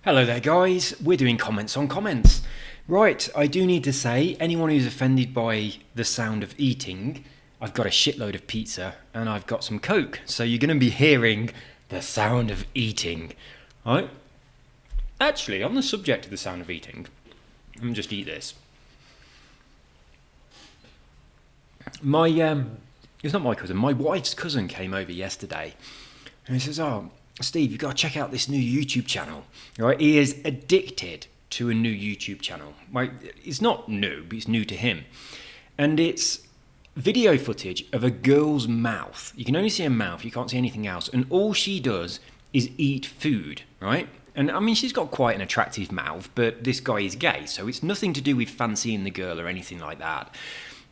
Hello there guys, we're doing comments on comments. Right, I do need to say, anyone who's offended by the sound of eating, I've got a shitload of pizza and I've got some Coke, so you're going to be hearing the sound of eating. Right? Actually, on the subject of the sound of eating, let me just eat this. It's not my cousin, my wife's cousin came over yesterday and he says, "Oh, Steve, you've got to check out this new YouTube channel." Right? He is addicted to a new YouTube channel. Right? It's not new, but it's new to him. And it's video footage of a girl's mouth. You can only see her mouth, you can't see anything else. And all she does is eat food, right? And I mean, she's got quite an attractive mouth, but this guy is gay, so it's nothing to do with fancying the girl or anything like that.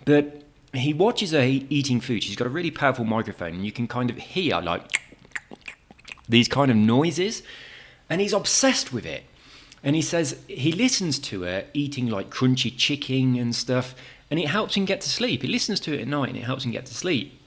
But he watches her eating food. She's got a really powerful microphone, and you can kind of hear like these kind of noises, and he's obsessed with it. And he says he listens to her eating like crunchy chicken and stuff, and it helps him get to sleep. He listens to it at night and it helps him get to sleep.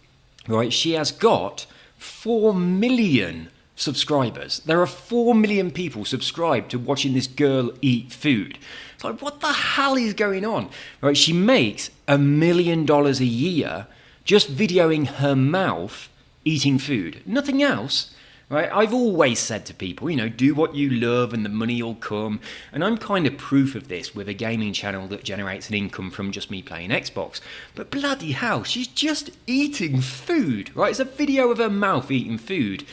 Right? She has got 4 million subscribers. There are 4 million people subscribed to watching this girl eat food. It's like, what the hell is going on? Right? She makes $1 million a year just videoing her mouth eating food. Nothing else. Right? I've always said to people, do what you love and the money will come. And I'm kind of proof of this with a gaming channel that generates an income from just me playing Xbox. But bloody hell, she's just eating food, right? It's a video of her mouth eating food.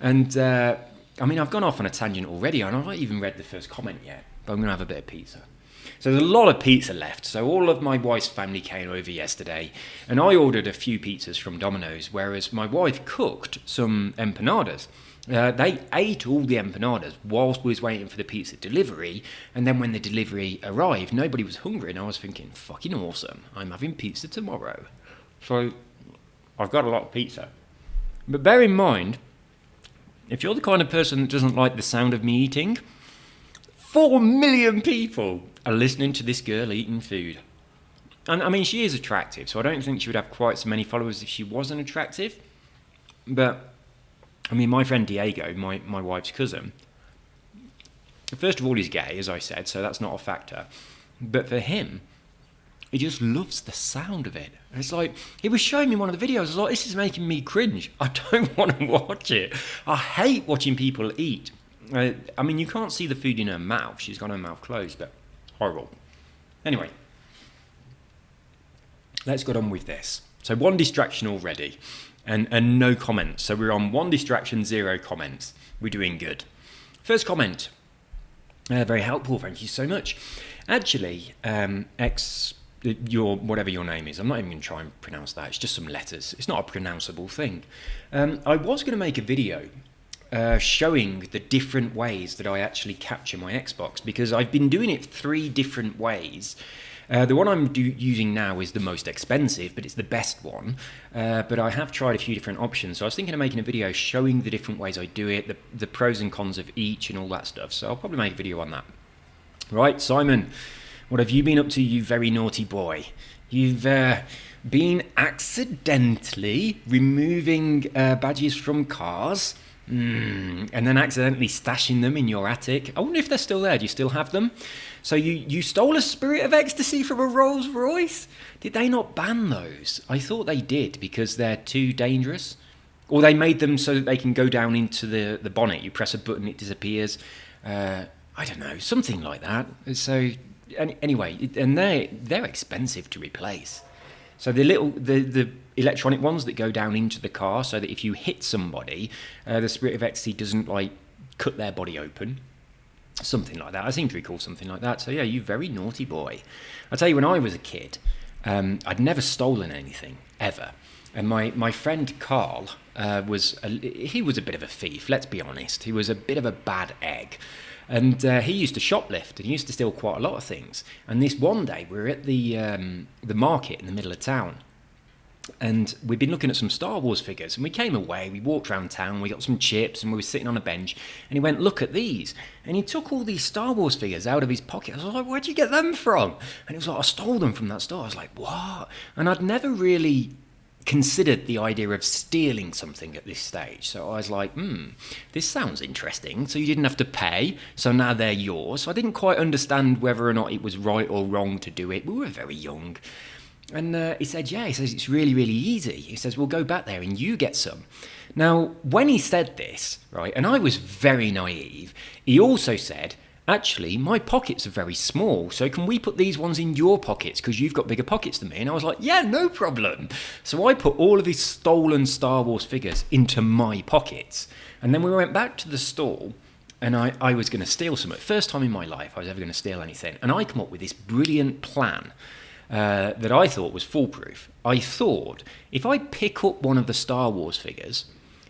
And, I've gone off on a tangent already, and I've not even read the first comment yet. But I'm going to have a bit of pizza. So there's a lot of pizza left. So all of my wife's family came over yesterday, and I ordered a few pizzas from Domino's, whereas my wife cooked some empanadas. They ate all the empanadas whilst we was waiting for the pizza delivery, and then when the delivery arrived, nobody was hungry, and I was thinking, fucking awesome, I'm having pizza tomorrow. So I've got a lot of pizza. But bear in mind, if you're the kind of person that doesn't like the sound of me eating, 4 million people are listening to this girl eating food. And she is attractive, so I don't think she would have quite so many followers if she wasn't attractive. But my friend Diego, my wife's cousin, first of all, he's gay, as I said, so that's not a factor. But for him, he just loves the sound of it. And it's like, he was showing me one of the videos. I was like, this is making me cringe. I don't want to watch it. I hate watching people eat. You can't see the food in her mouth. She's got her mouth closed, but horrible. Anyway, let's get on with this. So 1 distraction already. And no comments. So we're on 1 distraction, 0 comments. We're doing good. First comment. Very helpful. Thank you so much. Actually, whatever your name is, I'm not even going to try and pronounce that. It's just some letters. It's not a pronounceable thing. I was going to make a video showing the different ways that I actually capture my Xbox, because I've been doing it 3 different ways. The one I'm using now is the most expensive, but it's the best one. But I have tried a few different options. So I was thinking of making a video showing the different ways I do it, the pros and cons of each and all that stuff. So I'll probably make a video on that. Right, Simon, what have you been up to, you very naughty boy? You've been accidentally removing badges from cars and then accidentally stashing them in your attic. I wonder if they're still there. Do you still have them? So you stole a Spirit of Ecstasy from a Rolls Royce? Did they not ban those? I thought they did because they're too dangerous. Or they made them so that they can go down into the bonnet. You press a button, it disappears. I don't know, something like that. So anyway, and they're expensive to replace. So the electronic ones that go down into the car, so that if you hit somebody, the Spirit of Ecstasy doesn't cut their body open. Something like that. I seem to recall something like that. So yeah, you very naughty boy. I'll tell you, when I was a kid, I'd never stolen anything, ever. And my friend Carl was a bit of a thief, let's be honest. He was a bit of a bad egg. And he used to shoplift, and he used to steal quite a lot of things. And this one day, we were at the market in the middle of town, and we'd been looking at some Star Wars figures, and we came away, we walked around town, we got some chips, and we were sitting on a bench, and he went, look at these. And he took all these Star Wars figures out of his pocket. I was like, where'd you get them from? And he was like, I stole them from that store. I was like, what? And I'd never really considered the idea of stealing something at this stage. So I was like, this sounds interesting. So you didn't have to pay, so now they're yours. So I didn't quite understand whether or not it was right or wrong to do it. We were very young. And he said, yeah, he says, it's really, really easy. He says, we'll go back there and you get some. Now, when he said this, right, and I was very naive, he also said, actually, my pockets are very small, so can we put these ones in your pockets because you've got bigger pockets than me? And I was like, yeah, no problem. So I put all of his stolen Star Wars figures into my pockets. And then we went back to the stall and I was going to steal some. First time in my life I was ever going to steal anything. And I come up with this brilliant plan that I thought was foolproof. I thought, if I pick up one of the Star Wars figures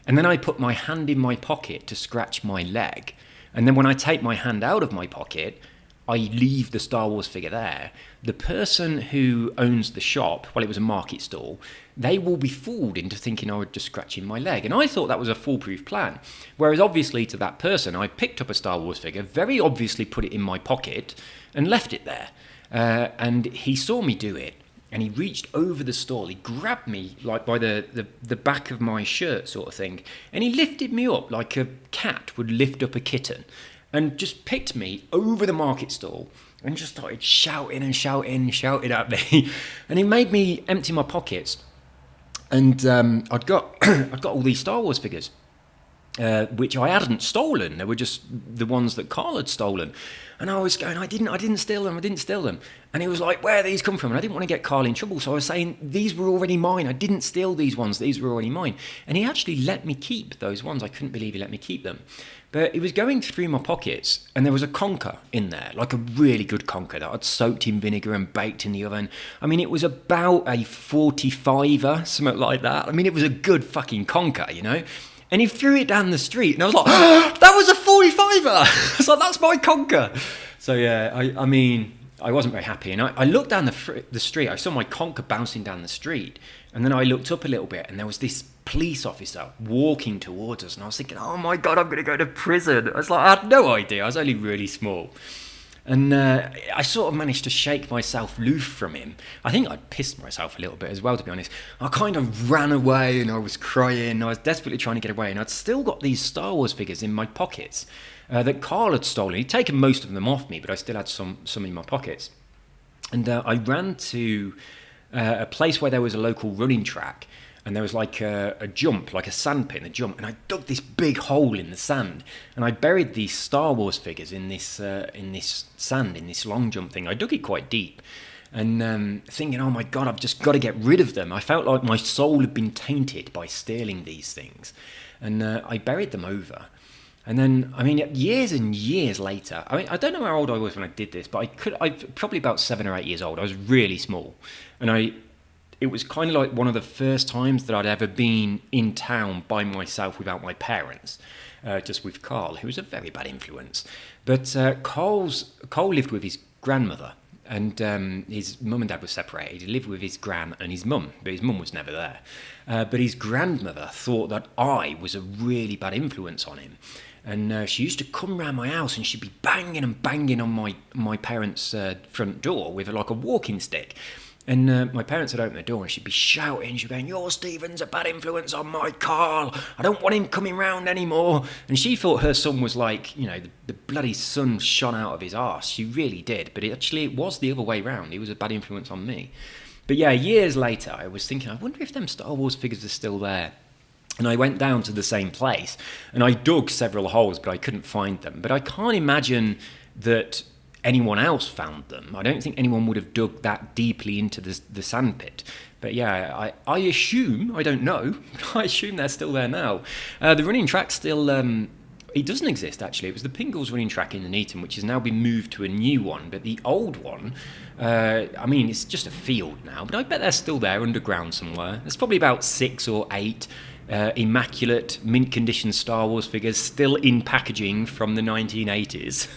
and then I put my hand in my pocket to scratch my leg, and then when I take my hand out of my pocket, I leave the Star Wars figure there. The person who owns the shop, well, it was a market stall, they will be fooled into thinking I was just scratching my leg. And I thought that was a foolproof plan. Whereas obviously to that person, I picked up a Star Wars figure, very obviously put it in my pocket and left it there. And he saw me do it. And he reached over the stall, he grabbed me like by the back of my shirt sort of thing, and he lifted me up like a cat would lift up a kitten, and just picked me over the market stall and just started shouting at me. And he made me empty my pockets, and I'd got all these Star Wars figures, which I hadn't stolen. They were just the ones that Carl had stolen. And I was going, I didn't steal them. And he was like, where these come from? And I didn't want to get Carl in trouble. So I was saying, these were already mine. I didn't steal these ones. These were already mine. And he actually let me keep those ones. I couldn't believe he let me keep them. But he was going through my pockets and there was a conker in there, like a really good conker that I'd soaked in vinegar and baked in the oven. I mean, it was about a 45er, something like that. I mean, it was a good fucking conker, you know? And he threw it down the street, and I was like, oh, that was a 45er! I was like, that's my conker! So yeah, I mean, I wasn't very happy. And I looked down the street, I saw my conker bouncing down the street, and then I looked up a little bit, and there was this police officer walking towards us, and I was thinking, oh my God, I'm going to go to prison. I was like, I had no idea, I was only really small. And I sort of managed to shake myself loose from him. I think I'd pissed myself a little bit as well, to be honest. I kind of ran away and I was crying. I was desperately trying to get away. And I'd still got these Star Wars figures in my pockets that Carl had stolen. He'd taken most of them off me, but I still had some in my pockets. And I ran to a place where there was a local running track. And there was like a jump, like a sand pit, a jump, and I dug this big hole in the sand, and I buried these Star Wars figures in this sand, in this long jump thing. I dug it quite deep, and thinking, oh my God, I've just got to get rid of them. I felt like my soul had been tainted by stealing these things, and I buried them over. And then, I mean, years and years later, I mean, I don't know how old I was when I did this, but I probably about 7 or 8 years old. I was really small, and it was kind of like one of the first times that I'd ever been in town by myself without my parents, just with Carl, who was a very bad influence. But Carl lived with his grandmother, and his mum and dad were separated. He lived with his gran and his mum, but his mum was never there. But his grandmother thought that I was a really bad influence on him. And she used to come round my house and she'd be banging on my parents' front door with like a walking stick. And my parents would open the door and she'd be shouting, she'd be going, "Your Stephen's a bad influence on my Carl. I don't want him coming round anymore." And she thought her son was like, you know, the bloody sun shone out of his arse. She really did. But it was the other way round. He was a bad influence on me. But yeah, years later, I was thinking, I wonder if them Star Wars figures are still there. And I went down to the same place and I dug several holes, but I couldn't find them. But I can't imagine that anyone else found them. I don't think anyone would have dug that deeply into the sandpit. But yeah, I assume, I don't know, but I assume they're still there now. The running track still, it doesn't exist actually. It was the Pingles running track in Nuneaton, which has now been moved to a new one. But the old one, I mean, it's just a field now, but I bet they're still there underground somewhere. There's probably about 6 or 8 immaculate, mint condition Star Wars figures still in packaging from the 1980s.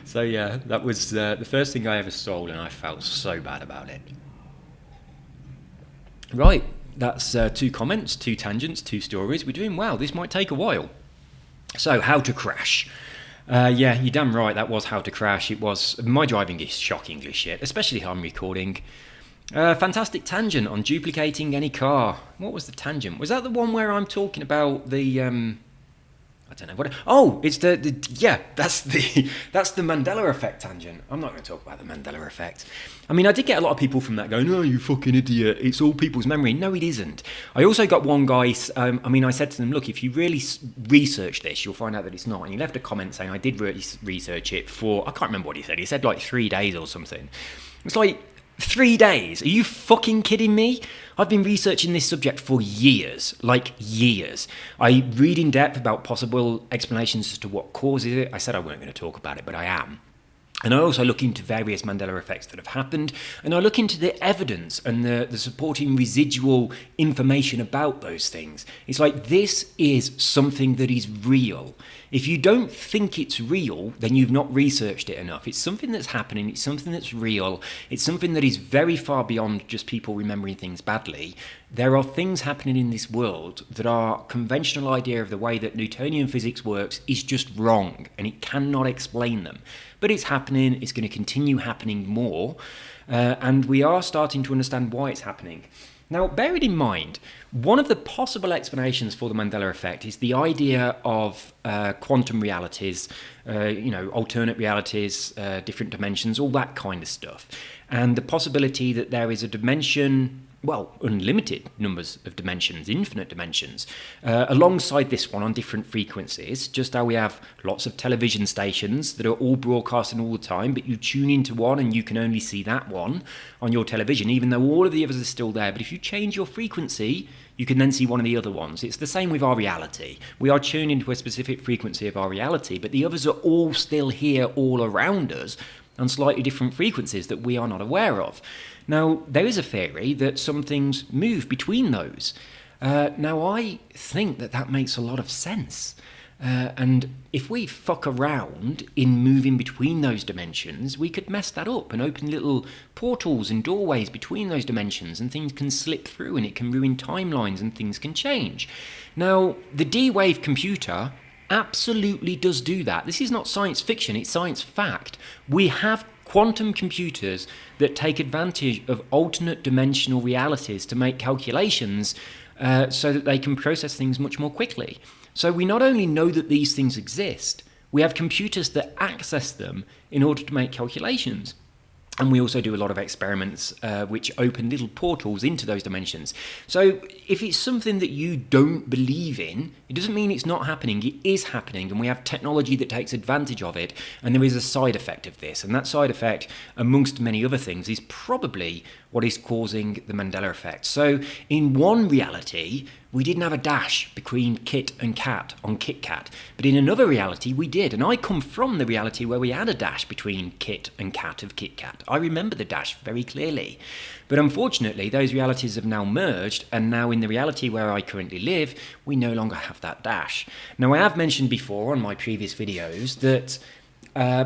So yeah, that was the first thing I ever stole, and I felt so bad about it. Right, that's 2 comments, 2 tangents, 2 stories. We're doing well. This might take a while. So, how to crash. Yeah, you're damn right, that was how to crash. My driving is shockingly shit, especially how I'm recording. Fantastic tangent on duplicating any car. What was the tangent? Was that the one where I'm talking about the I don't know what. Oh, it's yeah. That's the Mandela effect tangent. I'm not going to talk about the Mandela effect. I mean, I did get a lot of people from that going, "Oh, you fucking idiot! It's all people's memory." No, it isn't. I also got one guy. I mean, I said to them, "Look, if you really research this, you'll find out that it's not." And he left a comment saying, "I did really research it for." I can't remember what he said. He said like 3 days or something. It's like 3 days? Are you fucking kidding me? I've been researching this subject for years, like years. I read in depth about possible explanations as to what causes it. I said I weren't going to talk about it, but I am. And I also look into various Mandela effects that have happened, and I look into the evidence and the supporting residual information about those things. It's like, this is something that is real. If you don't think it's real, then you've not researched it enough. It's something that's happening, it's something that's real, it's something that is very far beyond just people remembering things badly. There are things happening in this world that our conventional idea of the way that Newtonian physics works is just wrong, and it cannot explain them. But it's happening, it's going to continue happening more, and we are starting to understand why it's happening. Now, bear it in mind, one of the possible explanations for the Mandela effect is the idea of quantum realities, alternate realities, different dimensions, all that kind of stuff. And the possibility that there is a dimension, well, unlimited numbers of dimensions, infinite dimensions, alongside this one on different frequencies, just how we have lots of television stations that are all broadcasting all the time, but you tune into one and you can only see that one on your television, even though all of the others are still there. But if you change your frequency, you can then see one of the other ones. It's the same with our reality. We are tuned into a specific frequency of our reality, but the others are all still here all around us on slightly different frequencies that we are not aware of. Now, there is a theory that some things move between those. Now, I think that makes a lot of sense. And if we fuck around in moving between those dimensions, we could mess that up and open little portals and doorways between those dimensions, and things can slip through and it can ruin timelines and things can change. Now, the D-Wave computer absolutely does do that. This is not science fiction, it's science fact. We have quantum computers that take advantage of alternate dimensional realities to make calculations so that they can process things much more quickly. So we not only know that these things exist, we have computers that access them in order to make calculations. And we also do a lot of experiments which open little portals into those dimensions. So if it's something that you don't believe in, it doesn't mean it's not happening. It is happening, and we have technology that takes advantage of it. And there is a side effect of this. And that side effect, amongst many other things, is probably what is causing the Mandela effect. So in one reality, we didn't have a dash between Kit and Kat on Kit Kat, but in another reality we did, and I come from the reality where we had a dash between Kit and Kat of Kit Kat. I remember the dash very clearly, but unfortunately those realities have now merged, and now in the reality where I currently live, we no longer have that dash. Now, I have mentioned before on my previous videos that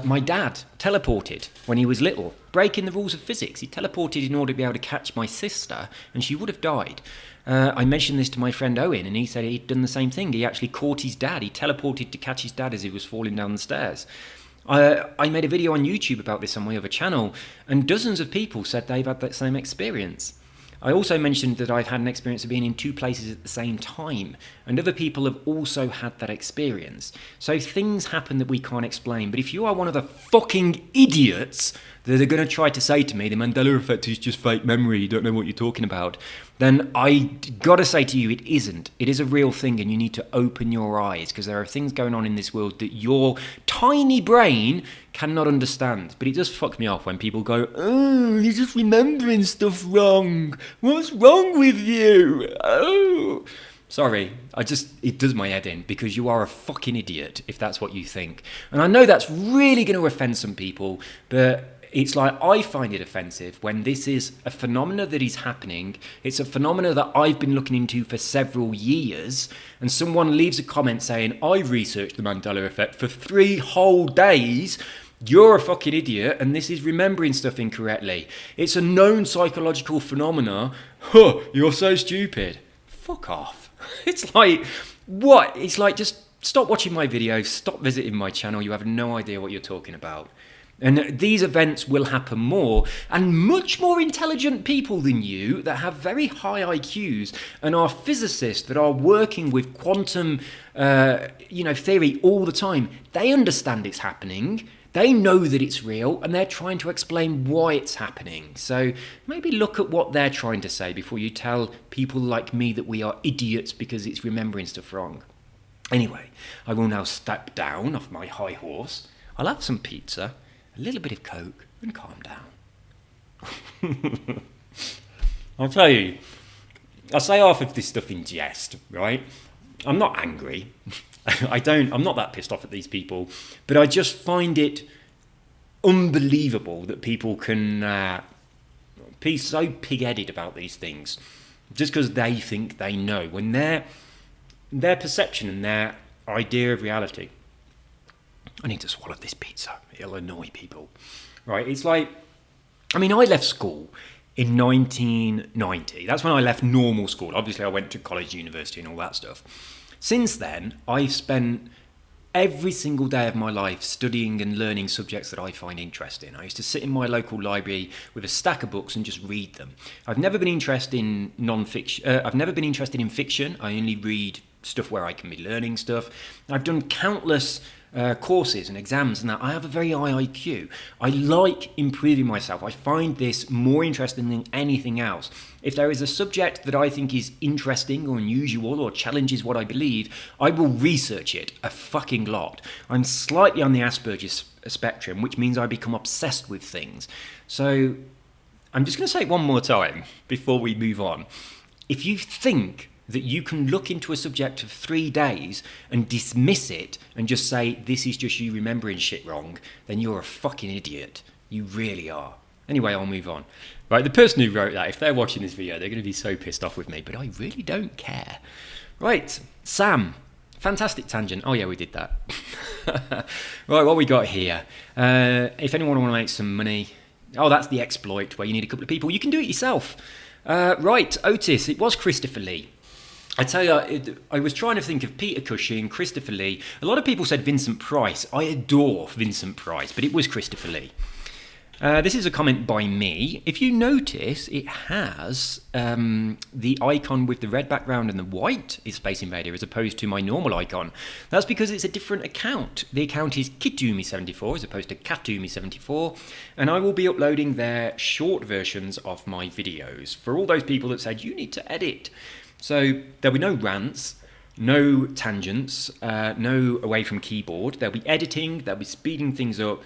my dad teleported when he was little, breaking the rules of physics. He teleported in order to be able to catch my sister, and she would have died. I mentioned this to my friend Owen, and he said he'd done the same thing. He actually caught his dad. He teleported to catch his dad as he was falling down the stairs. I made a video on YouTube about this on my other channel, and dozens of people said they've had that same experience. I also mentioned that I've had an experience of being in two places at the same time, and other people have also had that experience. So things happen that we can't explain, but if you are one of the fucking idiots that are going to try to say to me the Mandela effect is just fake memory, you don't know what you're talking about, then I gotta say to you, it isn't. It is a real thing, and you need to open your eyes, because there are things going on in this world that your tiny brain cannot understand. But it does fuck me off when people go, "Oh, you're just remembering stuff wrong. What's wrong with you? Oh." Sorry, it does my head in, because you are a fucking idiot if that's what you think. And I know that's really going to offend some people, but it's like, I find it offensive when this is a phenomena that is happening. It's a phenomena that I've been looking into for several years, and someone leaves a comment saying, "I researched the Mandela effect for 3 whole days. You're a fucking idiot, and this is remembering stuff incorrectly. It's a known psychological phenomena. Huh, you're so stupid." Fuck off. It's like, what? It's like, just stop watching my videos, stop visiting my channel. You have no idea what you're talking about. And these events will happen more, and much more intelligent people than you that have very high IQs and are physicists that are working with quantum theory all the time. They understand it's happening. They know that it's real, and they're trying to explain why it's happening. So maybe look at what they're trying to say before you tell people like me that we are idiots because it's remembering stuff wrong. Anyway, I will now step down off my high horse. I'll have some pizza, a little bit of Coke, and calm down. I'll tell you, I say half of this stuff in jest, right? I'm not angry. I'm not that pissed off at these people, but I just find it unbelievable that people can be so pig-headed about these things just because they think they know, when their perception and their idea of reality. I need to swallow this pizza. It'll annoy people. Right, it's like, I left school in 1990. That's when I left normal school. Obviously, I went to college, university, and all that stuff. Since then, I've spent every single day of my life studying and learning subjects that I find interesting. I used to sit in my local library with a stack of books and just read them. I've never been interested in non-fiction. I've never been interested in fiction. I only read stuff where I can be learning stuff. I've done countless courses and exams and that. I have a very high IQ. I like improving myself. I find this more interesting than anything else. If there is a subject that I think is interesting or unusual or challenges what I believe, I will research it a fucking lot. I'm slightly on the Asperger's spectrum, which means I become obsessed with things. So I'm just going to say it one more time before we move on. If you think that you can look into a subject for 3 days and dismiss it and just say, this is just you remembering shit wrong, then you're a fucking idiot. You really are. Anyway, I'll move on. Right, the person who wrote that, if they're watching this video, they're going to be so pissed off with me, but I really don't care. Right, Sam. Fantastic tangent. Oh yeah, we did that. Right, what we got here? If anyone want to make some money, that's the exploit where you need a couple of people. You can do it yourself. Right, Otis, it was Christopher Lee. I tell you, I was trying to think of Peter Cushing, Christopher Lee. A lot of people said Vincent Price. I adore Vincent Price, but it was Christopher Lee. This is a comment by me. If you notice, it has the icon with the red background and the white is Space Invader as opposed to my normal icon. That's because it's a different account. The account is Kitumi74 as opposed to Katumi74, and I will be uploading their short versions of my videos for all those people that said you need to edit. So there'll be no rants, no tangents, no away from keyboard. There'll be editing, there'll be speeding things up.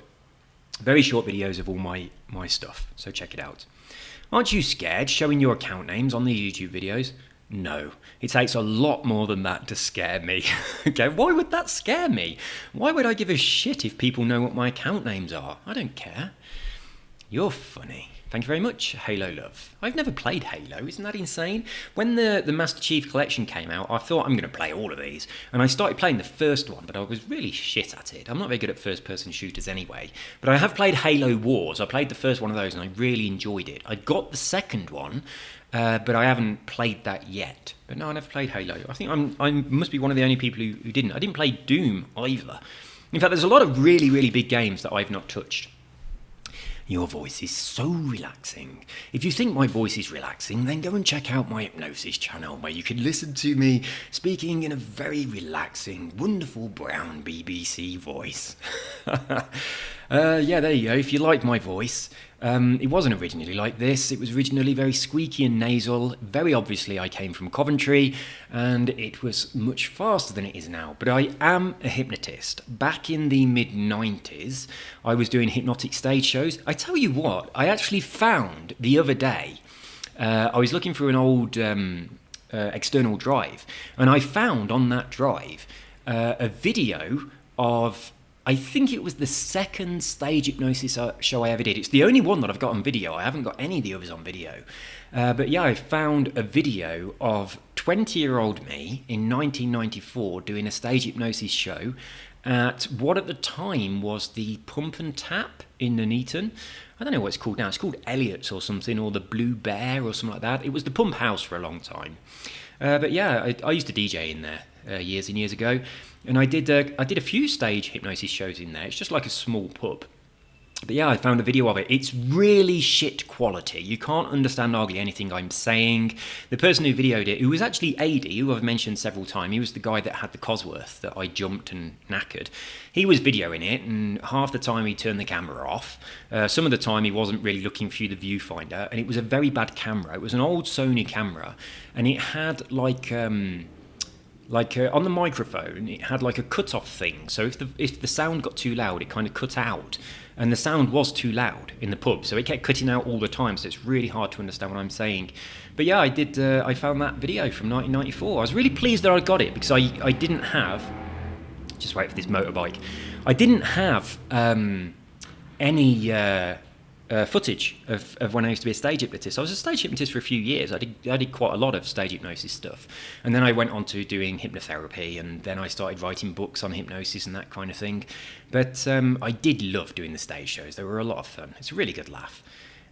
Very short videos of all my stuff, so check it out. Aren't you scared showing your account names on these YouTube videos? No, it takes a lot more than that to scare me. Okay, why would that scare me? Why would I give a shit if people know what my account names are? I don't care. You're funny. Thank you very much, Halo Love. I've never played Halo, isn't that insane? When the Master Chief Collection came out, I thought I'm going to play all of these. And I started playing the first one, but I was really shit at it. I'm not very good at first-person shooters anyway. But I have played Halo Wars. I played the first one of those and I really enjoyed it. I got the second one, but I haven't played that yet. But no, I never played Halo. I think I must be one of the only people who didn't. I didn't play Doom either. In fact, there's a lot of really, really big games that I've not touched. Your voice is so relaxing. If you think my voice is relaxing, then go and check out my hypnosis channel where you can listen to me speaking in a very relaxing, wonderful brown BBC voice. Yeah, there you go. If you like my voice, it wasn't originally like this. It was originally very squeaky and nasal. Very obviously, I came from Coventry, and it was much faster than it is now. But I am a hypnotist. Back in the mid-90s, I was doing hypnotic stage shows. I tell you what, I actually found the other day, I was looking for an old external drive, and I found on that drive a video of, I think it was the second stage hypnosis show I ever did. It's the only one that I've got on video. I haven't got any of the others on video. But yeah, I found a video of 20-year-old me in 1994 doing a stage hypnosis show at what at the time was the Pump and Tap in Nuneaton. I don't know what it's called now. It's called Elliot's or something, or the Blue Bear or something like that. It was the Pump House for a long time. But yeah, I used to DJ in there years and years ago. And I did a few stage hypnosis shows in there. It's just like a small pub. But yeah, I found a video of it. It's really shit quality. You can't understand hardly anything I'm saying. The person who videoed it, who was actually AD, who I've mentioned several times, he was the guy that had the Cosworth that I jumped and knackered. He was videoing it, and half the time he turned the camera off. Some of the time he wasn't really looking through the viewfinder, and it was a very bad camera. It was an old Sony camera, and it had like on the microphone, it had like a cut-off thing. So if the sound got too loud, it kind of cut out. And the sound was too loud in the pub, so it kept cutting out all the time, so it's really hard to understand what I'm saying. But yeah, I found that video from 1994. I was really pleased that I got it, because I didn't have... Just wait for this motorbike. I didn't have any footage of when I used to be a stage hypnotist. I was a stage hypnotist for a few years. I did quite a lot of stage hypnosis stuff, and then I went on to doing hypnotherapy, and then I started writing books on hypnosis and that kind of thing. But I did love doing the stage shows. They were a lot of fun. It's a really good laugh.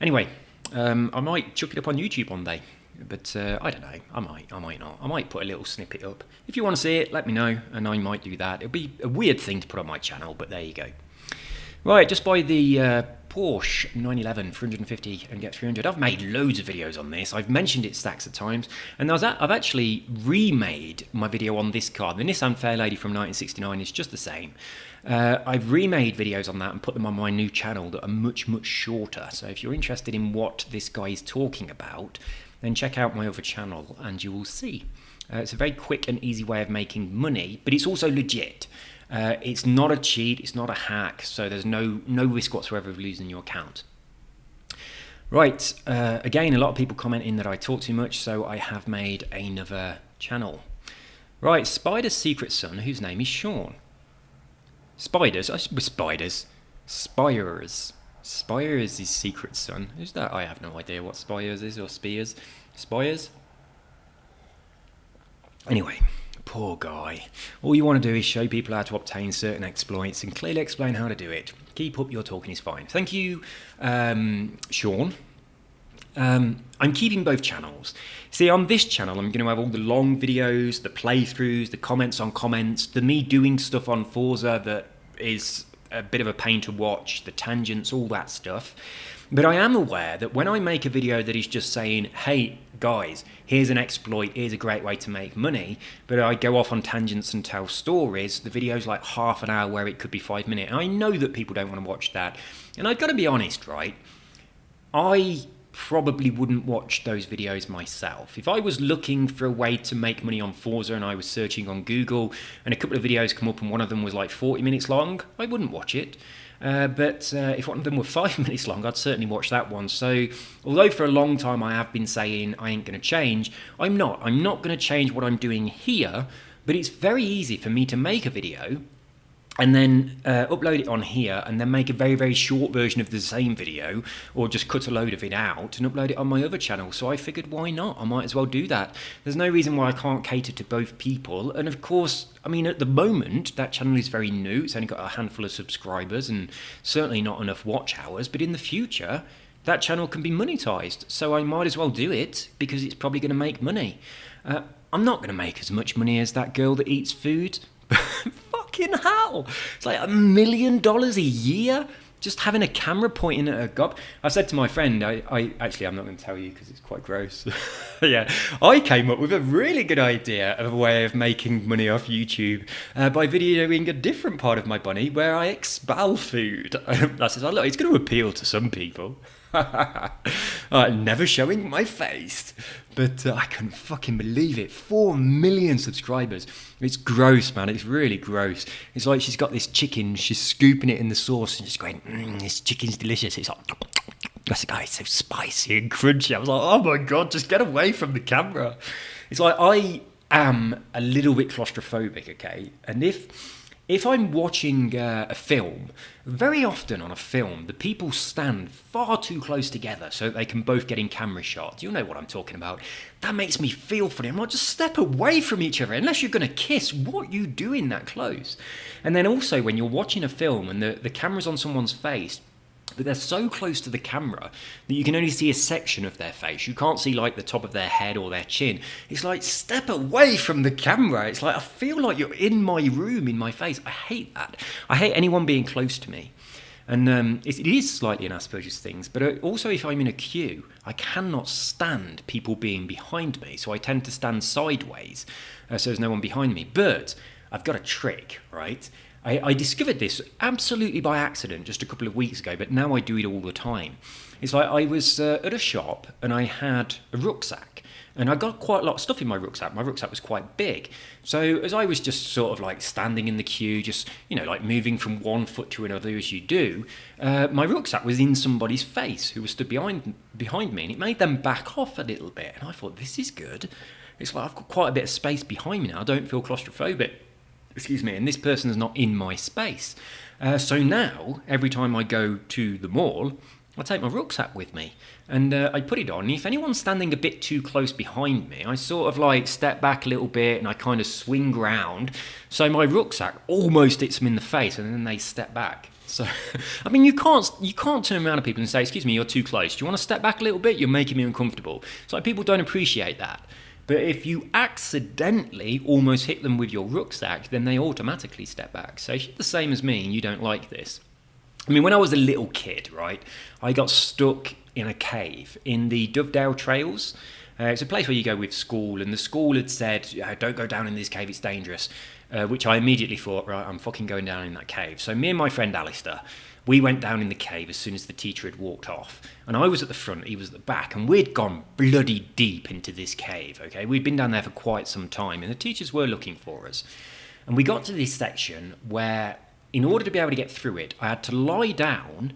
Anyway, I might chuck it up on YouTube one day, but I don't know. I might not. I might put a little snippet up. If you want to see it, let me know, and I might do that. It'll be a weird thing to put on my channel, but there you go. Right, just buy the Porsche 911 350 and get 300. I've made loads of videos on this. I've mentioned it stacks of times, and I've actually remade my video on this car. The Nissan Fairlady from 1969 is just the same. I've remade videos on that and put them on my new channel that are much, much shorter. So if you're interested in what this guy is talking about, then check out my other channel and you will see. It's a very quick and easy way of making money, but it's also legit. It's not a cheat, it's not a hack, so there's no risk whatsoever of losing your account. Right, again, a lot of people commenting that I talk too much, so I have made another channel. Right, Spider's secret son, whose name is Sean. Spiders? Spiders. Spires. Spires is secret son. Who's that? I have no idea what Spires is, or Spears. Spires? Anyway, poor guy. All you want to do is show people how to obtain certain exploits and clearly explain how to do it. Keep up, your talking is fine. Thank you, Sean. I'm keeping both channels. See, on this channel, I'm going to have all the long videos, the playthroughs, the comments on comments, the me doing stuff on Forza that is a bit of a pain to watch, the tangents, all that stuff. But I am aware that when I make a video that is just saying, hey, guys, here's an exploit, here's a great way to make money, but I go off on tangents and tell stories, the video's like half an hour where it could be 5 minutes. And I know that people don't want to watch that. And I've got to be honest, right? I probably wouldn't watch those videos myself. If I was looking for a way to make money on Forza and I was searching on Google and a couple of videos come up and one of them was like 40 minutes long, I wouldn't watch it. But if one of them were 5 minutes long, I'd certainly watch that one. So although for a long time I have been saying I ain't going to change, I'm not going to change what I'm doing here, but it's very easy for me to make a video and then upload it on here and then make a very, very short version of the same video, or just cut a load of it out and upload it on my other channel. So I figured, why not? I might as well do that. There's no reason why I can't cater to both people. And of course, I mean, at the moment, that channel is very new. It's only got a handful of subscribers and certainly not enough watch hours. But in the future, that channel can be monetized. So I might as well do it because it's probably going to make money. I'm not going to make as much money as that girl that eats food. Fucking hell! It's like $1 million a year just having a camera pointing at her gob. I said to my friend, actually, I'm not going to tell you because it's quite gross. Yeah, I came up with a really good idea of a way of making money off YouTube by videoing a different part of my body where I expel food. I said, oh, look, it's going to appeal to some people. Never showing my face. But I couldn't fucking believe it. 4 million subscribers. It's gross, man. It's really gross. It's like she's got this chicken, she's scooping it in the sauce and just going, this chicken's delicious. It's like, that's the guy, it's so spicy and crunchy. I was like, oh my God, just get away from the camera. It's like, I am a little bit claustrophobic, okay? And if I'm watching a film, very often on a film, the people stand far too close together so that they can both get in camera shots. You'll know what I'm talking about. That makes me feel funny. I'm like, just step away from each other. Unless you're going to kiss, what are you doing that close? And then also when you're watching a film and the camera's on someone's face, but they're so close to the camera that you can only see a section of their face. You can't see like the top of their head or their chin. It's like, step away from the camera. It's like, I feel like you're in my room, in my face. I hate that. I hate anyone being close to me. And it is slightly an Asperger's thing, but also if I'm in a queue, I cannot stand people being behind me, so I tend to stand sideways, so there's no one behind me. But I've got a trick, right? I discovered this absolutely by accident just a couple of weeks ago, but now I do it all the time. It's like I was at a shop and I had a rucksack. And I got quite a lot of stuff in my rucksack. My rucksack was quite big. So as I was just sort of like standing in the queue, just, like moving from one foot to another as you do, my rucksack was in somebody's face who was stood behind me. And it made them back off a little bit. And I thought, this is good. It's like I've got quite a bit of space behind me now. I don't feel claustrophobic. Excuse me. And this person's not in my space. So now, every time I go to the mall, I take my rucksack with me and I put it on. If anyone's standing a bit too close behind me, I sort of like step back a little bit and I kind of swing round. So my rucksack almost hits them in the face and then they step back. So, I mean, you can't turn around to people and say, excuse me, you're too close. Do you want to step back a little bit? You're making me uncomfortable. It's like people don't appreciate that. But if you accidentally almost hit them with your rucksack, then they automatically step back. So if you're the same as me and you don't like this, I mean, when I was a little kid, right, I got stuck in a cave in the Dovedale Trails. It's a place where you go with school, and the school had said, don't go down in this cave, it's dangerous, which I immediately thought, right, I'm fucking going down in that cave. So me and my friend Alistair, we went down in the cave as soon as the teacher had walked off. And I was at the front, he was at the back, and we'd gone bloody deep into this cave, okay? We'd been down there for quite some time, and the teachers were looking for us. And we got to this section where, in order to be able to get through it, I had to lie down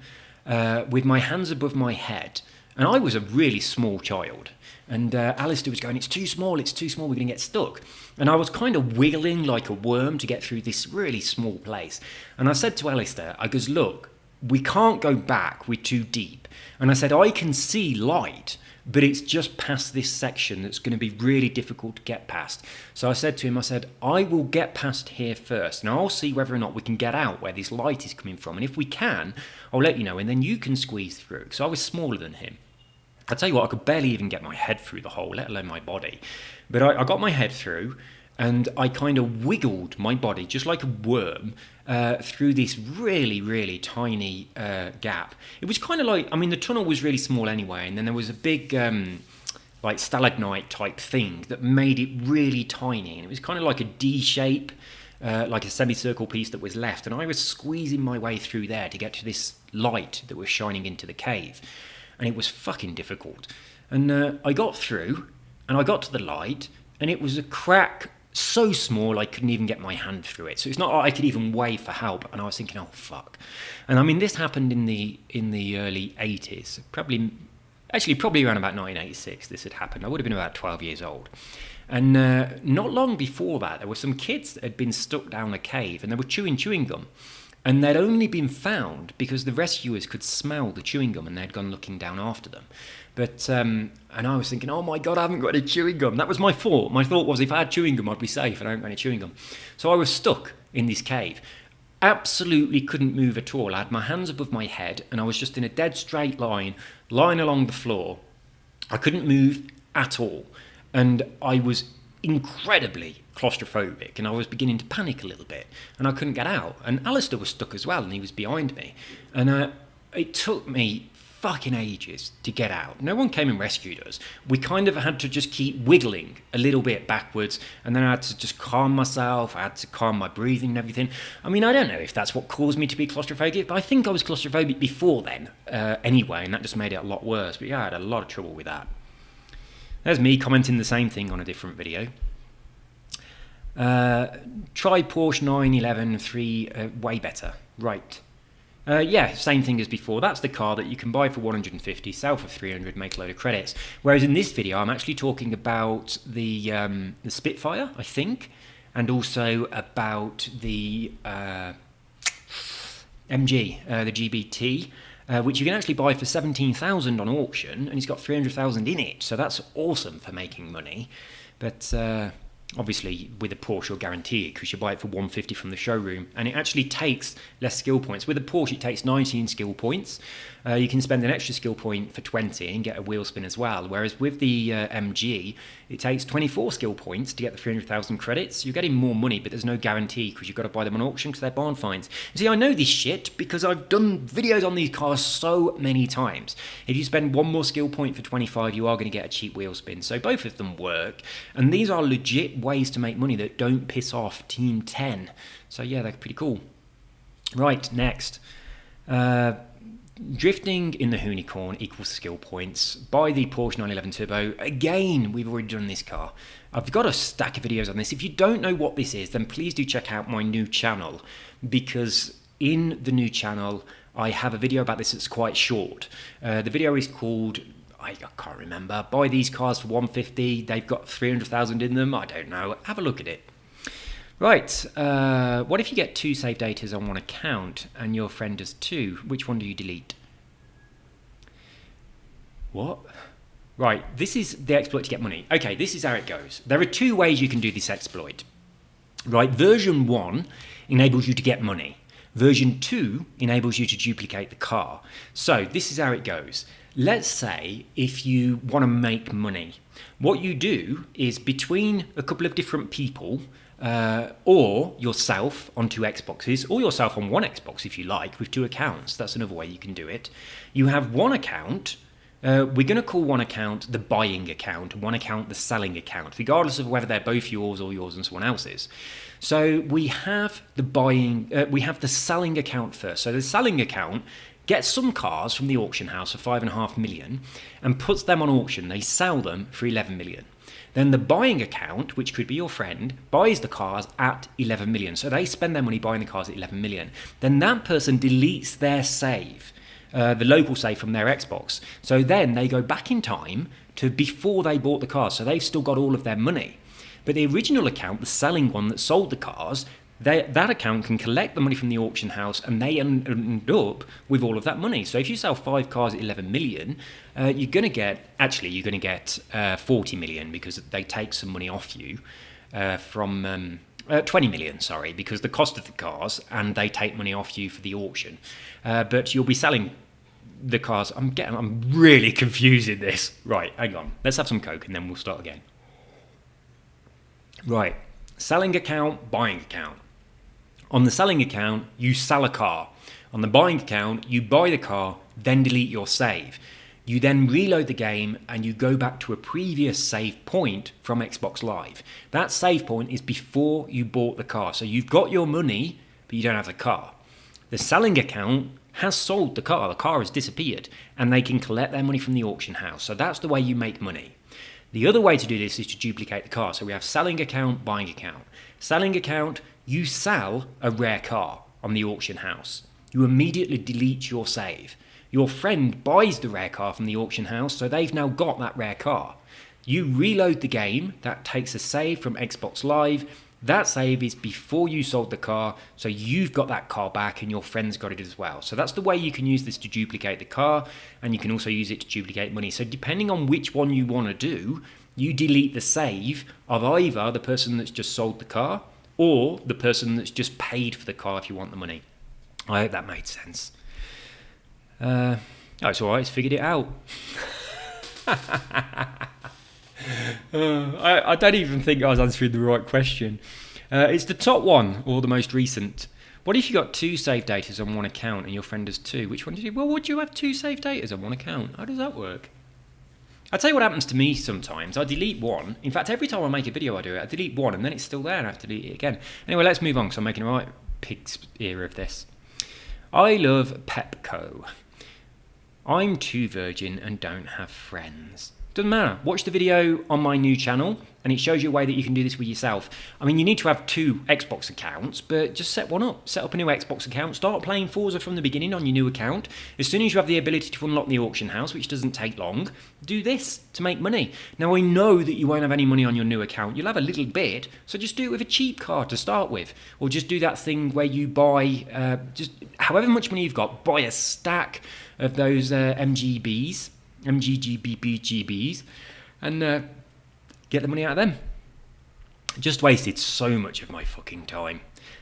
with my hands above my head. And I was a really small child. And Alistair was going, it's too small, we're going to get stuck. And I was kind of wiggling like a worm to get through this really small place. And I said to Alistair, I goes, look, we can't go back, we're too deep. And I said, I can see light, but it's just past this section that's going to be really difficult to get past. So I said to him, I will get past here first, and I'll see whether or not we can get out where this light is coming from. And if we can, I'll let you know, and then you can squeeze through. So I was smaller than him. I tell you what, I could barely even get my head through the hole, let alone my body. But I got my head through, and I kind of wiggled my body, just like a worm, through this really, really tiny gap. It was kind of like, I mean, the tunnel was really small anyway, and then there was a big, like, stalagmite type thing that made it really tiny, and it was kind of like a D shape, like a semicircle piece that was left, and I was squeezing my way through there to get to this light that was shining into the cave, and it was fucking difficult. And I got through, and I got to the light, and it was a crack so small I couldn't even get my hand through it. So it's not like I could even wave for help. And I was thinking, oh fuck. And I mean, this happened in the early 80s. Probably around about 1986 this had happened. I would have been about 12 years old. And not long before that, there were some kids that had been stuck down a cave and they were chewing gum. And they'd only been found because the rescuers could smell the chewing gum and they'd gone looking down after them. But, and I was thinking, oh my God, I haven't got any chewing gum. That was my thought. My thought was if I had chewing gum, I'd be safe, and I don't got any chewing gum. So I was stuck in this cave. Absolutely couldn't move at all. I had my hands above my head, and I was just in a dead straight line, lying along the floor. I couldn't move at all. And I was incredibly claustrophobic, and I was beginning to panic a little bit, and I couldn't get out. And Alistair was stuck as well, and he was behind me. And it took me fucking ages to get out. No one came and rescued us. We kind of had to just keep wiggling a little bit backwards, and then I had to just calm myself. I had to calm my breathing and everything. I mean, I don't know if that's what caused me to be claustrophobic, but I think I was claustrophobic before then anyway, and that just made it a lot worse. But yeah, I had a lot of trouble with that. There's me commenting the same thing on a different video. Try Porsche 911 3, way better. Right. Yeah, same thing as before. That's the car that you can buy for 150, sell for 300, make a load of credits. Whereas in this video, I'm actually talking about the Spitfire, I think, and also about the MG, the GBT, which you can actually buy for 17,000 on auction, and it's got 300,000 in it. So that's awesome for making money. But Obviously, with a Porsche, you'll guarantee it because you buy it for 150 from the showroom, and it actually takes less skill points. With a Porsche, it takes 19 skill points. You can spend an extra skill point for 20 and get a wheel spin as well. Whereas with the MG, it takes 24 skill points to get the 300,000 credits. You're getting more money, but there's no guarantee because you've got to buy them on auction because they're barn finds. See, I know this shit because I've done videos on these cars so many times. If you spend one more skill point for 25, you are going to get a cheap wheel spin. So both of them work, and these are legit ways to make money that don't piss off Team 10. So yeah, they're pretty cool. Right, next. Drifting in the Unicorn equals skill points. Buy the Porsche 911 Turbo. Again, we've already done this car. I've got a stack of videos on this. If you don't know what this is, then please do check out my new channel, because in the new channel, I have a video about this that's quite short. The video is called, I can't remember, buy these cars for 150. They've got 300,000 in them. I don't know. Have a look at it. Right, what if you get 2 save datas on one account and your friend does 2? Which one do you delete? What? Right, this is the exploit to get money. Okay, this is how it goes. There are 2 ways you can do this exploit. Right, version 1 enables you to get money. Version 2 enables you to duplicate the car. So this is how it goes. Let's say if you want to make money, what you do is between a couple of different people, or yourself on 2 Xboxes, or yourself on 1 Xbox if you like, with 2 accounts. That's another way you can do it. You have one account. We're going to call one account the buying account, one account the selling account, regardless of whether they're both yours or yours and someone else's. So we have the selling account first. So the selling account gets some cars from the auction house for 5.5 million and puts them on auction. They sell them for 11 million. Then the buying account, which could be your friend, buys the cars at 11 million. So they spend their money buying the cars at 11 million. Then that person deletes their save, the local save from their Xbox. So then they go back in time to before they bought the cars. So they've still got all of their money. But the original account, the selling one that sold the cars, that account can collect the money from the auction house, and they end up with all of that money. So if you sell 5 cars at 11 million, you're going to get 40 million, because they take some money off you from 20 million, sorry, because the cost of the cars, and they take money off you for the auction. But you'll be selling the cars. I'm really confused in this. Right, hang on. Let's have some Coke and then we'll start again. Right, selling account, buying account. On the selling account, you sell a car. On the buying account, you buy the car, then delete your save. You then reload the game and you go back to a previous save point from Xbox Live. That save point is before you bought the car. So you've got your money, but you don't have the car. The selling account has sold the car. The car has disappeared, and they can collect their money from the auction house. So that's the way you make money. The other way to do this is to duplicate the car. So we have selling account, buying account. Selling account, you sell a rare car on the auction house. You immediately delete your save. Your friend buys the rare car from the auction house, so they've now got that rare car. You reload the game. That takes a save from Xbox Live. That save is before you sold the car, so you've got that car back and your friend's got it as well. So that's the way you can use this to duplicate the car, and you can also use it to duplicate money. So depending on which one you want to do, you delete the save of either the person that's just sold the car or the person that's just paid for the car if you want the money. I hope that made sense. It's all right, it's figured it out. I don't even think I was answering the right question. It's the top one or the most recent. What if you got 2 save datas on one account and your friend does 2? Which one did you? Well, would you have 2 save datas on one account? How does that work? I'll tell you what happens to me sometimes. I delete one. In fact, every time I make a video, I do it. I delete one and then it's still there and I have to delete it again. Anyway, let's move on because I'm making a right pig's ear of this. I love Pepco. I'm too virgin and don't have friends. Doesn't matter. Watch the video on my new channel and it shows you a way that you can do this with yourself. I mean, you need to have 2 Xbox accounts, but just set one up. Set up a new Xbox account. Start playing Forza from the beginning on your new account. As soon as you have the ability to unlock the auction house, which doesn't take long, do this to make money. Now, I know that you won't have any money on your new account. You'll have a little bit, so just do it with a cheap card to start with. Or just do that thing where you buy, just however much money you've got, buy a stack of those MGBs, and get the money out of them. Just wasted so much of my fucking time.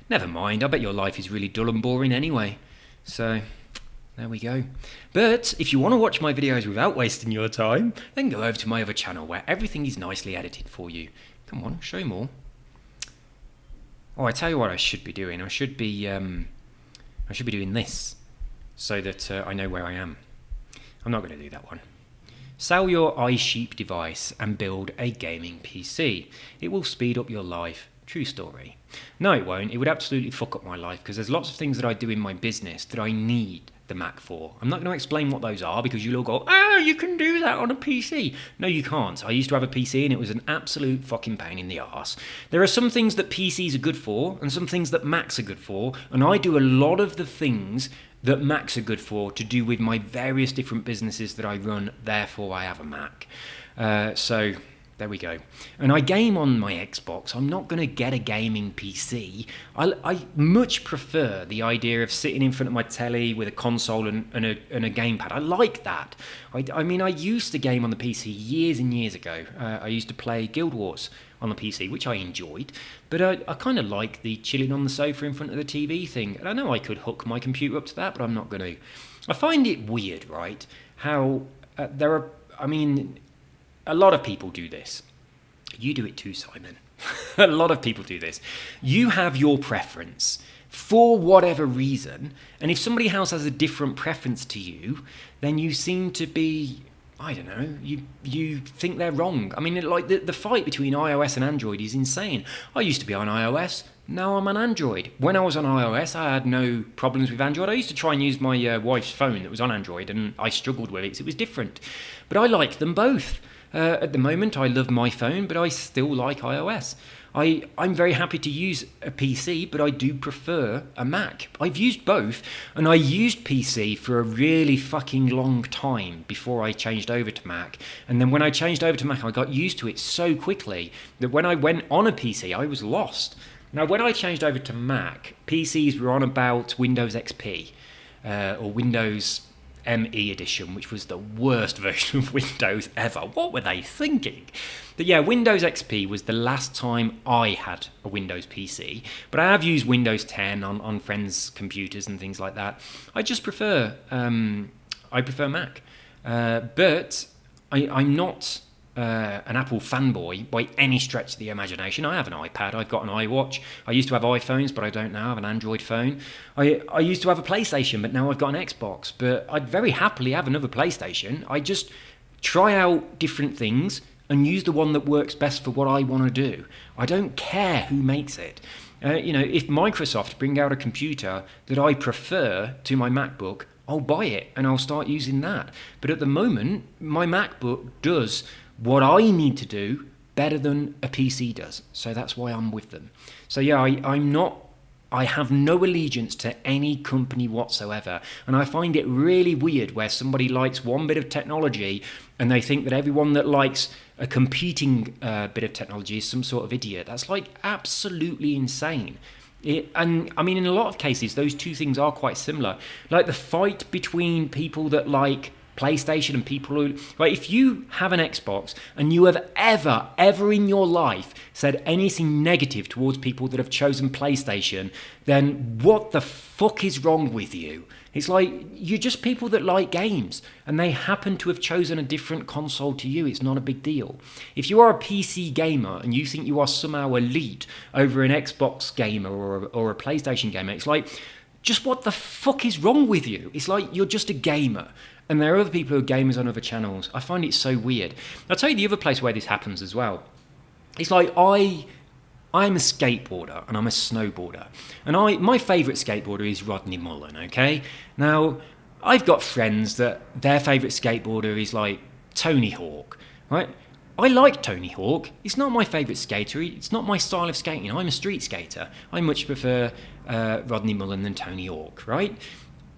Never mind, I bet your life is really dull and boring anyway. So, there we go. But if you want to watch my videos without wasting your time, then go over to my other channel where everything is nicely edited for you. Come on, show more. Oh, I tell you what I should be doing. I should be doing this so that I know where I am. I'm not going to do that one. Sell your iSheep device and build a gaming PC. It will speed up your life. True story. No, it won't. It would absolutely fuck up my life because there's lots of things that I do in my business that I need the Mac for. I'm not going to explain what those are because you'll all go, you can do that on a PC. No, you can't. I used to have a PC and it was an absolute fucking pain in the arse. There are some things that PCs are good for and some things that Macs are good for, and I do a lot of the things that Macs are good for to do with my various different businesses that I run, therefore I have a Mac. So there we go. And I game on my Xbox. I'm not going to get a gaming PC. I much prefer the idea of sitting in front of my telly with a console and a gamepad. I like that. I mean, I used to game on the PC years and years ago. I used to play Guild Wars on the PC, which I enjoyed. But I kind of like the chilling on the sofa in front of the TV thing. And I know I could hook my computer up to that, but I'm not going to. I find it weird, right, how there are... I mean... A lot of people do this. You do it too, Simon. A lot of people do this. You have your preference for whatever reason, and if somebody else has a different preference to you, then you seem to be, I don't know, you think they're wrong. I mean, like the fight between iOS and Android is insane. I used to be on iOS. Now I'm on Android. When I was on iOS, I had no problems with Android. I used to try and use my wife's phone that was on Android, and I struggled with it because it was different. But I like them both. At the moment, I love my phone, but I still like iOS. I'm very happy to use a PC, but I do prefer a Mac. I've used both, and I used PC for a really fucking long time before I changed over to Mac. And then when I changed over to Mac, I got used to it so quickly that when I went on a PC, I was lost. Now, when I changed over to Mac, PCs were on about Windows XP or Windows ME edition, which was the worst version of Windows ever. What were they thinking? But yeah, Windows XP was the last time I had a Windows PC, but I have used Windows 10 on friends' computers and things like that. I just prefer Mac, but I'm not an Apple fanboy by any stretch of the imagination. I have an iPad, I've got an iWatch. I used to have iPhones, but I don't now. I have an Android phone. I used to have a PlayStation, but now I've got an Xbox. But I'd very happily have another PlayStation. I just try out different things and use the one that works best for what I want to do. I don't care who makes it. If Microsoft bring out a computer that I prefer to my MacBook, I'll buy it and I'll start using that. But at the moment, my MacBook does what I need to do better than a PC does. So that's why I'm with them. So yeah, I have no allegiance to any company whatsoever. And I find it really weird where somebody likes one bit of technology and they think that everyone that likes a competing bit of technology is some sort of idiot. That's like absolutely insane. And I mean, in a lot of cases, those two things are quite similar. Like the fight between people that like PlayStation and people who, right, if you have an Xbox and you have ever in your life said anything negative towards people that have chosen PlayStation, then what the fuck is wrong with you? It's like you're just people that like games and they happen to have chosen a different console to you. It's not a big deal. If you are a PC gamer and you think you are somehow elite over an Xbox gamer or a PlayStation gamer, it's like, just what the fuck is wrong with you? It's like you're just a gamer. And there are other people who are gamers on other channels. I find it so weird. I'll tell you the other place where this happens as well. It's like I'm a skateboarder and I'm a snowboarder. And my favourite skateboarder is Rodney Mullen, okay? Now, I've got friends that their favourite skateboarder is like Tony Hawk, right? I like Tony Hawk. It's not my favourite skater. It's not my style of skating. I'm a street skater. I much prefer Rodney Mullen than Tony Hawk, right?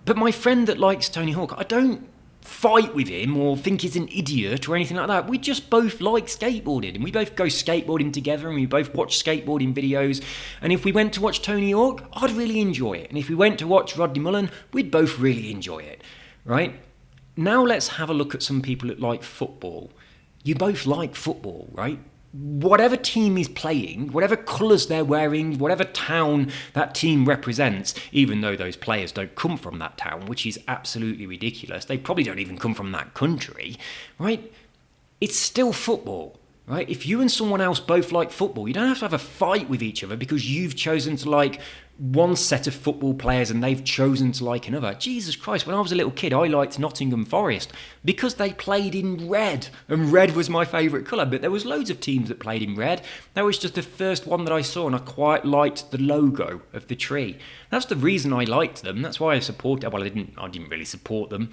But my friend that likes Tony Hawk, I don't fight with him or think he's an idiot or anything like that. We just both like skateboarding and we both go skateboarding together and we both watch skateboarding videos. And if we went to watch Tony Hawk, I'd really enjoy it. And if we went to watch Rodney Mullen, we'd both really enjoy it, right? Now let's have a look at some people that like football. You both like football, right? whatever team is playing, whatever colours they're wearing, whatever town that team represents, even though those players don't come from that town, which is absolutely ridiculous. They probably don't even come from that country, right? It's still football, right? If you and someone else both like football, you don't have to have a fight with each other because you've chosen to like one set of football players and they've chosen to like another. Jesus Christ, when I was a little kid, I liked Nottingham Forest because they played in red, and red was my favourite colour. But there was loads of teams that played in red. That was just the first one that I saw, and I quite liked the logo of the tree. That's the reason I liked them. That's why I supported. Well, I didn't really support them.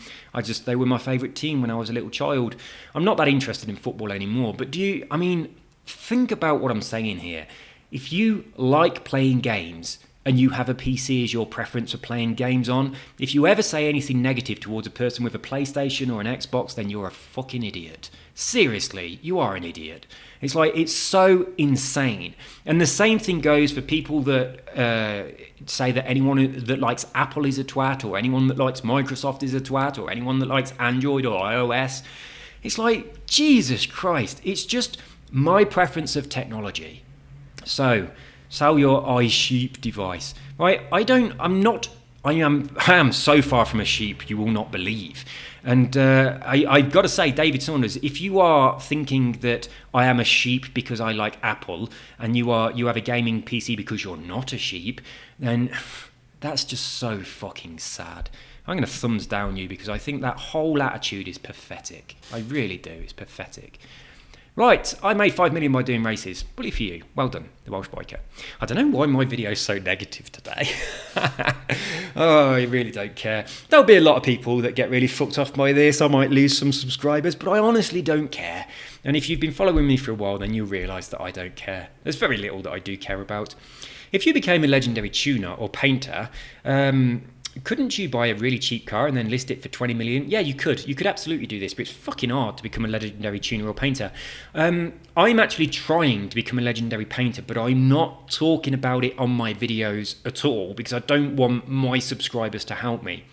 They were my favourite team when I was a little child. I'm not that interested in football anymore. But think about what I'm saying here. If you like playing games and you have a PC as your preference for playing games on, if you ever say anything negative towards a person with a PlayStation or an Xbox, then you're a fucking idiot. Seriously, you are an idiot. It's so insane. And the same thing goes for people that say that anyone that likes Apple is a twat, or anyone that likes Microsoft is a twat, or anyone that likes Android or iOS. It's like, Jesus Christ, it's just my preference of technology. So, sell your iSheep device, right? I am so far from a sheep you will not believe. And I've got to say, David Saunders, if you are thinking that I am a sheep because I like Apple, and you have a gaming PC because you're not a sheep, then that's just so fucking sad. I'm going to thumbs down you because I think that whole attitude is pathetic. I really do. It's pathetic. Right, I made 5 million by doing races. Bully for you. Well done, the Welsh biker. I don't know why my video's so negative today. Oh, I really don't care. There'll be a lot of people that get really fucked off by this. I might lose some subscribers, but I honestly don't care. And if you've been following me for a while, then you'll realise that I don't care. There's very little that I do care about. If you became a legendary tuner or painter, couldn't you buy a really cheap car and then list it for 20 million? Yeah, you could. You could absolutely do this, but it's fucking hard to become a legendary tuner or painter. I'm actually trying to become a legendary painter, but I'm not talking about it on my videos at all because I don't want my subscribers to help me.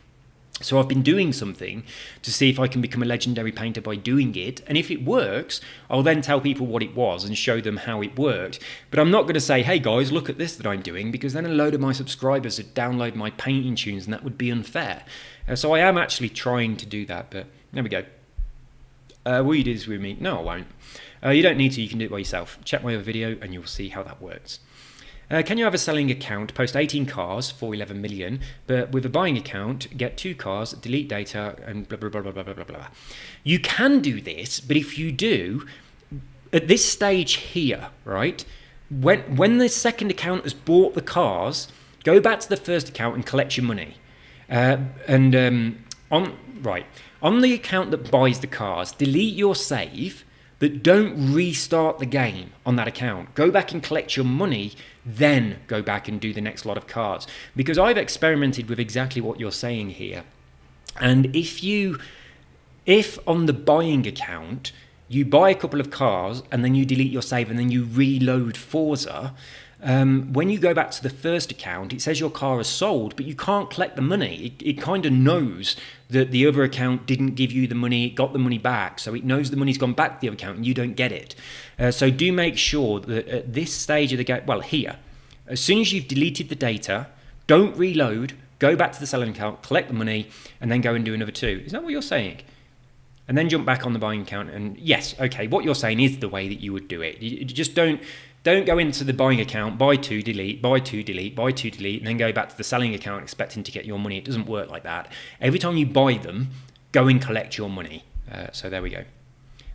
So I've been doing something to see if I can become a legendary painter by doing it. And if it works, I'll then tell people what it was and show them how it worked. But I'm not going to say, hey guys, look at this that I'm doing, because then a load of my subscribers would download my painting tunes and that would be unfair. So I am actually trying to do that, but there we go. Will you do this with me? No, I won't. You don't need to, you can do it by yourself. Check my other video and you'll see how that works. Can you have a selling account, post 18 cars for 11 million, but with a buying account, get 2 cars, delete data, and blah, blah, blah, blah, blah, blah, blah. You can do this, but if you do, at this stage here, right, when the second account has bought the cars, go back to the first account and collect your money. On the account that buys the cars, delete your save, but don't restart the game on that account. Go back and collect your money, then go back and do the next lot of cars. Because I've experimented with exactly what you're saying here. And if on the buying account, you buy a couple of cars and then you delete your save and then you reload Forza, when you go back to the first account, it says your car is sold, but you can't collect the money. It kind of knows that the other account didn't give you the money, it got the money back, so it knows the money's gone back to the other account and you don't get it. So do make sure that at this stage of the game, well, here, as soon as you've deleted the data, don't reload, go back to the selling account, collect the money, and then go and do another 2. Is that what you're saying? And then jump back on the buying account, and yes, okay, what you're saying is the way that you would do it. You just don't go into the buying account, buy 2, delete, buy 2, delete, buy 2, delete, and then go back to the selling account expecting to get your money. It doesn't work like that. Every time you buy them, go and collect your money. So there we go.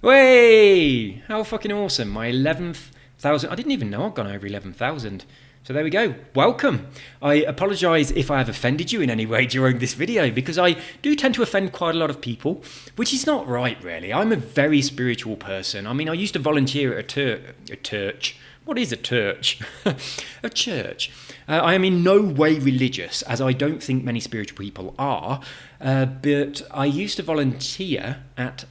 Way! How fucking awesome. My 11,000. I didn't even know I'd gone over 11,000. So there we go. Welcome. I apologise if I have offended you in any way during this video, because I do tend to offend quite a lot of people, which is not right, really. I'm a very spiritual person. I mean, I used to volunteer at a church. What is a church? A church. I am in no way religious, as I don't think many spiritual people are, but I used to volunteer at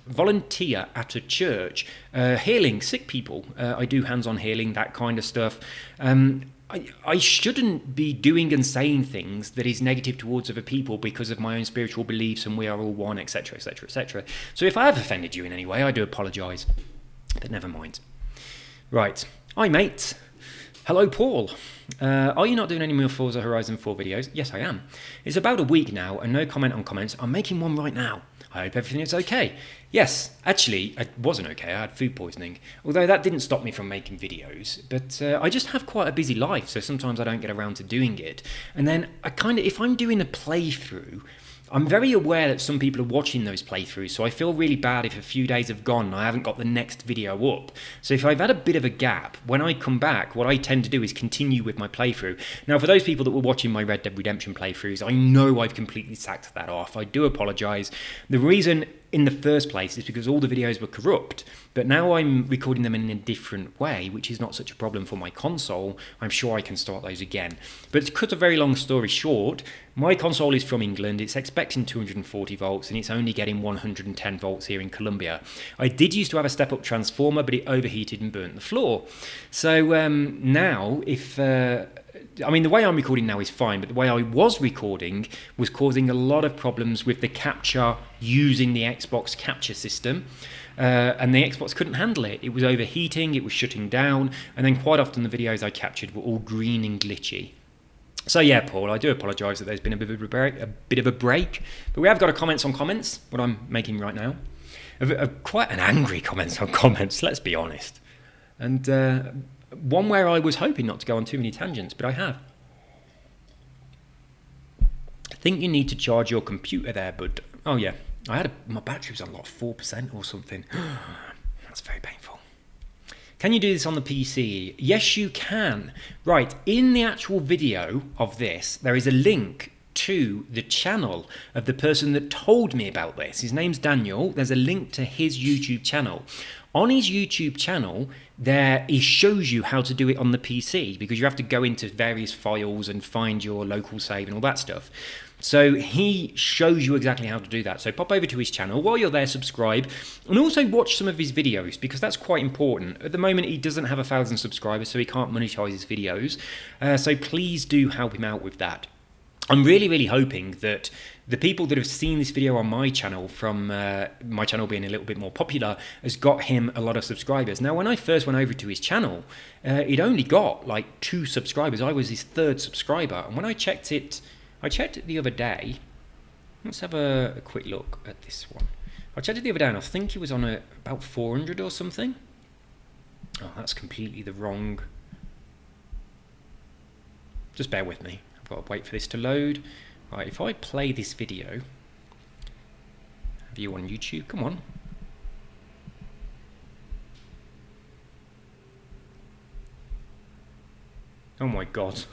a church, healing sick people. I do hands-on healing, that kind of stuff. I shouldn't be doing and saying things that is negative towards other people because of my own spiritual beliefs and we are all one, etc., etc., etc. So if I have offended you in any way, I do apologise, but never mind. Right. Hi, mate. Hello, Paul. Are you not doing any more Forza Horizon 4 videos? Yes, I am. It's about a week now and no comment on comments. I'm making one right now. I hope everything is okay. Yes, actually, it wasn't okay. I had food poisoning. Although that didn't stop me from making videos. But I just have quite a busy life, so sometimes I don't get around to doing it. And then if I'm doing a playthrough, I'm very aware that some people are watching those playthroughs, so I feel really bad if a few days have gone and I haven't got the next video up. So if I've had a bit of a gap, when I come back, what I tend to do is continue with my playthrough. Now, for those people that were watching my Red Dead Redemption playthroughs, I know I've completely sacked that off. I do apologise. The reason in the first place is because all the videos were corrupt, but now I'm recording them in a different way, which is not such a problem for my console. I'm sure I can start those again. But to cut a very long story short, my console is from England, it's expecting 240 volts and it's only getting 110 volts here in Colombia. I did used to have a step-up transformer, but it overheated and burnt the floor. So now, the way I'm recording now is fine, but the way I was recording was causing a lot of problems with the capture using the Xbox capture system. And the Xbox couldn't handle it. It was overheating, it was shutting down, and then quite often the videos I captured were all green and glitchy. So yeah, Paul, I do apologise that there's been a bit of a break, but we have got a comments on comments, what I'm making right now. Quite an angry comments on comments, let's be honest. And one where I was hoping not to go on too many tangents, but I have. I think you need to charge your computer there, bud. Oh yeah, my battery was on like 4% or something. That's very painful. Can you do this on the PC? Yes, you can. Right, in the actual video of this, there is a link to the channel of the person that told me about this. His name's Daniel. There's a link to his YouTube channel. On his YouTube channel, he shows you how to do it on the PC, because you have to go into various files and find your local save and all that stuff. So he shows you exactly how to do that. So pop over to his channel. While you're there, subscribe, and also watch some of his videos, because that's quite important. At the moment, he doesn't have 1,000 subscribers, so he can't monetize his videos. So please do help him out with that. I'm really, really hoping that the people that have seen this video on my channel, from my channel being a little bit more popular, has got him a lot of subscribers. Now, when I first went over to his channel, he'd only got like 2 subscribers. I was his 3rd subscriber. And when I checked it the other day. Let's have a quick look at this one. I checked it the other day and I think he was on about 400 or something. Oh, that's completely the wrong. Just bear with me. I've got to wait for this to load. Right, if I play this video, have you on YouTube? Come on. Oh my god.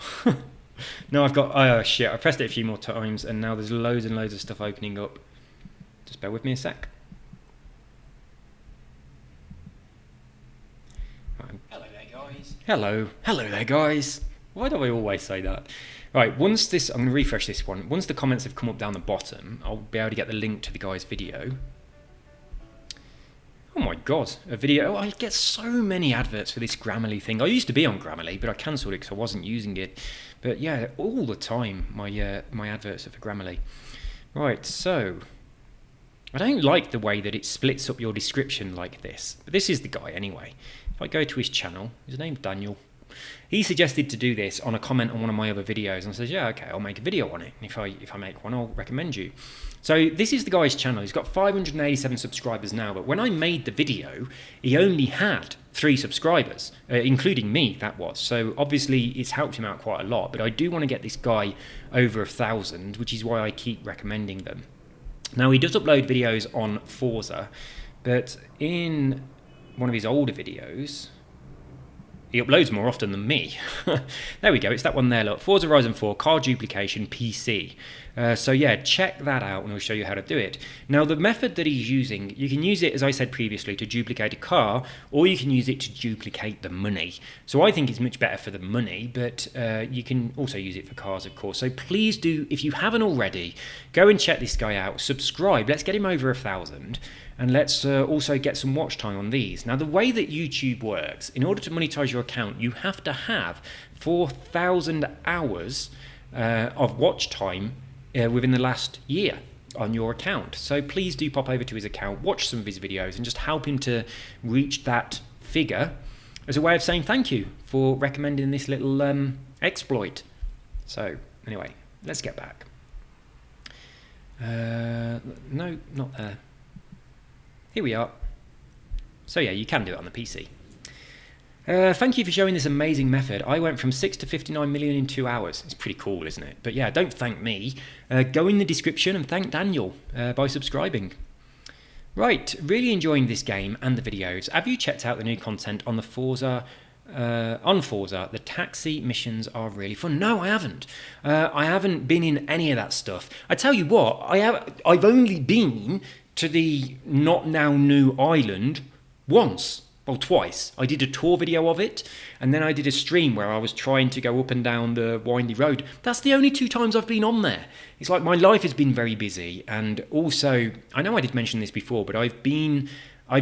No, I've got, oh shit, I pressed it a few more times and now there's loads and loads of stuff opening up. Just bear with me a sec. Hello there, guys. Hello there, guys. Why do I always say that? Right, once this, I'm going to refresh this one. Once the comments have come up down the bottom, I'll be able to get the link to the guy's video. Oh my god, a video. Oh, I get so many adverts for this Grammarly thing. I used to be on Grammarly, but I cancelled it because I wasn't using it. But yeah, all the time my adverts are for Grammarly. Right, so I don't like the way that it splits up your description like this. But this is the guy anyway. If I go to his channel, his name's Daniel. He suggested to do this on a comment on one of my other videos, and I said, yeah, okay, I'll make a video on it. And if I make one, I'll recommend you. So this is the guy's channel. He's got 587 subscribers now, but when I made the video, he only had 3 subscribers, including me, that was. So obviously it's helped him out quite a lot, but I do want to get this guy over 1,000, which is why I keep recommending them. Now, he does upload videos on Forza, but in one of his older videos, he uploads more often than me. There we go, it's that one there, look. Forza Horizon 4, car duplication, PC. So yeah, check that out and I'll show you how to do it. Now, the method that he's using, you can use it, as I said previously, to duplicate a car, or you can use it to duplicate the money. So I think it's much better for the money, but you can also use it for cars, of course. So please do, if you haven't already, go and check this guy out, subscribe, let's get him over 1,000. And let's also get some watch time on these. Now, the way that YouTube works, in order to monetize your account, you have to have 4,000 hours of watch time within the last year on your account. So please do pop over to his account, watch some of his videos, and just help him to reach that figure. as a way of saying thank you for recommending this little exploit. So anyway, let's get back. No, not there. Here we are. So yeah, you can do it on the PC. Thank you for showing this amazing method. I went from 6 to 59 million in 2 hours. It's pretty cool, isn't it? But yeah, don't thank me. Go in the description and thank Daniel by subscribing. Right, really enjoying this game and the videos. Have you checked out the new content on the Forza? On Forza, the taxi missions are really fun. No, I haven't. I haven't been in any of that stuff. I tell you what, I've only been to the not now new island once. Well, twice. I did a tour video of it, and then I did a stream where I was trying to go up and down the windy road. That's the only 2 times I've been on there. It's like my life has been very busy, and also, I know I did mention this before, but I've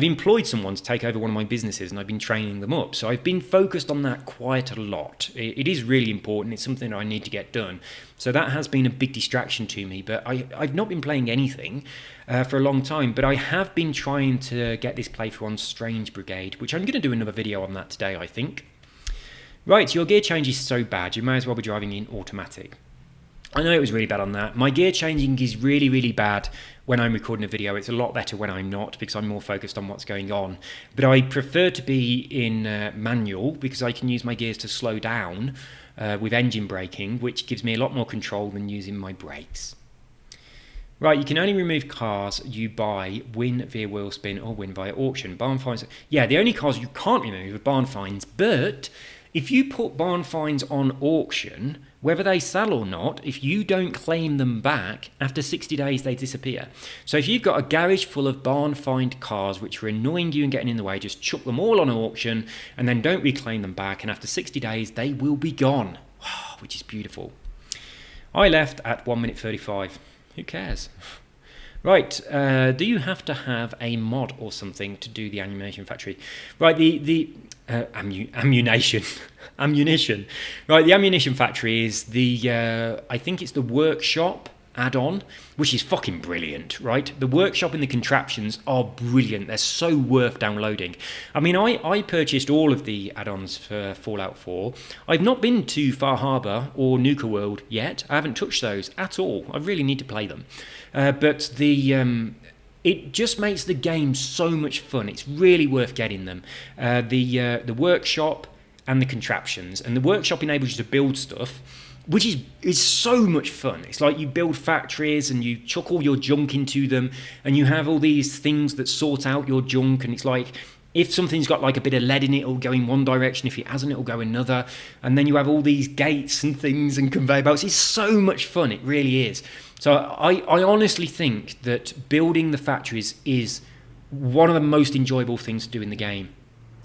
employed someone to take over one of my businesses, and I've been training them up. So I've been focused on that quite a lot. It is really important. It's something that I need to get done. So that has been a big distraction to me, but I've not been playing anything for a long time, but I have been trying to get this playthrough on Strange Brigade, which I'm going to do another video on that today, I think. Right, your gear change is so bad, you may as well be driving in automatic. I know it was really bad on that. My gear changing is really, really bad when I'm recording a video. It's a lot better when I'm not, because I'm more focused on what's going on. But I prefer to be in manual, because I can use my gears to slow down with engine braking, which gives me a lot more control than using my brakes. Right, you can only remove cars you buy, win via wheel spin, or win via auction. Barn finds. Yeah, the only cars you can't remove are barn finds, but if you put barn finds on auction, whether they sell or not, if you don't claim them back, after 60 days they disappear. So if you've got a garage full of barn find cars which are annoying you and getting in the way, just chuck them all on auction and then don't reclaim them back, and after 60 days they will be gone. Wow, which is beautiful. I left at 1 minute 35. Who cares? Right, do you have to have a mod or something to do the ammunition factory? Right, ammunition. Ammunition. Right, the ammunition factory is the, I think it's the workshop add-on, which is fucking brilliant, right? The workshop and the contraptions are brilliant. They're so worth downloading. I mean, I purchased all of the add-ons for Fallout 4. I've not been to Far Harbor or Nuka World yet. I haven't touched those at all. I really need to play them. But it just makes the game so much fun. It's really worth getting them. The workshop and the contraptions. And the workshop enables you to build stuff, which is so much fun. It's like you build factories and you chuck all your junk into them, and you have all these things that sort out your junk, and it's like, if something's got like a bit of lead in it, it'll go in one direction. If it hasn't, it'll go another. And then you have all these gates and things and conveyor belts. It's so much fun. It really is. So I honestly think that building the factories is one of the most enjoyable things to do in the game.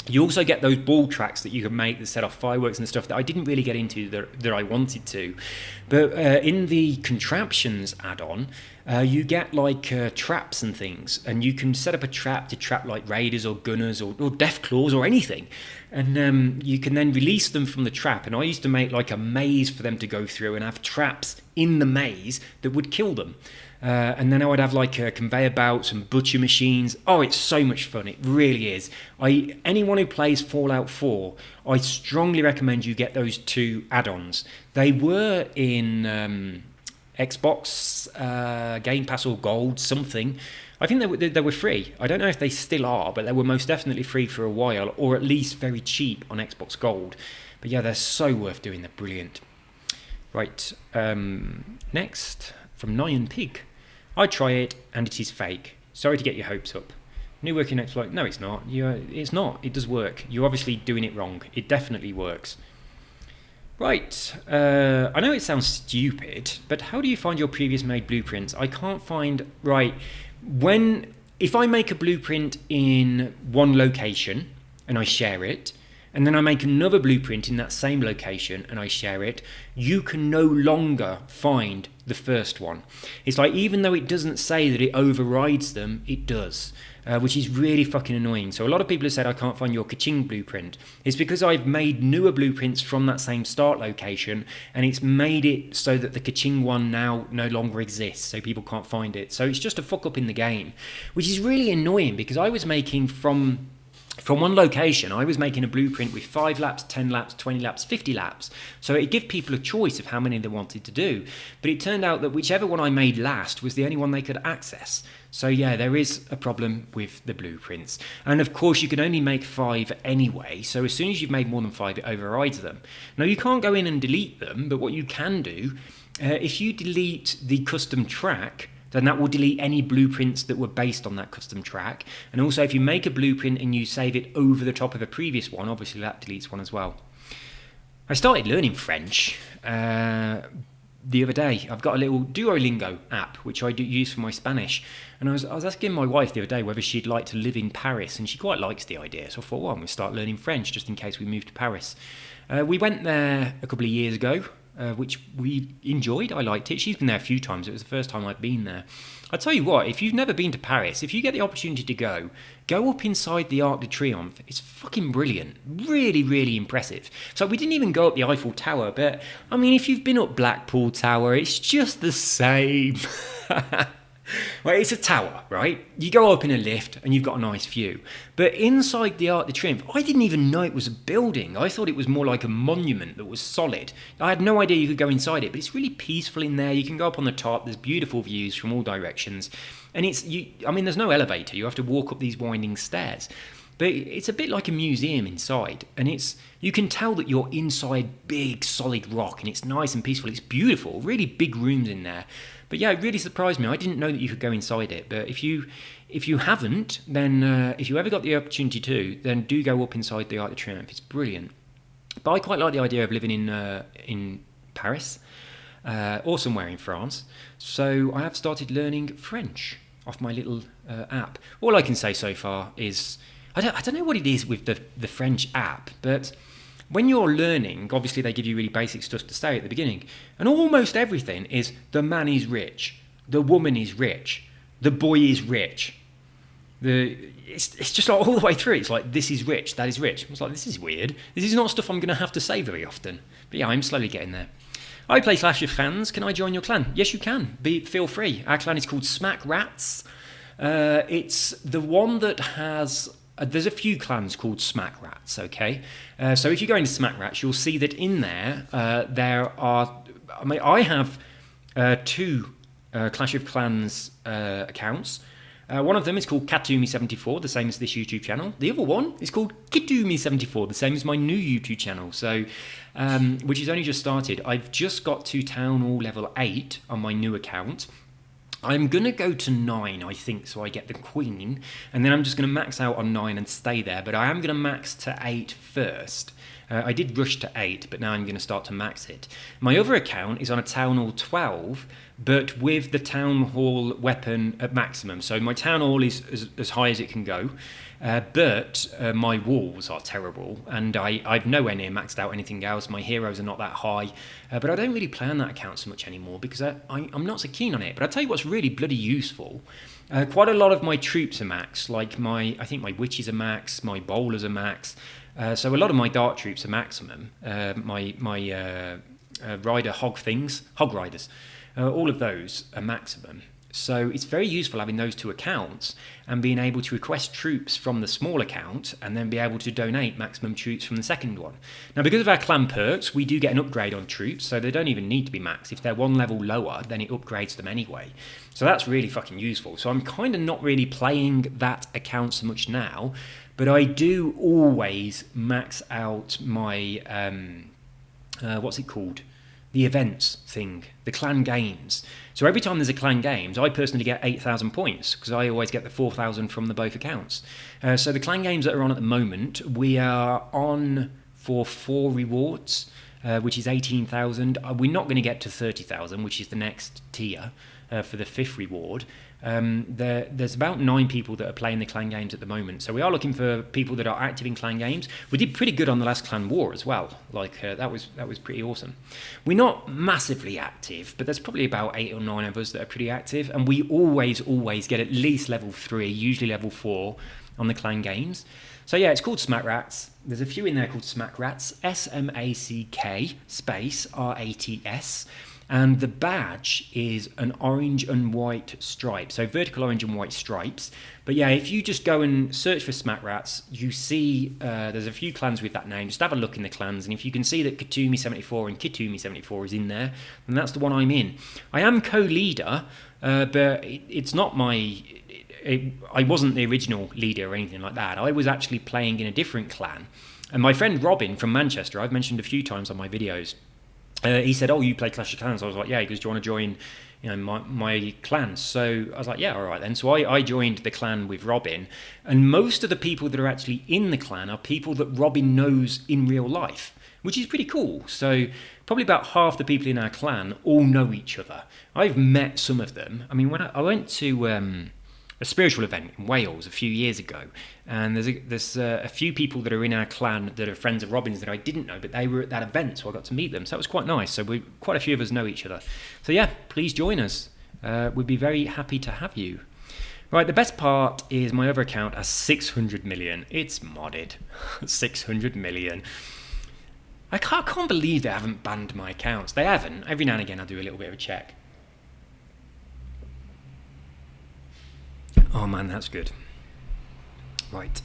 You also get those ball tracks that you can make that set off fireworks and stuff that I didn't really get into that I wanted to. But in the contraptions add-on, you get like traps and things, and you can set up a trap to trap like raiders or gunners or deathclaws or anything. And you can then release them from the trap. And I used to make like a maze for them to go through and have traps in the maze that would kill them. And then I would have like conveyor belts and butcher machines. Oh, it's so much fun. It really is. Anyone who plays Fallout 4, I strongly recommend you get those 2 add-ons. They were in Xbox Game Pass or Gold, something. I think they were free. I don't know if they still are, but they were most definitely free for a while, or at least very cheap on Xbox Gold. But yeah, they're so worth doing. They're brilliant. Right, next, from Nyan Pig. I try it and it is fake. Sorry to get your hopes up. New working exploit. No, it's not. It's not. It does work. You're obviously doing it wrong. It definitely works. Right. I know it sounds stupid, but how do you find your previous made blueprints? I can't find... Right. If I make a blueprint in one location and I share it, and then I make another blueprint in that same location and I share it, you can no longer find the first one. It's like, even though it doesn't say that it overrides them, it does, which is really fucking annoying. So a lot of people have said I can't find your Kaching blueprint. It's because I've made newer blueprints from that same start location, and it's made it so that the Kaching one now no longer exists, so people can't find it. So it's just a fuck up in the game, which is really annoying, because I was making from from one location, I was making a blueprint with 5 laps, 10 laps, 20 laps, 50 laps. So it gave people a choice of how many they wanted to do. But it turned out that whichever one I made last was the only one they could access. So yeah, there is a problem with the blueprints. And of course, you can only make 5 anyway. So as soon as you've made more than 5, it overrides them. Now, you can't go in and delete them, but what you can do, if you delete the custom track, then that will delete any blueprints that were based on that custom track. And also, if you make a blueprint and you save it over the top of a previous one, obviously that deletes one as well. I started learning French the other day. I've got a little Duolingo app which I do use for my Spanish, and I was asking my wife the other day whether she'd like to live in Paris, and she quite likes the idea. So I thought, well, I'm going to start learning French just in case we move to Paris. We went there a couple of years ago, which we enjoyed. I liked it. She's been there a few times. It was the first time I'd been there. I tell you what, if you've never been to Paris, if you get the opportunity to go up inside the Arc de Triomphe. It's fucking brilliant. Really, really impressive. So we didn't even go up the Eiffel Tower, but I mean, if you've been up Blackpool Tower, it's just the same. Well, it's a tower, right? You go up in a lift and you've got a nice view. But inside the Arc de Triomphe, I didn't even know it was a building. I thought it was more like a monument that was solid. I had no idea you could go inside it, but it's really peaceful in there. You can go up on the top. There's beautiful views from all directions. And there's no elevator. You have to walk up these winding stairs. But it's a bit like a museum inside, and you can tell that you're inside big solid rock, and it's nice and peaceful. It's beautiful, really big rooms in there. But yeah, it really surprised me. I didn't know that you could go inside it. But if you haven't, then if you ever got the opportunity to, then do go up inside the Arc de Triomphe. It's brilliant. But I quite like the idea of living in Paris or somewhere in France. So I have started learning French off my little app. All I can say so far is I don't know what it is with the French app, but when you're learning, obviously they give you really basic stuff to say at the beginning, and almost everything is the man is rich, the woman is rich, the boy is rich. It's just like all the way through. It's like, this is rich, that is rich. It's like, this is weird. This is not stuff I'm going to have to say very often. But yeah, I'm slowly getting there. I play Clash of Clans. Can I join your clan? Yes, you can. Feel free. Our clan is called Smack Rats. It's the one that has... there's a few clans called Smack Rats, okay? So if you go into Smack Rats, you'll see that in there, there are... I have 2 Clash of Clans accounts. One of them is called Katumi74, the same as this YouTube channel. The other one is called Kitumi74, the same as my new YouTube channel, so which has only just started. I've just got to Town Hall level 8 on my new account. I'm going to go to 9, I think, so I get the Queen, and then I'm just going to max out on 9 and stay there, but I am going to max to 8 first. I did rush to 8, but now I'm going to start to max it. My other account is on a Town Hall 12, but with the Town Hall weapon at maximum. So my Town Hall is as high as it can go, but my walls are terrible, and I've nowhere near maxed out anything else. My heroes are not that high, but I don't really play on that account so much anymore because I'm not so keen on it. But I'll tell you what's really bloody useful. Quite a lot of my troops are max, like I think my witches are max, my bowlers are max. So a lot of my dart troops are maximum. My rider hog riders, all of those are maximum. So it's very useful having those 2 accounts and being able to request troops from the small account and then be able to donate maximum troops from the second one. Now, because of our clan perks, we do get an upgrade on troops, so they don't even need to be max. If they're 1 level lower, then it upgrades them anyway. So that's really fucking useful. So I'm kind of not really playing that account so much now, but I do always max out my, what's it called? The events thing, the clan games. So every time there's a clan games, I personally get 8,000 points because I always get the 4,000 from the both accounts. So the clan games that are on at the moment, we are on for 4 rewards, which is 18,000. We're not going to get to 30,000, which is the next tier for the 5th reward. There's about 9 people that are playing the clan games at the moment, so we are looking for people that are active in clan games. We did pretty good on the last clan war as well, that was pretty awesome. We're not massively active, but there's probably about 8 or 9 of us that are pretty active, and we always get at least level 3, usually level 4 on the clan games. So yeah, it's called Smack Rats. There's a few in there called Smack Rats, SMACK space RATS. and the badge is an orange and white stripe, so vertical orange and white stripes. But yeah, if you just go and search for Smack Rats, you see there's a few clans with that name. Just have a look in the clans, and if you can see that Katumi74 and Kitumi74 is in there, then that's the one I'm in. I am co-leader, but it's not my... I wasn't the original leader or anything like that. I was actually playing in a different clan. And my friend Robin from Manchester, I've mentioned a few times on my videos, he said, "Oh, you play Clash of Clans?" I was like, "Yeah." He goes, "Do you want to join, my clan?" So I was like, "Yeah, all right then." So I joined the clan with Robin, and most of the people that are actually in the clan are people that Robin knows in real life, which is pretty cool. So probably about half the people in our clan all know each other. I've met some of them. I mean, when I went to a spiritual event in Wales a few years ago, and there's a few people that are in our clan that are friends of Robin's that I didn't know, but they were at that event, so I got to meet them. So that was quite nice. So quite a few of us know each other. So yeah, please join us. We'd be very happy to have you. Right, the best part is my other account has 600 million. It's modded. 600 million. I can't believe they haven't banned my accounts. They haven't. Every now and again I do a little bit of a check. Oh man, that's good. Right.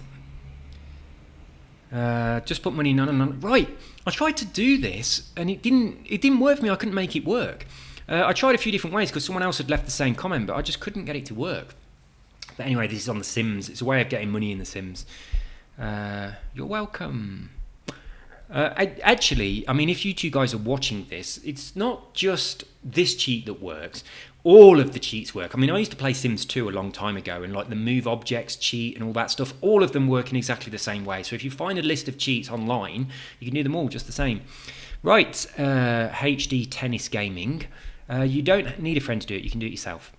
Just put money none. Right. I tried to do this and it didn't work for me. I couldn't make it work. I tried a few different ways because someone else had left the same comment, but I just couldn't get it to work. But anyway, this is on The Sims. It's a way of getting money in The Sims. You're welcome. Actually, I mean, if you two guys are watching this, it's not just this cheat that works. All of the cheats work. I mean, I used to play Sims 2 a long time ago, and like the move objects cheat and all that stuff, all of them work in exactly the same way. So if you find a list of cheats online, you can do them all just the same. Right, HD Tennis Gaming. You don't need a friend to do it. You can do it yourself.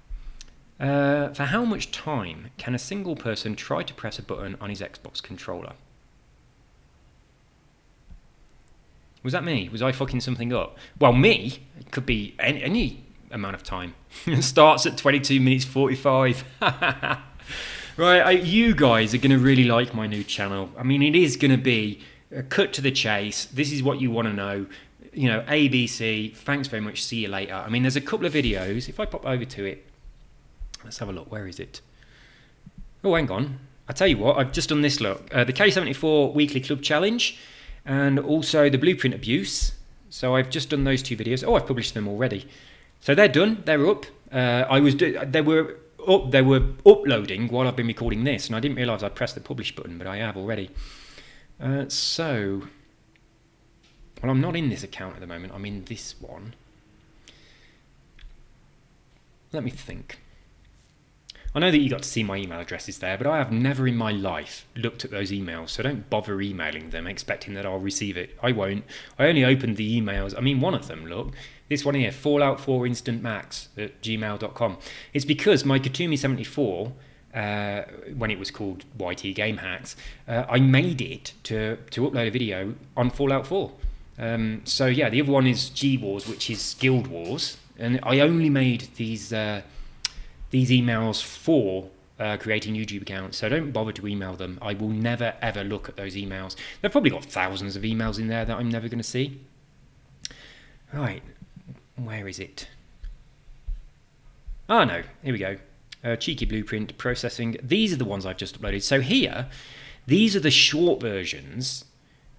For how much time can a single person try to press a button on his Xbox controller? Was that me? Was I fucking something up? Well, me, it could be any amount of time. It starts at 22 minutes 45. Right, you guys are going to really like my new channel. I mean, it is going to be a cut to the chase. This is what you want to know. You know, ABC, thanks very much, see you later. I mean, there's a couple of videos. If I pop over to it, let's have a look. Where is it? Oh, hang on. I tell you what, I've just done this, look. The K74 Weekly Club Challenge. And also the blueprint abuse. So I've just done those two videos. Oh, I've published them already. So they're done. They're up. They were uploading while I've been recording this, and I didn't realise I'd pressed the publish button, but I have already. Well, I'm not in this account at the moment. I'm in this one. Let me think. I know that you got to see my email addresses there, but I have never in my life looked at those emails, so don't bother emailing them expecting that I'll receive it. I won't. I only opened the emails. I mean, one of them, look. This one here, Fallout 4 Instant Max at gmail.com. It's because my Katumi74, when it was called YT Game Hacks, I made it to upload a video on Fallout 4. So yeah, the other one is G-Wars, which is Guild Wars, and I only made these emails for creating YouTube accounts, so don't bother to email them. I will never ever look at those emails. They've probably got thousands of emails in there that I'm never going to see. Right, where is it? Oh no, here we go. Cheeky blueprint processing. These are the ones I've just uploaded. So here, these are the short versions.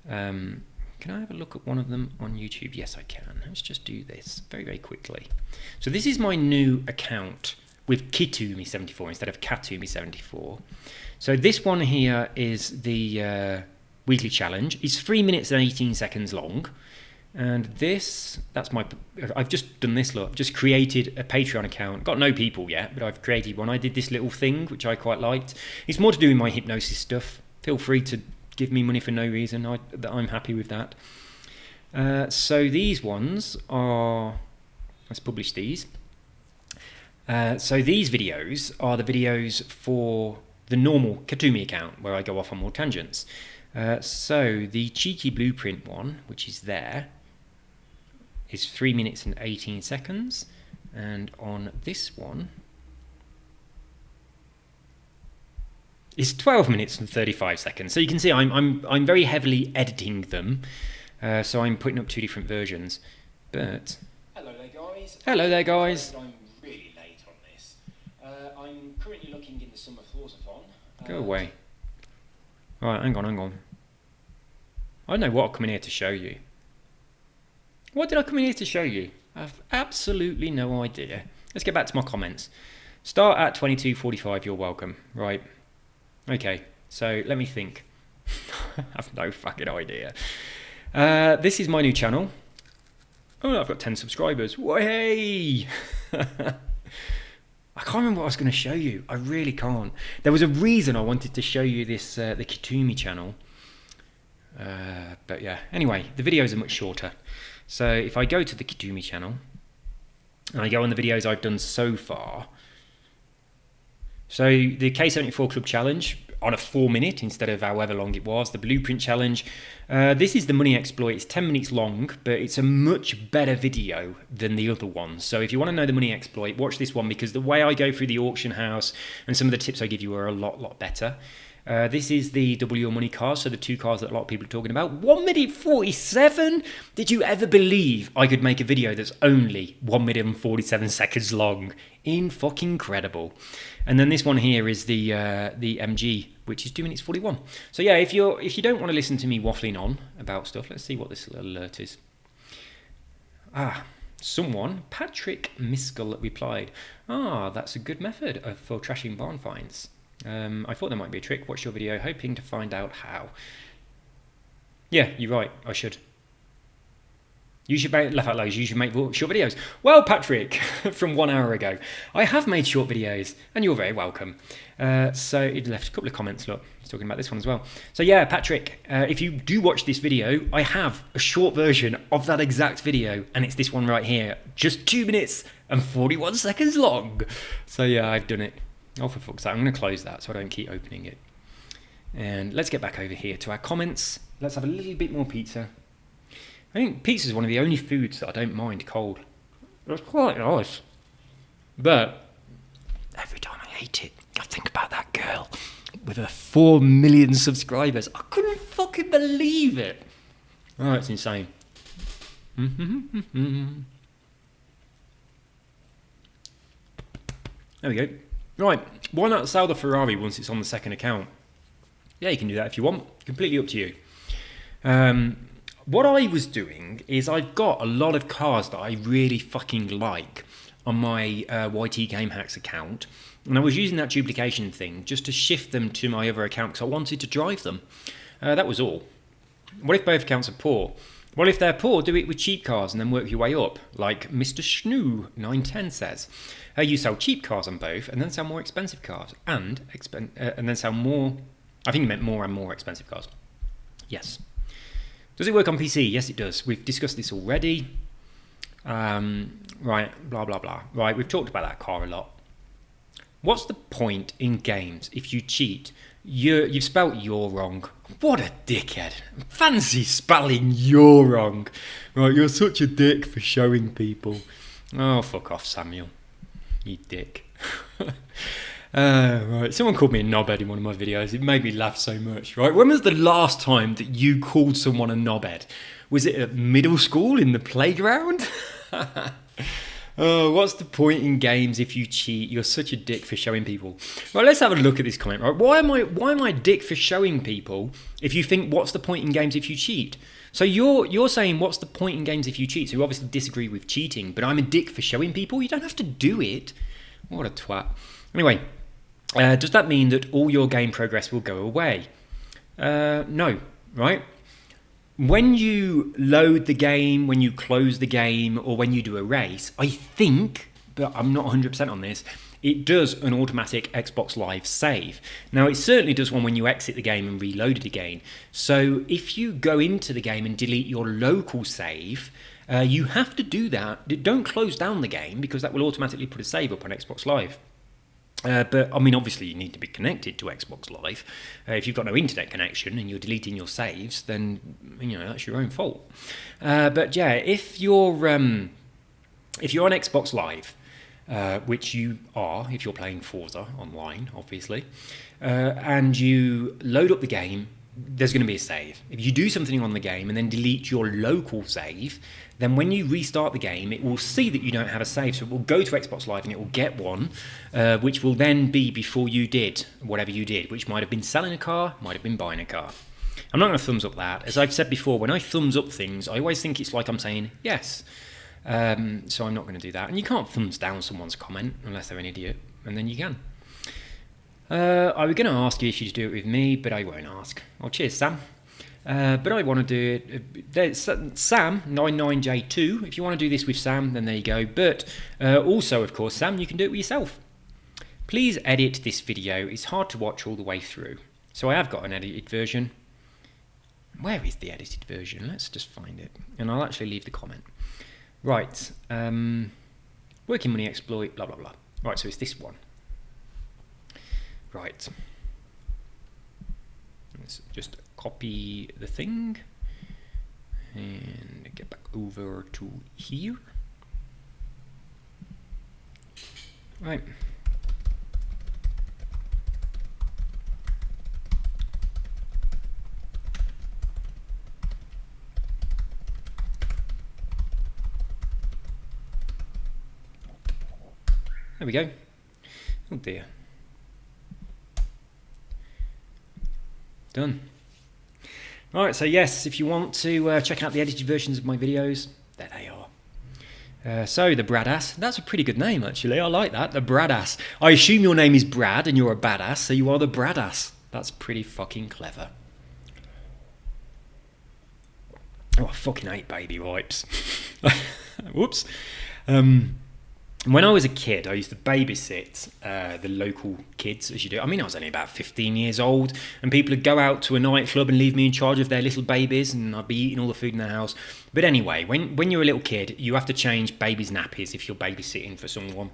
Can I have a look at one of them on YouTube? Yes, I can. Let's just do this very, very quickly. So this is my new account with Kitumi74 instead of Katumi74. So this one here is the weekly challenge. It's 3 minutes and 18 seconds long. And I've just done this, look. I've just created a Patreon account. Got no people yet, but I've created one. I did this little thing, which I quite liked. It's more to do with my hypnosis stuff. Feel free to give me money for no reason. I'm happy with that. So these ones are... Let's publish these. So these videos are the videos for the normal Katumi account where I go off on more tangents. So the cheeky blueprint one, which is there, is 3 minutes and 18 seconds, and on this one is 12 minutes and 35 seconds. So you can see I'm very heavily editing them. So I'm putting up two different versions. But hello there, guys. guys. Hello there, guys. I'm really late on this. I'm currently looking in the Summer Thorsathon. Go away. Right, hang on. I don't know what I'm coming here to show you. What did I come in here to show you? I've absolutely no idea. Let's get back to my comments. Start at 22:45, you're welcome. Right. Okay, so let me think. I have no fucking idea. This is my new channel. Oh, I've got 10 subscribers. Way! I can't remember what I was going to show you. I really can't. There was a reason I wanted to show you this, the Kitumi channel. But yeah, anyway, the videos are much shorter. So if I go to the Kitumi channel, and I go on the videos I've done so far. So the K74 Club Challenge, on a 4-minute instead of however long it was. The Blueprint Challenge. This is the money exploit. It's 10 minutes long, but it's a much better video than the other ones. So if you want to know the money exploit, watch this one, because the way I go through the auction house and some of the tips I give you are a lot better. This is the double your money cars, so the 2 cars that a lot of people are talking about. 1 minute 47? Did you ever believe I could make a video that's only 1 minute and 47 seconds long? Fucking incredible. And then this one here is the MG, which is 2 minutes 41. So yeah, if you don't want to listen to me waffling on about stuff, let's see what this little alert is. Someone, Patrick Miskell, replied, that's a good method for trashing barn finds. I thought there might be a trick. Watch your video, hoping to find out how. Yeah, you're right. I should. You should laugh out loud. You should make short videos. Well, Patrick, from 1 hour ago, I have made short videos, and you're very welcome. So he left a couple of comments. Look, he's talking about this one as well. So yeah, Patrick, if you do watch this video, I have a short version of that exact video, and it's this one right here, just 2 minutes and 41 seconds long. So yeah, I've done it. Oh, for fuck's sake, I'm going to close that so I don't keep opening it. And let's get back over here to our comments. Let's have a little bit more pizza. I think pizza is one of the only foods that I don't mind cold. It's quite nice. But every time I eat it, I think about that girl with her 4 million subscribers. I couldn't fucking believe it. Oh, it's insane. There we go. Right, why not sell the Ferrari once it's on the second account? Yeah, you can do that if you want. Completely up to you. What I was doing is I've got a lot of cars that I really fucking like on my YT Game Hacks account. And I was using that duplication thing just to shift them to my other account because I wanted to drive them. That was all. What if both accounts are poor? Well, if they're poor, do it with cheap cars and then work your way up, like Mr. Schnoo 910 says. You sell cheap cars on both and then sell more expensive cars and then sell more. I think he meant more and more expensive cars. Yes. Does it work on PC? Yes, it does. We've discussed this already. Right, blah, blah, blah. Right, we've talked about that car a lot. What's the point in games if you cheat? You've spelt you're wrong. What a dickhead. Fancy spelling you're wrong. Right, you're such a dick for showing people. Oh, fuck off, Samuel. You dick. Right, someone called me a knobhead in one of my videos. It made me laugh so much, right? When was the last time that you called someone a knobhead? Was it at middle school in the playground? Oh, what's the point in games if you cheat? You're such a dick for showing people. Right, let's have a look at this comment, right? Why am I a dick for showing people if you think what's the point in games if you cheat? So you're saying what's the point in games if you cheat? So you obviously disagree with cheating, but I'm a dick for showing people? You don't have to do it. What a twat. Anyway, does that mean that all your game progress will go away? No, right? When you load the game, when you close the game, or when you do a race, I think, but I'm not 100% on this, it does an automatic Xbox Live save. Now, it certainly does one when you exit the game and reload it again. So if you go into the game and delete your local save, you have to do that. Don't close down the game because that will automatically put a save up on Xbox Live. But, I mean, obviously you need to be connected to Xbox Live. If you've got no internet connection and you're deleting your saves, then, you know, that's your own fault. But, yeah, if you're on Xbox Live, which you are if you're playing Forza online, obviously, and you load up the game, there's going to be a save. If you do something on the game and then delete your local save, then when you restart the game, it will see that you don't have a save. So it will go to Xbox Live and it will get one, which will then be before you did whatever you did, which might have been selling a car, might have been buying a car. I'm not going to thumbs up that. As I've said before, when I thumbs up things, I always think it's like I'm saying yes. So I'm not going to do that. And you can't thumbs down someone's comment unless they're an idiot, and then you can. I was going to ask you if you'd do it with me, but I won't ask. Oh, cheers, Sam. But I want to do it. Sam99J2. If you want to do this with Sam, then there you go. But also, of course, Sam, you can do it with yourself. Please edit this video. It's hard to watch all the way through. So I have got an edited version. Where is the edited version? Let's just find it. And I'll actually leave the comment. Right. Working money exploit, blah, blah, blah. Right, so it's this one. Right. Let's just copy the thing and get back over to here. Right. There we go. Oh dear. Done. Alright, so yes, if you want to check out the edited versions of my videos, there they are. So, the Bradass, that's a pretty good name actually, I like that, the Bradass. I assume your name is Brad and you're a badass, so you are the Bradass. That's pretty fucking clever. Oh, I fucking hate baby wipes. Whoops. When I was a kid, I used to babysit the local kids, as you do. I mean, I was only about 15 years old, and people would go out to a nightclub and leave me in charge of their little babies, and I'd be eating all the food in the house. But anyway, when you're a little kid, you have to change babies' nappies if you're babysitting for someone.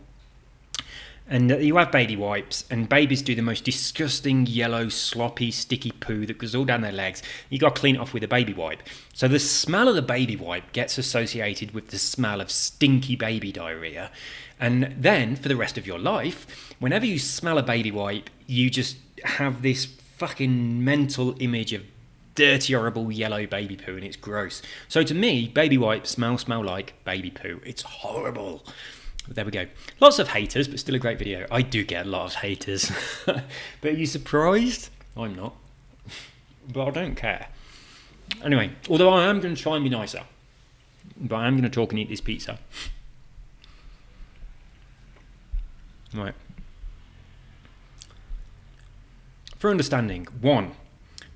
And you have baby wipes, and babies do the most disgusting, yellow, sloppy, sticky poo that goes all down their legs. You got to clean it off with a baby wipe. So the smell of the baby wipe gets associated with the smell of stinky baby diarrhea. And then, for the rest of your life, whenever you smell a baby wipe, you just have this fucking mental image of dirty, horrible yellow baby poo, and it's gross. So to me, baby wipes smell like baby poo. It's horrible. There we go. Lots of haters, but still a great video. I do get a lot of haters. But are you surprised? I'm not. But I don't care. Anyway, although I am going to try and be nicer. But I am going to talk and eat this pizza. Right. For understanding, 1.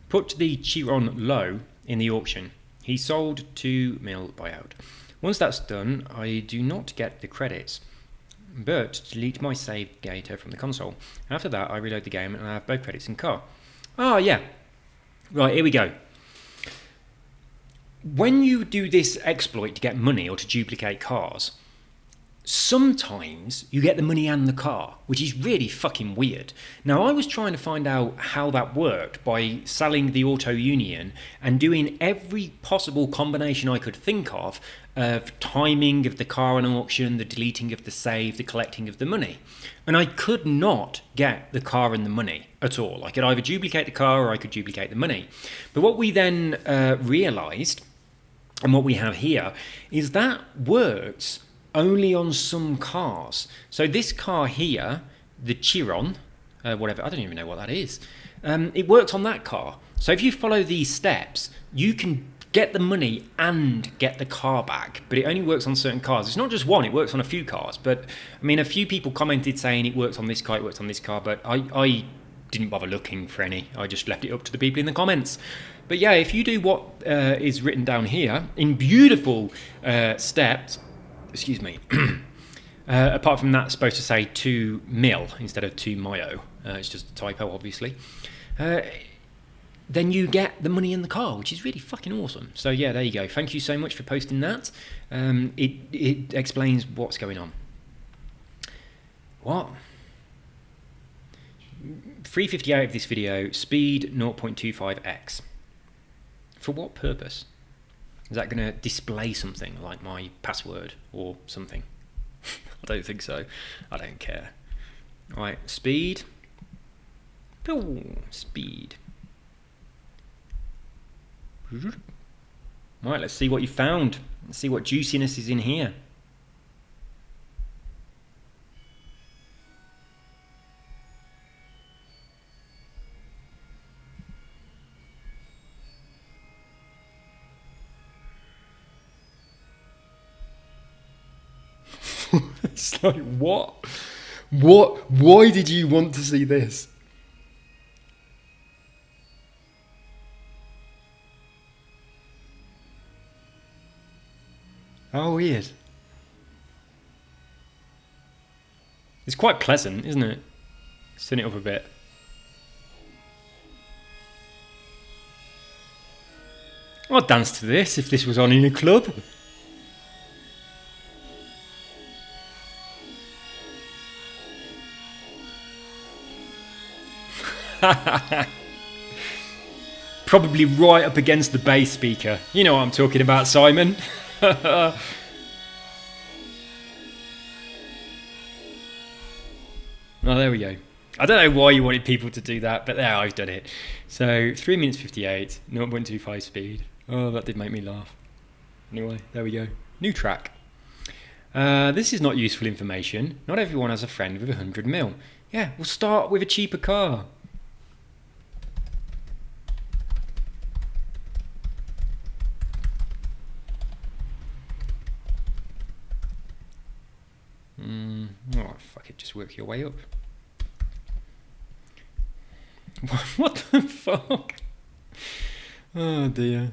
Put the Chiron low in the auction. He sold 2 mil buyout. Once that's done, I do not get the credits, but delete my saved data from the console. After that, I reload the game and I have both credits in car. Oh, yeah. Right, here we go. When you do this exploit to get money or to duplicate cars, sometimes you get the money and the car, which is really fucking weird. Now, I was trying to find out how that worked by selling the Auto Union and doing every possible combination I could think of timing of the car on auction, the deleting of the save, the collecting of the money. And I could not get the car and the money at all. I could either duplicate the car or I could duplicate the money. But what we then realised, and what we have here, is that works only on some cars. So this car here, the Chiron, whatever, I don't even know what that is. It works on that car. So if you follow these steps, you can get the money and get the car back, but it only works on certain cars. It's not just one, it works on a few cars. But I mean, a few people commented saying it works on this car, it works on this car, but I didn't bother looking for any. I just left it up to the people in the comments. But yeah, if you do what is written down here in beautiful steps, excuse me, apart from that, it's supposed to say 2 mil instead of 2 myo. It's just a typo, obviously. Then you get the money in the car, which is really fucking awesome. So yeah, there you go. Thank you so much for posting that. It explains what's going on. What? 358 of this video, speed 0.25x. For what purpose? Is that going to display something like my password or something? I don't think so. I don't care. All right, speed. Oh, speed. Right, let's see what you found. Let's see what juiciness is in here. It's like, what? What? Why did you want to see this? How weird. It's quite pleasant, isn't it? Turn it up a bit. I'd dance to this if this was on in a club. Probably right up against the bass speaker. You know what I'm talking about, Simon. Oh, there we go. I don't know why you wanted people to do that, but there, I've done it. So 3 minutes 58, 0.25 speed. Oh, that did make me laugh. Anyway, there we go. New track. This is not useful information. Not everyone has a friend with 100 mil. Yeah, we'll start with a cheaper car. Oh, fuck it, just work your way up. What the fuck? Oh dear.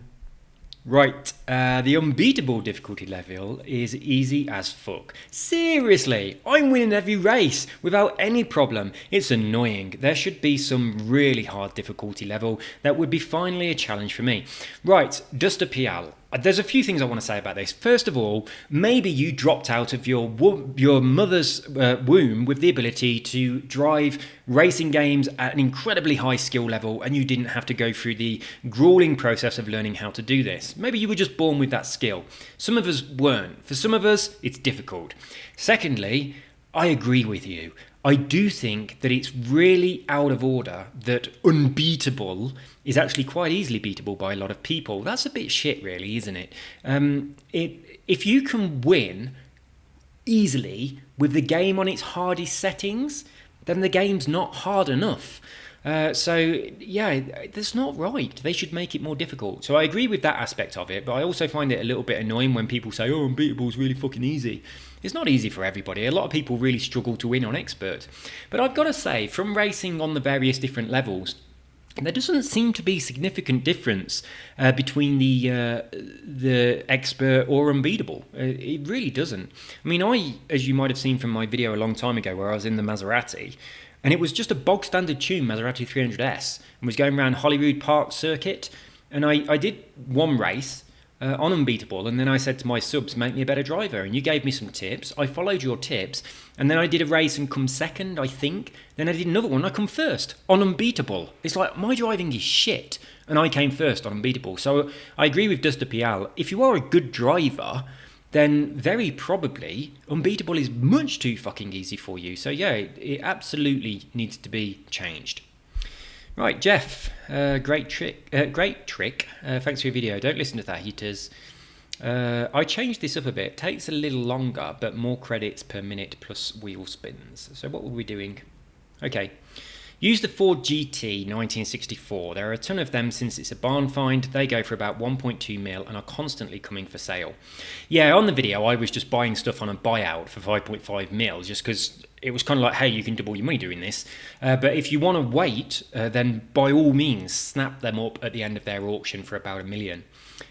Right, the unbeatable difficulty level is easy as fuck. Seriously, I'm winning every race without any problem. It's annoying. There should be some really hard difficulty level that would be finally a challenge for me. Right, Duster Pial. There's a few things I want to say about this. First of all, maybe you dropped out of your mother's womb with the ability to drive racing games at an incredibly high skill level, and you didn't have to go through the grueling process of learning how to do this. Maybe you were just born with that skill. Some of us weren't. For some of us, it's difficult. Secondly, I agree with you. I do think that it's really out of order that unbeatable is actually quite easily beatable by a lot of people. That's a bit shit, really, isn't it? If you can win easily with the game on its hardest settings, then the game's not hard enough. So, yeah, that's not right. They should make it more difficult. So I agree with that aspect of it, but I also find it a little bit annoying when people say, oh, unbeatable is really fucking easy. It's not easy for everybody. A lot of people really struggle to win on expert. But I've got to say, from racing on the various different levels, there doesn't seem to be significant difference between the expert or unbeatable. It really doesn't. I mean, as you might have seen from my video a long time ago where I was in the Maserati, and it was just a bog standard tune Maserati 300S, and was going around Holyrood Park circuit, and I did one race on unbeatable, and then I said to my subs, make me a better driver, and you gave me some tips. I followed your tips, and then I did a race and come second, I think. Then I did another one, I come first on unbeatable. It's like, my driving is shit, and I came first on unbeatable. So I agree with Duster Pial. If you are a good driver, then very probably unbeatable is much too fucking easy for you. So yeah, it absolutely needs to be changed. Right, Jeff, great trick. Thanks for your video. Don't listen to that, haters. I changed this up a bit. Takes a little longer, but more credits per minute plus wheel spins. So what were we doing? Okay. Use the Ford GT 1964. There are a ton of them since it's a barn find. They go for about 1.2 mil and are constantly coming for sale. Yeah, on the video, I was just buying stuff on a buyout for 5.5 mil just because it was kind of like, hey, you can double your money doing this. But if you want to wait, then by all means, snap them up at the end of their auction for about $1 million.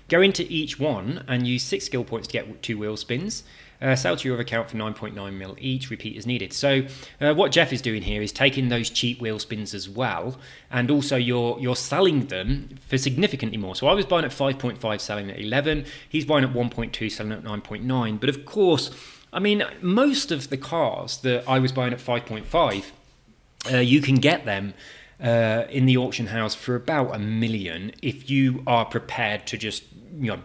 Go into each one and use 6 skill points to get 2 wheel spins. Sell to your account for 9.9 mil each, repeat as needed. So what Jeff is doing here is taking those cheap wheel spins as well, and also you're selling them for significantly more. So I was buying at 5.5, selling at 11. He's buying at 1.2, selling at 9.9. But of course, I mean, most of the cars that I was buying at 5.5, you can get them in the auction house for about $1 million if you are prepared to just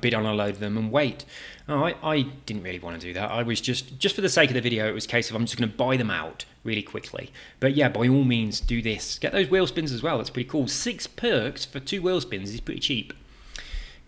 bid on a load of them and wait. I didn't really want to do that. I was just for the sake of the video, it was a case of I'm just going to buy them out really quickly. But yeah, by all means, do this. Get those wheel spins as well. That's pretty cool. 6 perks for 2 wheel spins is pretty cheap.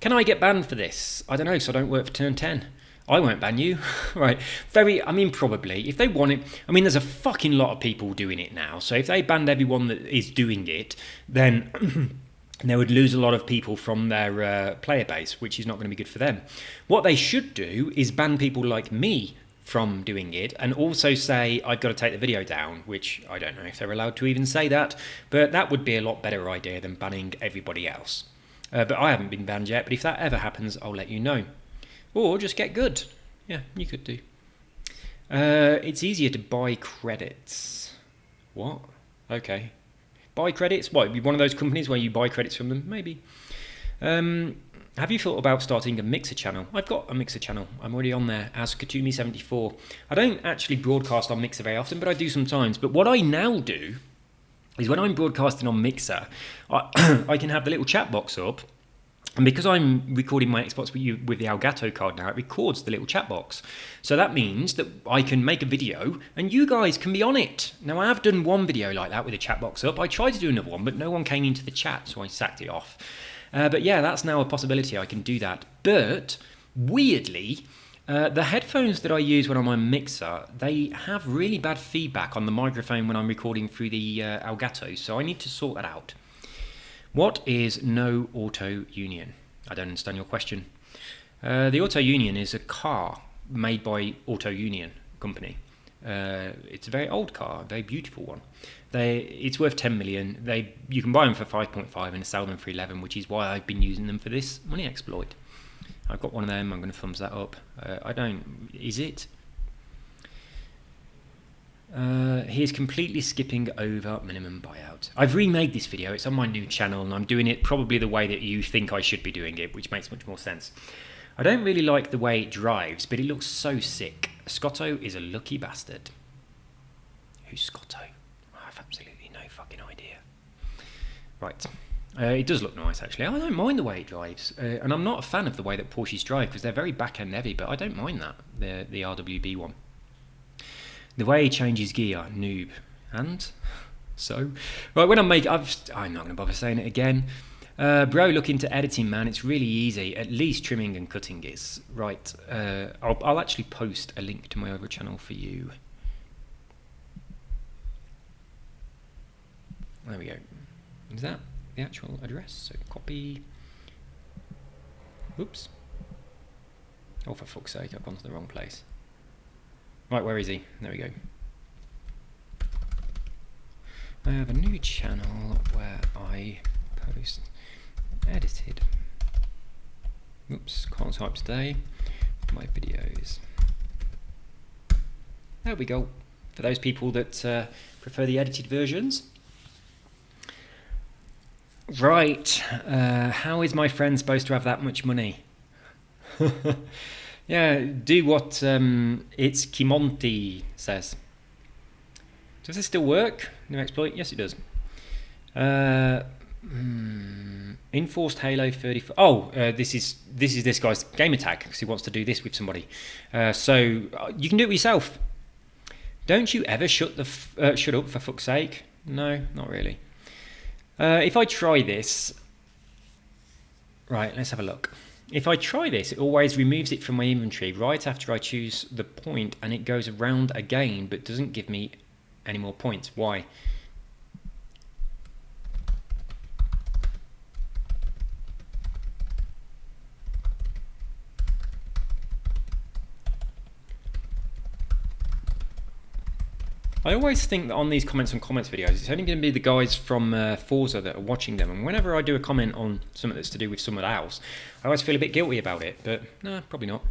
Can I get banned for this? I don't know, because I don't work for Turn 10. I won't ban you. Right. Probably. If they want it, there's a fucking lot of people doing it now. So if they banned everyone that is doing it, then they would lose a lot of people from their player base, which is not going to be good for them. What they should do is ban people like me from doing it, and also say I've got to take the video down, which I don't know if they're allowed to even say that, but that would be a lot better idea than banning everybody else. But I haven't been banned yet, but if that ever happens, I'll let you know. Or just get good. Yeah, you could do. It's easier to buy credits. What? Okay. Buy credits? What, one of those companies where you buy credits from them? Maybe. Have you thought about starting a Mixer channel? I've got a Mixer channel. I'm already on there as Katumi74. I don't actually broadcast on Mixer very often, but I do sometimes. But what I now do is when I'm broadcasting on Mixer, I can have the little chat box up. And because I'm recording my Xbox with the Elgato card now, it records the little chat box. So that means that I can make a video and you guys can be on it. Now, I have done one video like that with a chat box up. I tried to do another one, but no one came into the chat, so I sacked it off. But yeah, that's now a possibility. I can do that. But weirdly, the headphones that I use when I'm on Mixer, they have really bad feedback on the microphone when I'm recording through the Elgato. So I need to sort that out. What is No Auto Union? I don't understand your question. The Auto Union is a car made by Auto Union company. It's a very old car, a very beautiful one. It's worth 10 million. You can buy them for 5.5 and sell them for 11, which is why I've been using them for this money exploit. I've got one of them. I'm going to thumbs that up. Is it? He is completely skipping over minimum buyout. I've remade this video. It's on my new channel, and I'm doing it probably the way that you think I should be doing it, which makes much more sense. I don't really like the way it drives, but it looks so sick. Scotto is a lucky bastard. Who's Scotto? I have absolutely no fucking idea. Right. It does look nice, actually. I don't mind the way it drives. And I'm not a fan of the way that Porsches drive, because they're very back-end heavy, but I don't mind that, the RWB one. The way he changes gear, noob. And so, right, when I'm not going to bother saying it again. Bro, look into editing, man. It's really easy. At least trimming and cutting is. Right, I'll actually post a link to my other channel for you. There we go. Is that the actual address? So copy. Oops. Oh, for fuck's sake, I've gone to the wrong place. Right, where is he? There we go. I have a new channel where I post edited. Oops, can't type today. My videos. There we go. For those people that prefer the edited versions. Right. How is my friend supposed to have that much money? Yeah, do what it's Kimonti says. Does this still work? New exploit? Yes, it does. Enforced Halo 34. Oh, this is this guy's gamer tag because he wants to do this with somebody. So you can do it yourself. Don't you ever shut up for fuck's sake? No, not really. If I try this, right? Let's have a look. If I try this, it always removes it from my inventory right after I choose the point, and it goes around again, but doesn't give me any more points. Why? I always think that on these comments on comments videos, it's only going to be the guys from Forza that are watching them. And whenever I do a comment on something that's to do with someone else, I always feel a bit guilty about it. But no, probably not.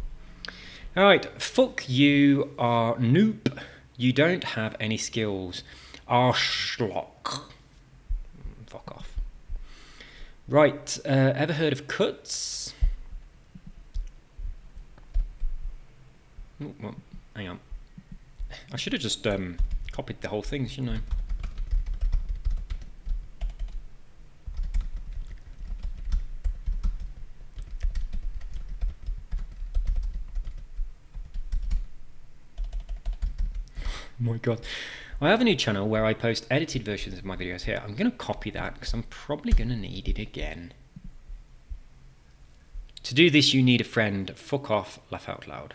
All right, fuck you, noob. You don't have any skills. Arschloch. Fuck off. Right, ever heard of cuts? Oh, well, hang on. I should have just copied the whole thing, shouldn't I? Oh my god. I have a new channel where I post edited versions of my videos here. I'm going to copy that because I'm probably going to need it again. To do this, you need a friend. Fuck off, laugh out loud.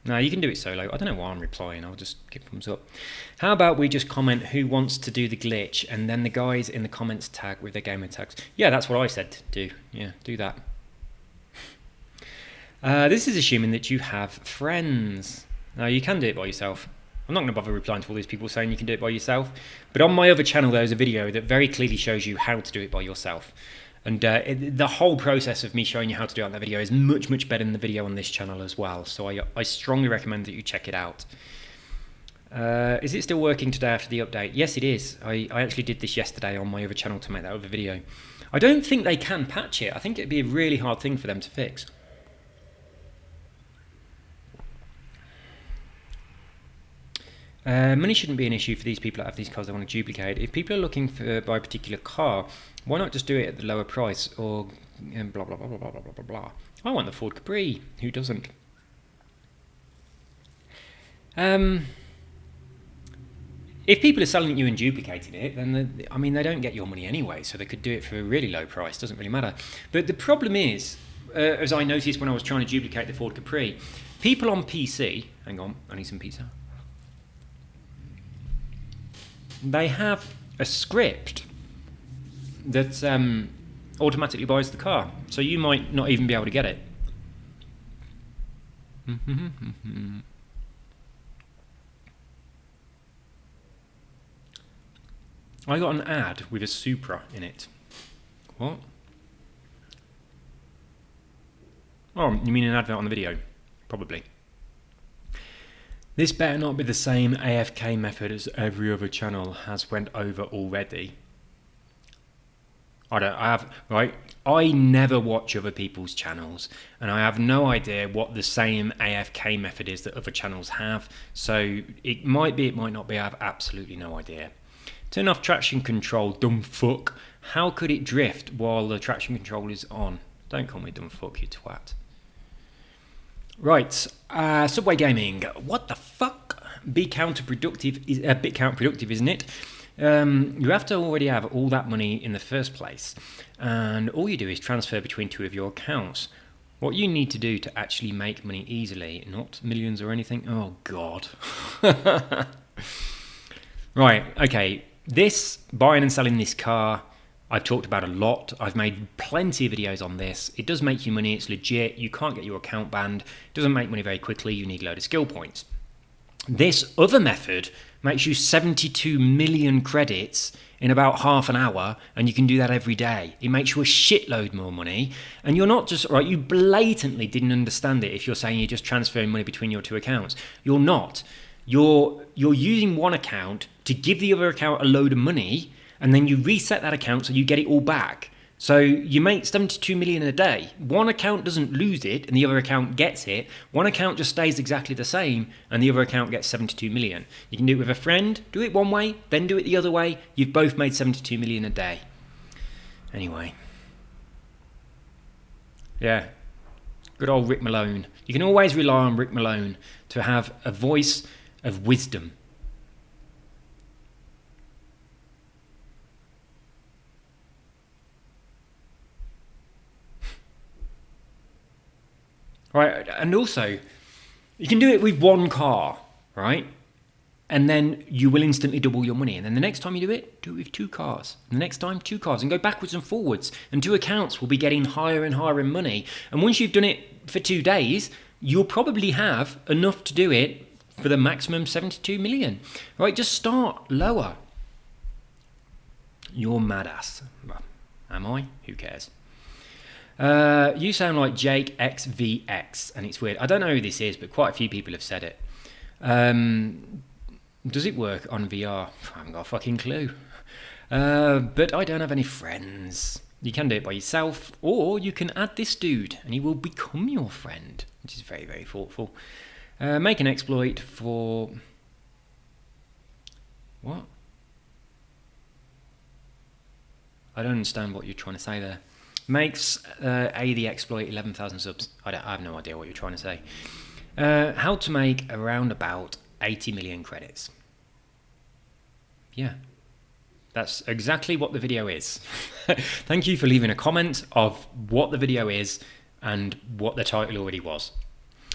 No, you can do it solo. I don't know why I'm replying. I'll just give thumbs up. How about we just comment who wants to do the glitch, and then the guys in the comments tag with their gamer tags. Yeah, that's what I said to do. Yeah, do that. This is assuming that you have friends. Now, you can do it by yourself. I'm not going to bother replying to all these people saying you can do it by yourself. But on my other channel, there's a video that very clearly shows you how to do it by yourself. And the whole process of me showing you how to do it on that video is much, much better than the video on this channel as well. So I strongly recommend that you check it out. Is it still working today after the update? Yes, it is. I actually did this yesterday on my other channel to make that other video. I don't think they can patch it. I think it'd be a really hard thing for them to fix. Money shouldn't be an issue for these people that have these cars they want to duplicate. If people are looking for buy a particular car, why not just do it at the lower price or blah blah blah blah blah blah blah blah. I want the Ford Capri. Who doesn't? If people are selling it you and duplicating it, then I mean they don't get your money anyway, so they could do it for a really low price. Doesn't really matter. But the problem is, as I noticed when I was trying to duplicate the Ford Capri, people on PC. Hang on, I need some pizza. They have a script that automatically buys the car, so you might not even be able to get it. I got an ad with a Supra in it. What? Oh, you mean an advert on the video? Probably. This better not be the same AFK method as every other channel has went over already. I never watch other people's channels, and I have no idea what the same AFK method is that other channels have, so it might be, it might not be, I have absolutely no idea. Turn off traction control, dumb fuck. How could it drift while the traction control is on? Don't call me dumb fuck, you twat. Right, Subway Gaming. What the fuck? Be counterproductive is a bit counterproductive, isn't it? You have to already have all that money in the first place, and all you do is transfer between two of your accounts. What you need to do to actually make money easily, not millions or anything. Oh God. Right, okay. This buying and selling this car, I've talked about a lot. I've made plenty of videos on this. It does make you money. It's legit. You can't get your account banned. It doesn't make money very quickly. You need a load of skill points. This other method makes you 72 million credits in about half an hour, and you can do that every day. It makes you a shitload more money, and you're not just, right, you blatantly didn't understand it if you're saying you're just transferring money between your two accounts. You're not. You're using one account to give the other account a load of money, and then you reset that account so you get it all back. So you make 72 million a day. One account doesn't lose it and the other account gets it. One account just stays exactly the same and the other account gets 72 million. You can do it with a friend, do it one way, then do it the other way. You've both made 72 million a day. Anyway. Yeah. Good old Rick Malone. You can always rely on Rick Malone to have a voice of wisdom. Right, and also, you can do it with one car, right? And then you will instantly double your money. And then the next time you do it with two cars. And the next time, two cars. And go backwards and forwards. And two accounts will be getting higher and higher in money. And once you've done it for 2 days, you'll probably have enough to do it for the maximum 72 million. Right, just start lower. You're mad ass. Well, am I? Who cares? You sound like Jake XVX, and it's weird. I don't know who this is, but quite a few people have said it. Does it work on VR? I haven't got a fucking clue. But I don't have any friends. You can do it by yourself, or you can add this dude, and he will become your friend, which is very, very thoughtful. Make an exploit for... What? I don't understand what you're trying to say there. Makes the exploit 11,000 subs. I have no idea what you're trying to say. How to make around about 80 million credits. Yeah. That's exactly what the video is. Thank you for leaving a comment of what the video is and what the title already was.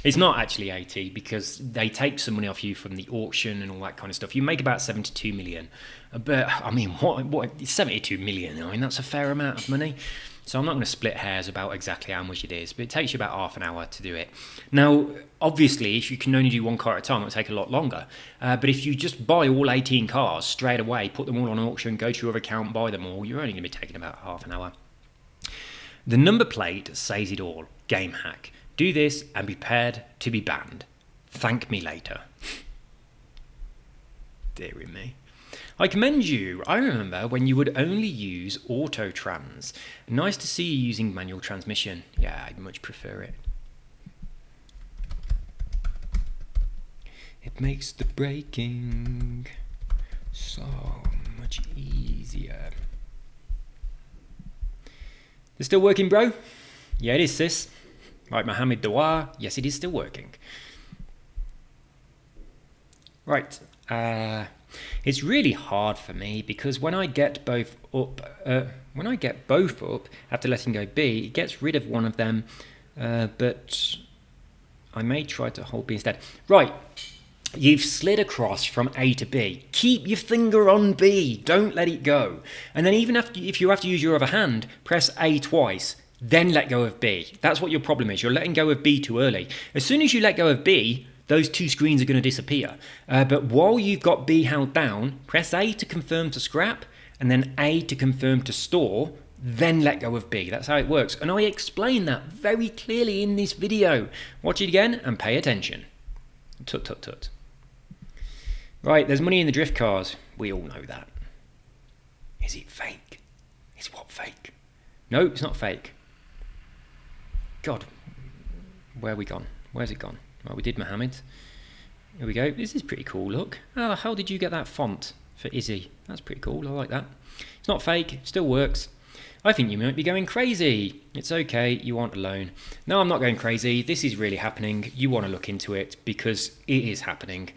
It's not actually 80 because they take some money off you from the auction and all that kind of stuff. You make about 72 million. But, I mean, what 72 million? I mean, that's a fair amount of money. So I'm not going to split hairs about exactly how much it is, but it takes you about half an hour to do it. Now, obviously, if you can only do one car at a time, it'll take a lot longer. But if you just buy all 18 cars straight away, put them all on auction, go to your account, buy them all, you're only going to be taking about half an hour. The number plate says it all. Game hack. Do this and be prepared to be banned. Thank me later. Dear me. I commend you. I remember when you would only use auto trans. Nice to see you using manual transmission. Yeah, I'd much prefer it. It makes the braking so much easier. It's still working, bro? Yeah, it is, sis. Right, Mohammed Dawar. Yes, it is still working. Right. It's really hard for me because when I get both up, after letting go B, it gets rid of one of them, but I may try to hold B instead. Right. You've slid across from A to B. Keep your finger on B. Don't let it go. And then even if you have to use your other hand, press A twice. Then let go of B. That's what your problem is. You're letting go of B too early. As soon as you let go of B, those two screens are going to disappear. But while you've got B held down, press A to confirm to scrap, and then A to confirm to store, then let go of B. That's how it works. And I explain that very clearly in this video. Watch it again and pay attention. Tut, tut, tut. Right, there's money in the drift cars. We all know that. Is it fake? Is what fake? No, it's not fake. God, where have we gone? Where's it gone? Well, we did Mohammed. Here we go. This is pretty cool, look. How the hell did you get that font for Izzy? That's pretty cool, I like that. It's not fake, it still works. I think you might be going crazy. It's okay, you aren't alone. No, I'm not going crazy. This is really happening. You want to look into it because it is happening.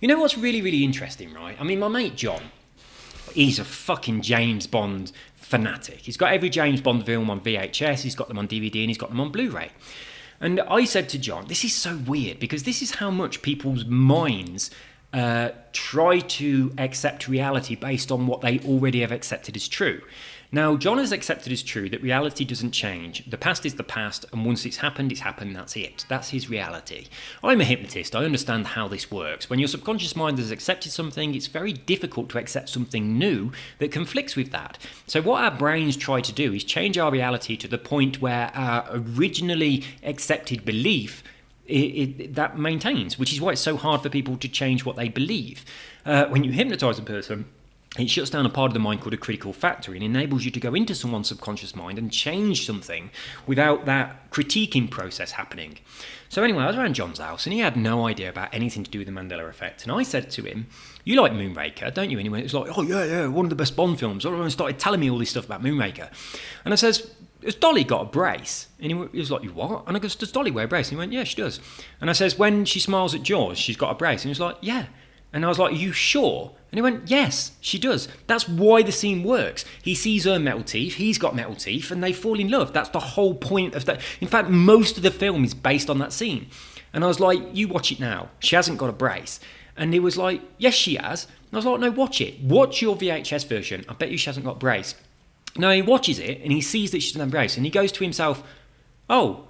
You know what's really, really interesting, right? I mean, my mate John, he's a fucking James Bond fanatic. He's got every James Bond film on VHS, he's got them on DVD, and he's got them on Blu-ray. And I said to John, this is so weird, because this is how much people's minds try to accept reality based on what they already have accepted as true. Now, John has accepted as true that reality doesn't change. The past is the past, and once it's happened, that's it. That's his reality. I'm a hypnotist. I understand how this works. When your subconscious mind has accepted something, it's very difficult to accept something new that conflicts with that. So what our brains try to do is change our reality to the point where our originally accepted belief that maintains, which is why it's so hard for people to change what they believe. When you hypnotize a person, it shuts down a part of the mind called a critical factor and enables you to go into someone's subconscious mind and change something without that critiquing process happening. So anyway, I was around John's house and he had no idea about anything to do with the Mandela effect. And I said to him, you like Moonraker, don't you? Anyway, it was like, oh yeah, one of the best Bond films. Everyone started telling me all this stuff about Moonraker. And I says, has Dolly got a brace? And he was like, you what? And I goes, does Dolly wear a brace? And he went, yeah, she does. And I says, when she smiles at Jaws, she's got a brace. And he was like, yeah. And I was like, are you sure? And he went, yes, she does. That's why the scene works. He sees her metal teeth, he's got metal teeth, and they fall in love. That's the whole point of that. In fact, most of the film is based on that scene. And I was like, you watch it now. She hasn't got a brace. And he was like, yes, she has. And I was like, no, watch it. Watch your VHS version. I bet you she hasn't got a brace. No, he watches it, and he sees that she doesn't have a brace. And he goes to himself, oh,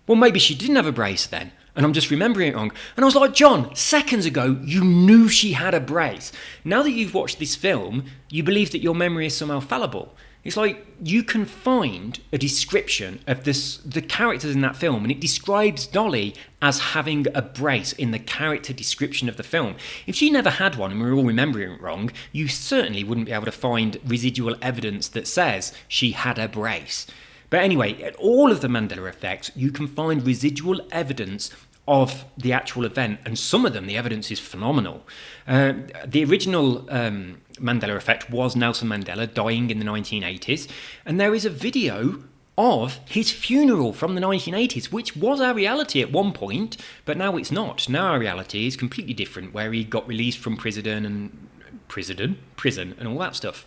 well, maybe she didn't have a brace then. And I'm just remembering it wrong. And I was like, John, seconds ago, you knew she had a brace. Now that you've watched this film, you believe that your memory is somehow fallible. It's like you can find a description of the characters in that film, and it describes Dolly as having a brace in the character description of the film. If she never had one and we're all remembering it wrong, you certainly wouldn't be able to find residual evidence that says she had a brace. But anyway, at all of the Mandela effects, you can find residual evidence of the actual event, and some of them, the evidence is phenomenal. The original Mandela effect was Nelson Mandela dying in the 1980s, and there is a video of his funeral from the 1980s, which was our reality at one point, but now it's not. Now our reality is completely different, where he got released from prison and prison and all that stuff.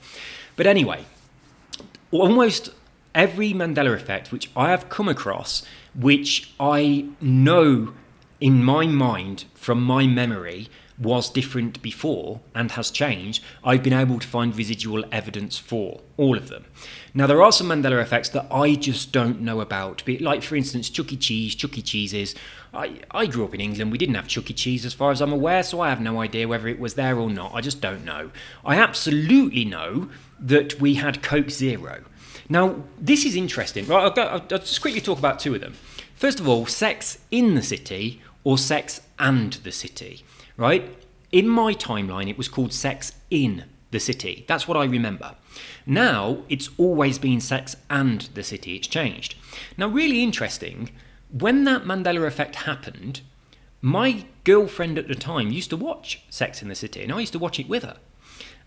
But anyway, almost every Mandela effect which I have come across, which I know in my mind from my memory was different before and has changed, I've been able to find residual evidence for all of them. Now, there are some Mandela effects that I just don't know about. Like, for instance, Chuck E. Cheese's. I grew up in England. We didn't have Chuck E. Cheese as far as I'm aware, so I have no idea whether it was there or not. I just don't know. I absolutely know that we had Coke Zero. Now, this is interesting. Right, I'll just quickly talk about two of them. First of all, Sex in the City or Sex and the City. Right? In my timeline, it was called Sex in the City. That's what I remember. Now, it's always been Sex and the City. It's changed. Now, really interesting, when that Mandela effect happened, my girlfriend at the time used to watch Sex in the City, and I used to watch it with her.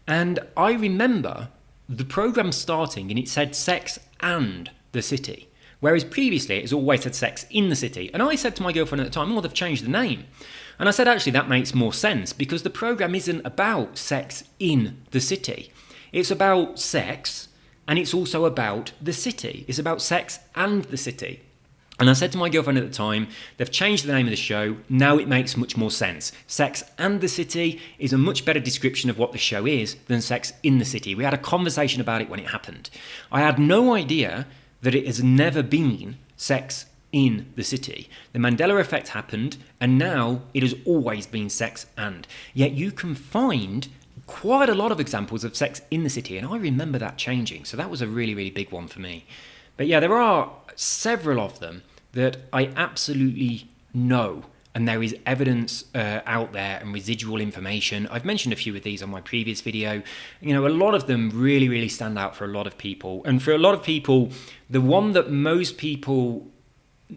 And I remember the programme starting, and it said Sex and the City. Whereas previously, it has always said Sex in the City. And I said to my girlfriend at the time, oh, they've changed the name. And I said, actually, that makes more sense because the programme isn't about sex in the city. It's about sex, and it's also about the city. It's about sex and the city. And I said to my girlfriend at the time, they've changed the name of the show. Now it makes much more sense. Sex and the City is a much better description of what the show is than Sex in the City. We had a conversation about it when it happened. I had no idea that it has never been Sex in the City. The Mandela effect happened, and now it has always been Sex and. Yet you can find quite a lot of examples of Sex in the City, and I remember that changing. So that was a really, really big one for me. But yeah, there are several of them that I absolutely know, and there is evidence out there and residual information. I've mentioned a few of these on my previous video. You know, a lot of them really, really stand out for a lot of people. And for a lot of people, the one that most people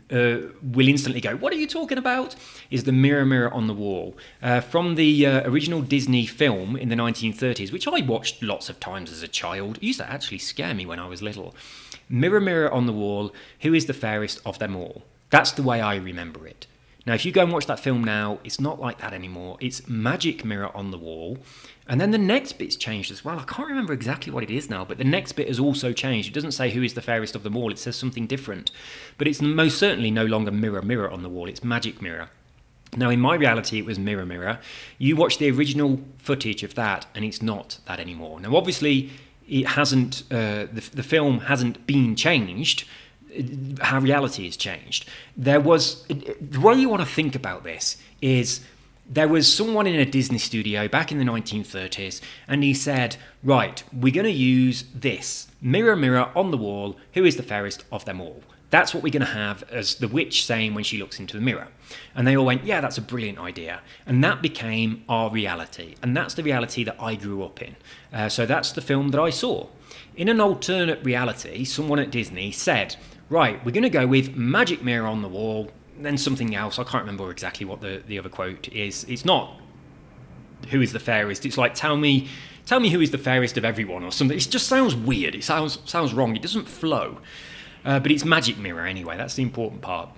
will instantly go, what are you talking about? Is the Mirror, Mirror on the Wall. From the original Disney film in the 1930s, which I watched lots of times as a child. It used to actually scare me when I was little. Mirror, Mirror on the Wall, who is the fairest of them all? That's the way I remember it. Now, if you go and watch that film now, it's not like that anymore. It's Magic Mirror on the Wall. And then the next bit's changed as well. I can't remember exactly what it is now, but the next bit has also changed. It doesn't say who is the fairest of them all. It says something different. But it's most certainly no longer Mirror, Mirror on the Wall. It's Magic Mirror. Now, in my reality, it was Mirror, Mirror. You watch the original footage of that, and it's not that anymore. Now, obviously, it hasn't. The film hasn't been changed. How reality has changed. The way you want to think about this is there was someone in a Disney studio back in the 1930s, and he said, right, we're going to use this. Mirror, mirror on the wall, who is the fairest of them all? That's what we're going to have as the witch saying when she looks into the mirror. And they all went, yeah, that's a brilliant idea. And that became our reality. And that's the reality that I grew up in. So that's the film that I saw. In an alternate reality, someone at Disney said, right, we're going to go with Magic Mirror on the Wall, then something else. I can't remember exactly what the other quote is. It's not who is the fairest. It's like, tell me who is the fairest of everyone or something. It just sounds weird. It sounds wrong. It doesn't flow. But it's Magic Mirror anyway. That's the important part.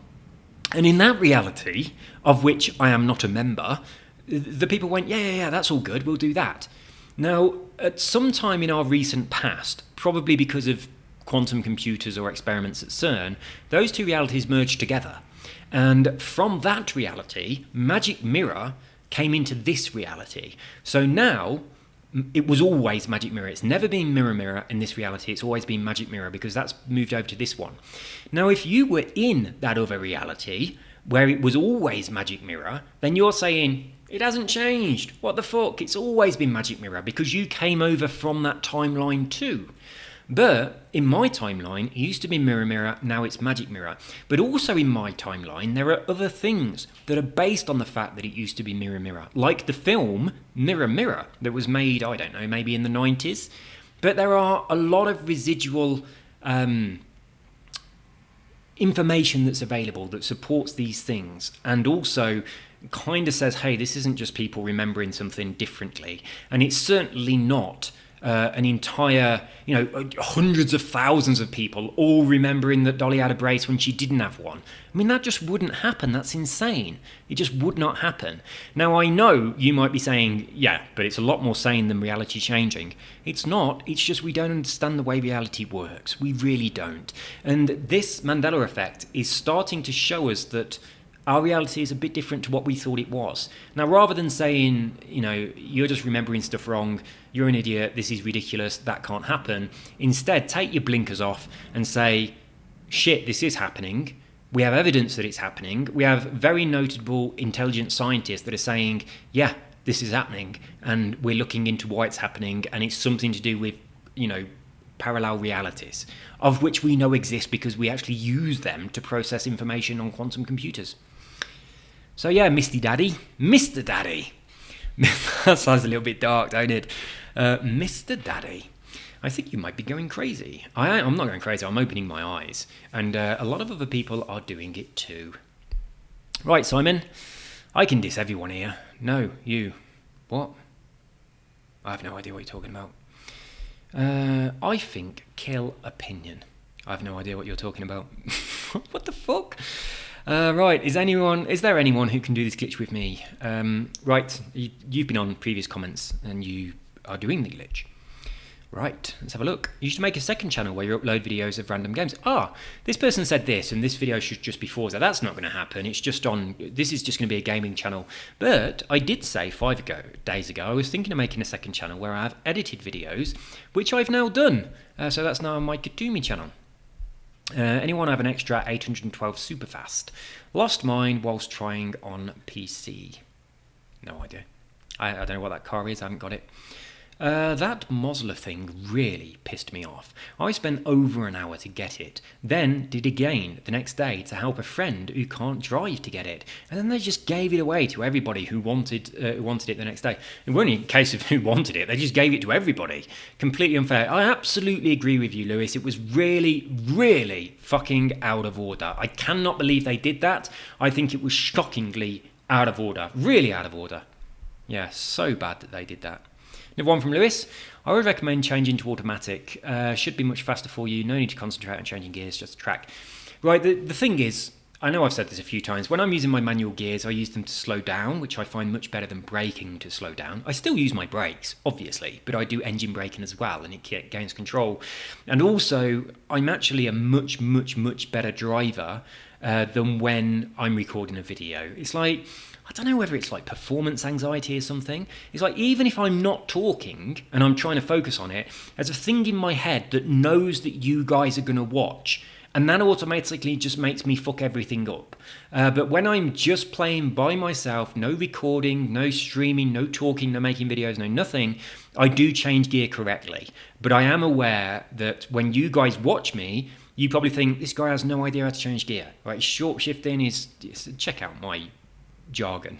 And in that reality, of which I am not a member, the people went, yeah, that's all good. We'll do that. Now, at some time in our recent past, probably because of quantum computers or experiments at CERN, those two realities merged together. And from that reality, Magic Mirror came into this reality. So now, it was always Magic Mirror. It's never been Mirror, Mirror in this reality. It's always been Magic Mirror because that's moved over to this one. Now, if you were in that other reality, where it was always Magic Mirror, then you're saying, it hasn't changed. What the fuck? It's always been Magic Mirror because you came over from that timeline too. But in my timeline, it used to be Mirror, Mirror, now it's Magic Mirror. But also in my timeline, there are other things that are based on the fact that it used to be Mirror, Mirror. Like the film Mirror, Mirror that was made, I don't know, maybe in the 90s. But there are a lot of residual information that's available that supports these things and also kind of says, hey, this isn't just people remembering something differently. And it's certainly not an entire, hundreds of thousands of people all remembering that Dolly had a brace when she didn't have one. I mean, that just wouldn't happen. That's insane. It just would not happen. Now, I know you might be saying, yeah, but it's a lot more sane than reality changing. It's not. It's just we don't understand the way reality works. We really don't. And this Mandela effect is starting to show us that our reality is a bit different to what we thought it was. Now, rather than saying, you're just remembering stuff wrong, you're an idiot, this is ridiculous, that can't happen, instead, take your blinkers off and say, shit, this is happening. We have evidence that it's happening. We have very notable intelligent scientists that are saying, yeah, this is happening, and we're looking into why it's happening, and it's something to do with, parallel realities, of which we know exist because we actually use them to process information on quantum computers. So yeah, Mr. Daddy. That sounds a little bit dark, don't it? Mr. Daddy. I think you might be going crazy. I'm not going crazy, I'm opening my eyes. And a lot of other people are doing it too. Right, Simon. I can diss everyone here. No, you. What? I have no idea what you're talking about. I think kill opinion. I have no idea what you're talking about. What the fuck? Right, is there anyone who can do this glitch with me? Right, you've been on previous comments and you are doing the glitch. Right, let's have a look. You should make a second channel where you upload videos of random games. This person said this and this video should just be for that. That's not going to happen. This is just going to be a gaming channel. But I did say 5 days ago, I was thinking of making a second channel where I have edited videos, which I've now done. So that's now on my Katumi channel. Anyone have an extra 812 superfast? Lost mine whilst trying on PC. No idea. I don't know what that car is. I haven't got it. That Mosler thing really pissed me off. I spent over an hour to get it, then did again the next day to help a friend who can't drive to get it, and then they just gave it away to everybody who wanted it the next day. It wasn't a case of who wanted it, they just gave it to everybody. Completely unfair. I absolutely agree with you, Lewis. It was really, really fucking out of order. I cannot believe they did that. I think it was shockingly out of order. Really out of order. Yeah, so bad that they did that. Another one from Lewis. I would recommend changing to automatic. Should be much faster for you. No need to concentrate on changing gears, just a track. Right, the thing is, I know I've said this a few times, when I'm using my manual gears, I use them to slow down, which I find much better than braking to slow down. I still use my brakes, obviously, but I do engine braking as well, and it gains control. And also, I'm actually a much, much, much better driver than when I'm recording a video. It's like, I don't know whether it's like performance anxiety or something. It's like, even if I'm not talking and I'm trying to focus on it, there's a thing in my head that knows that you guys are going to watch. And that automatically just makes me fuck everything up. But when I'm just playing by myself, no recording, no streaming, no talking, no making videos, no nothing, I do change gear correctly. But I am aware that when you guys watch me, you probably think, this guy has no idea how to change gear. Right? Short shifting is check out my jargon.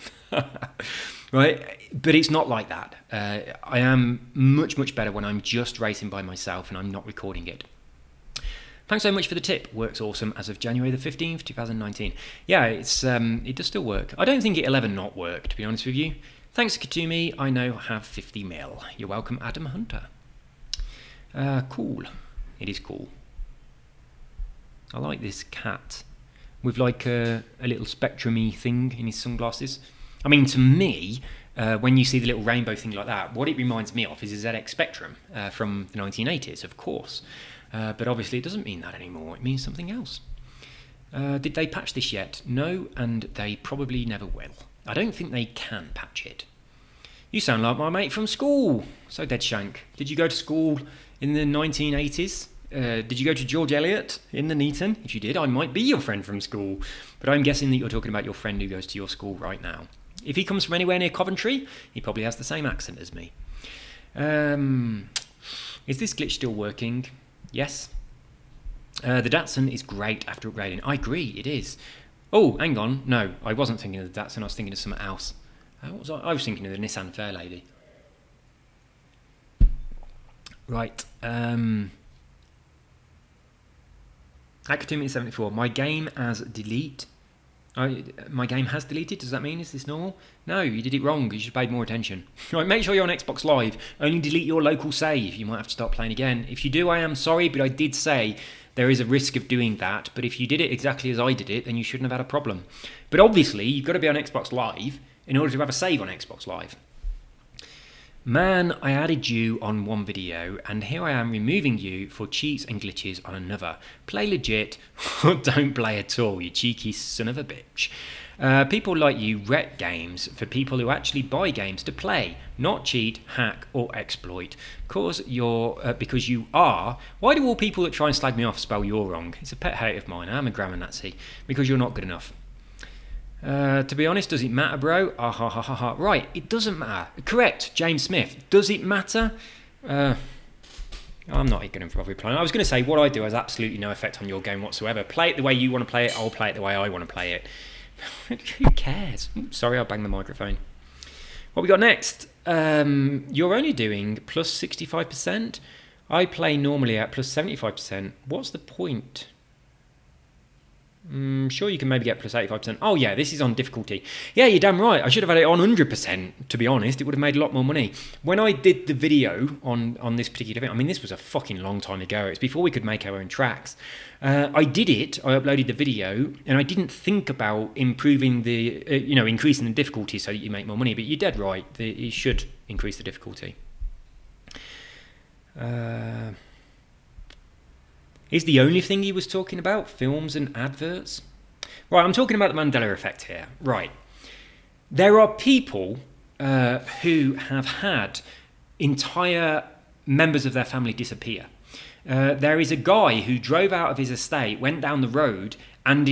Right? But it's not like that. I am much, much better when I'm just racing by myself and I'm not recording it. Thanks so much for the tip. Works awesome as of January the 15th, 2019. Yeah, it does still work. I don't think it'll ever not work, to be honest with you. Thanks, Katumi. I now have 50 mil. You're welcome, Adam Hunter. Cool. It is cool. I like this cat with like a little spectrum-y thing in his sunglasses. I mean, to me, when you see the little rainbow thing like that, what it reminds me of is a ZX Spectrum from the 1980s, of course. But obviously it doesn't mean that anymore. It means something else. Did they patch this yet? No, and they probably never will. I don't think they can patch it. You sound like my mate from school. So Dead Shank. Did you go to school in the 1980s? Did you go to George Eliot in the Neaton? If you did, I might be your friend from school. But I'm guessing that you're talking about your friend who goes to your school right now. If he comes from anywhere near Coventry, he probably has the same accent as me. Is this glitch still working? Yes. The Datsun is great after upgrading. I agree, it is. Oh, hang on. No, I wasn't thinking of the Datsun. I was thinking of something else. What was I? I was thinking of the Nissan Fairlady. Right. Akatumi 74. My game as delete My game has deleted. Does that mean is this normal? No, you did it wrong. You should have paid more attention. Right, make sure you're on Xbox Live. Only delete your local save. You might have to start playing again. If you do, I am sorry, but I did say there is a risk of doing that. But if you did it exactly as I did it, then you shouldn't have had a problem. But obviously, you've got to be on Xbox Live in order to have a save on Xbox Live. Man, I added you on one video, and here I am removing you for cheats and glitches on another. Play legit, or don't play at all, you cheeky son of a bitch. People like you wreck games for people who actually buy games to play, not cheat, hack, or exploit. Because you are. Why do all people that try and slag me off spell you're wrong? It's a pet hate of mine. I'm a grammar Nazi. Because you're not good enough. To be honest, does it matter, bro? Ah ha ha ha ha. Right, it doesn't matter. Correct, James Smith. Does it matter? I'm not going to bother replying. I was going to say what I do has absolutely no effect on your game whatsoever. Play it the way you want to play it. I'll play it the way I want to play it. Who cares? Sorry, I banged the microphone. What we got next? You're only doing plus 65%. I play normally at plus 75%. What's the point? Sure, you can maybe get plus 85%. Oh yeah, this is on difficulty. Yeah, you're damn right. I should have had it on 100%, to be honest. It would have made a lot more money. When I did the video on this particular event, I mean, this was a fucking long time ago. It's before we could make our own tracks. I did it. I uploaded the video, and I didn't think about improving increasing the difficulty so that you make more money. But you're dead right. You should increase the difficulty. Is the only thing he was talking about films and adverts? Right, I'm talking about the Mandela effect here. Right. There are people who have had entire members of their family disappear. There is a guy who drove out of his estate, went down the road, and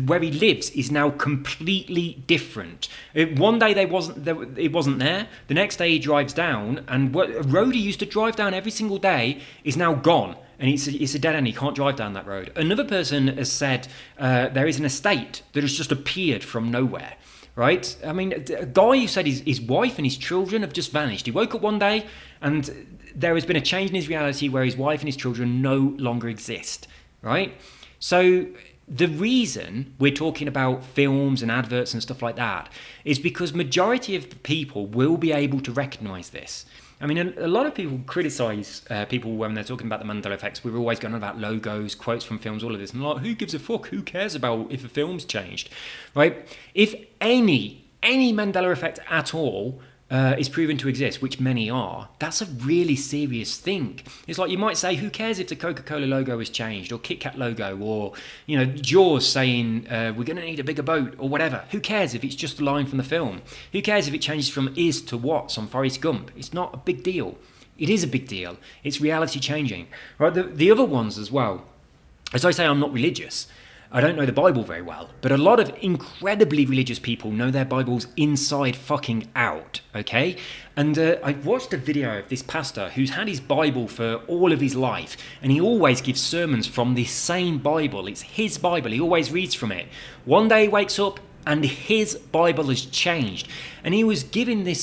where he lives is now completely different. One day it wasn't there. The next day he drives down, and a road he used to drive down every single day is now gone. And it's a dead end. He can't drive down that road. Another person has said there is an estate that has just appeared from nowhere. Right? I mean, a guy who said his wife and his children have just vanished. He woke up one day and there has been a change in his reality where his wife and his children no longer exist. Right? So the reason we're talking about films and adverts and stuff like that is because majority of the people will be able to recognise this. I mean, a lot of people criticise people when they're talking about the Mandela effects. We're always going on about logos, quotes from films, all of this. And like, who gives a fuck? Who cares about if a film's changed, right? If any Mandela effect at all is proven to exist, which many are, that's a really serious thing. It's like you might say, who cares if the Coca-Cola logo has changed, or Kit Kat logo, or Jaws saying we're going to need a bigger boat, or whatever. Who cares if it's just a line from the film? Who cares if it changes from is to what's on Forrest Gump? It's not a big deal. It is a big deal. It's reality changing. Right? The other ones as well. As I say, I'm not religious. I don't know the Bible very well, but a lot of incredibly religious people know their Bibles inside fucking out, okay? And I watched a video of this pastor who's had his Bible for all of his life, and he always gives sermons from this same Bible. It's his Bible. He always reads from it. One day he wakes up and his Bible has changed. And he was giving this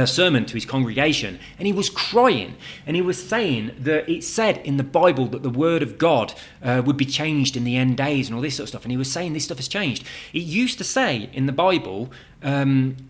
sermon to his congregation, and he was crying, and he was saying that it said in the Bible that the word of God would be changed in the end days and all this sort of stuff, and he was saying this stuff has changed. It used to say in the Bible, you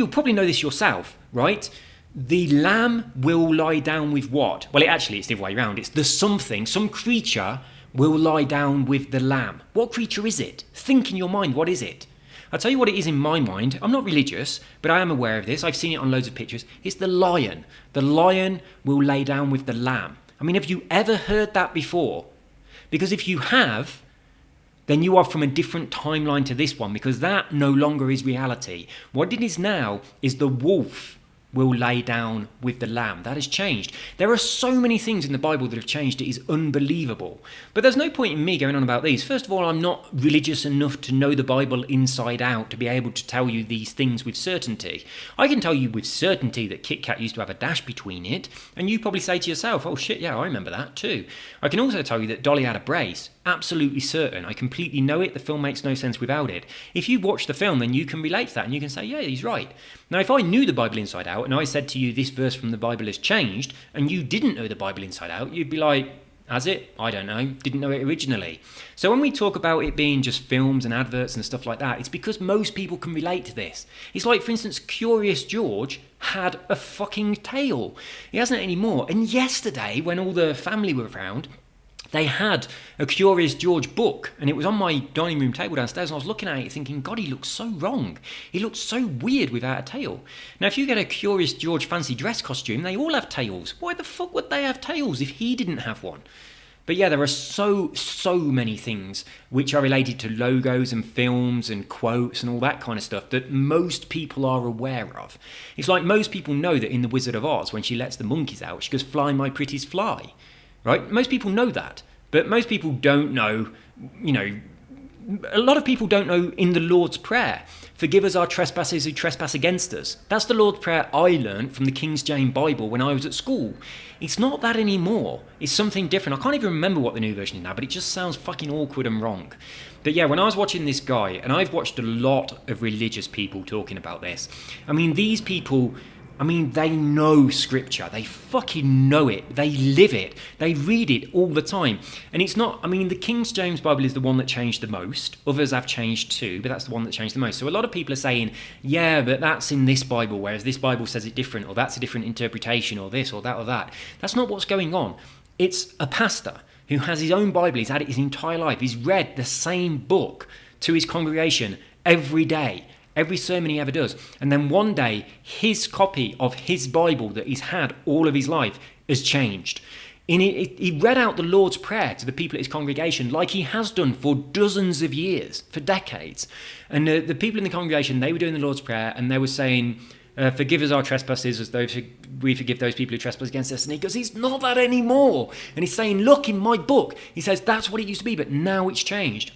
probably know this yourself, right? The lamb will lie down with what? Well, it's the other way around. It's some creature will lie down with the lamb. What creature is it? Think in your mind, what is it? I'll tell you what it is in my mind. I'm not religious, but I am aware of this. I've seen it on loads of pictures. It's the lion. The lion will lay down with the lamb. I mean, have you ever heard that before? Because if you have, then you are from a different timeline to this one, because that no longer is reality. What it is now is the wolf will lay down with the lamb. That has changed. There are so many things in the Bible that have changed. It is unbelievable. But there's no point in me going on about these. First of all, I'm not religious enough to know the Bible inside out to be able to tell you these things with certainty. I can tell you with certainty that Kit Kat used to have a dash between it, and you probably say to yourself, oh shit, yeah, I remember that too. I can also tell you that Dolly had a brace. Absolutely certain. I completely know it. The film makes no sense without it. If you watch the film, then you can relate to that and you can say, yeah, he's right. Now, if I knew the Bible inside out and I said to you this verse from the Bible has changed and you didn't know the Bible inside out, you'd be like, Has it? I don't know. Didn't know it originally. So when we talk about it being just films and adverts and stuff like that, it's because most people can relate to this. It's like, for instance, Curious George had a fucking tail. He hasn't anymore. And yesterday, when all the family were around, they had a Curious George book, and it was on my dining room table downstairs, and I was looking at it thinking, God, he looks so wrong. He looks so weird without a tail. Now, if you get a Curious George fancy dress costume, they all have tails. Why the fuck would they have tails if he didn't have one? But yeah, there are so many things which are related to logos and films and quotes and all that kind of stuff that most people are aware of. It's like most people know that in The Wizard of Oz, when she lets the monkeys out, she goes, "Fly, my pretties, fly." Right? Most people know that, but most people don't know, a lot of people don't know in the Lord's Prayer, "Forgive us our trespasses who trespass against us." That's the Lord's Prayer I learned from the King James Bible when I was at school. It's not that anymore. It's something different. I can't even remember what the new version is now, but it just sounds fucking awkward and wrong. But yeah, when I was watching this guy, and I've watched a lot of religious people talking about this, I mean, these people, they know scripture. They fucking know it. They live it. They read it all the time. And it's not, the King James Bible is the one that changed the most. Others have changed too, but that's the one that changed the most. So a lot of people are saying, yeah, but that's in this Bible, whereas this Bible says it different, or that's a different interpretation, or this, or that, or that. That's not what's going on. It's a pastor who has his own Bible. He's had it his entire life. He's read the same book to his congregation every day. Every sermon he ever does. And then one day, his copy of his Bible that he's had all of his life has changed. He read out the Lord's Prayer to the people at his congregation like he has done for dozens of years, for decades. And the people in the congregation, they were doing the Lord's Prayer and they were saying, "Forgive us our trespasses as though we forgive those people who trespass against us." And he goes, "It's not that anymore." And he's saying, "Look, in my book," he says, "that's what it used to be, but now it's changed."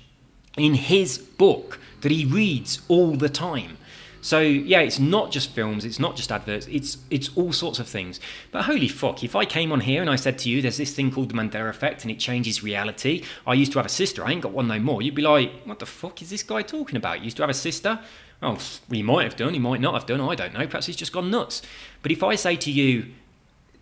In his book that he reads all the time. So yeah, it's not just films, it's not just adverts, it's all sorts of things. But holy fuck, if I came on here and I said to you, there's this thing called the Mandela effect and it changes reality. I used to have a sister, I ain't got one no more. You'd be like, what the fuck is this guy talking about? You used to have a sister? Oh, he might have done, he might not have done, I don't know. Perhaps he's just gone nuts. But if I say to you,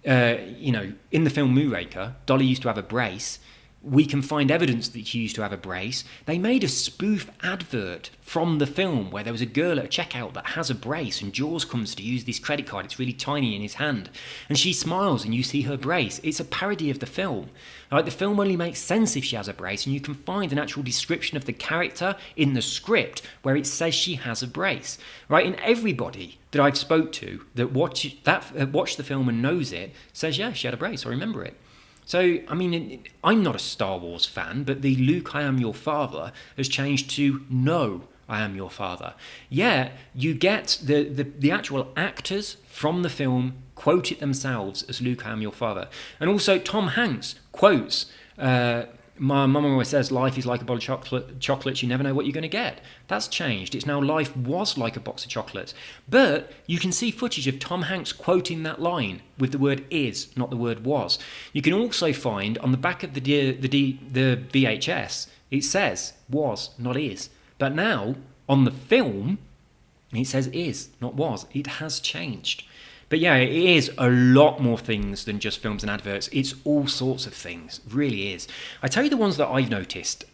in the film Moonraker, Dolly used to have a brace, we can find evidence that she used to have a brace. They made a spoof advert from the film where there was a girl at a checkout that has a brace and Jaws comes to use this credit card. It's really tiny in his hand. And she smiles and you see her brace. It's a parody of the film. Like, the film only makes sense if she has a brace, and you can find an actual description of the character in the script where it says she has a brace. Right? And everybody that I've spoke to that watched the film and knows it says, yeah, she had a brace. I remember it. So, I'm not a Star Wars fan, but the "Luke, I am your father" has changed to "No, I am your father." Yeah, you get the actual actors from the film quote it themselves as "Luke, I am your father." And also Tom Hanks quotes, my mum always says, "Life is like a bowl of chocolates, you never know what you're going to get." That's changed. It's now "Life was like a box of chocolates." But you can see footage of Tom Hanks quoting that line with the word "is," not the word "was." You can also find on the back of the VHS, it says "was," not "is." But now, on the film, it says "is," not "was." It has changed. But yeah, it is a lot more things than just films and adverts. It's all sorts of things, it really is. I tell you the ones that I've noticed.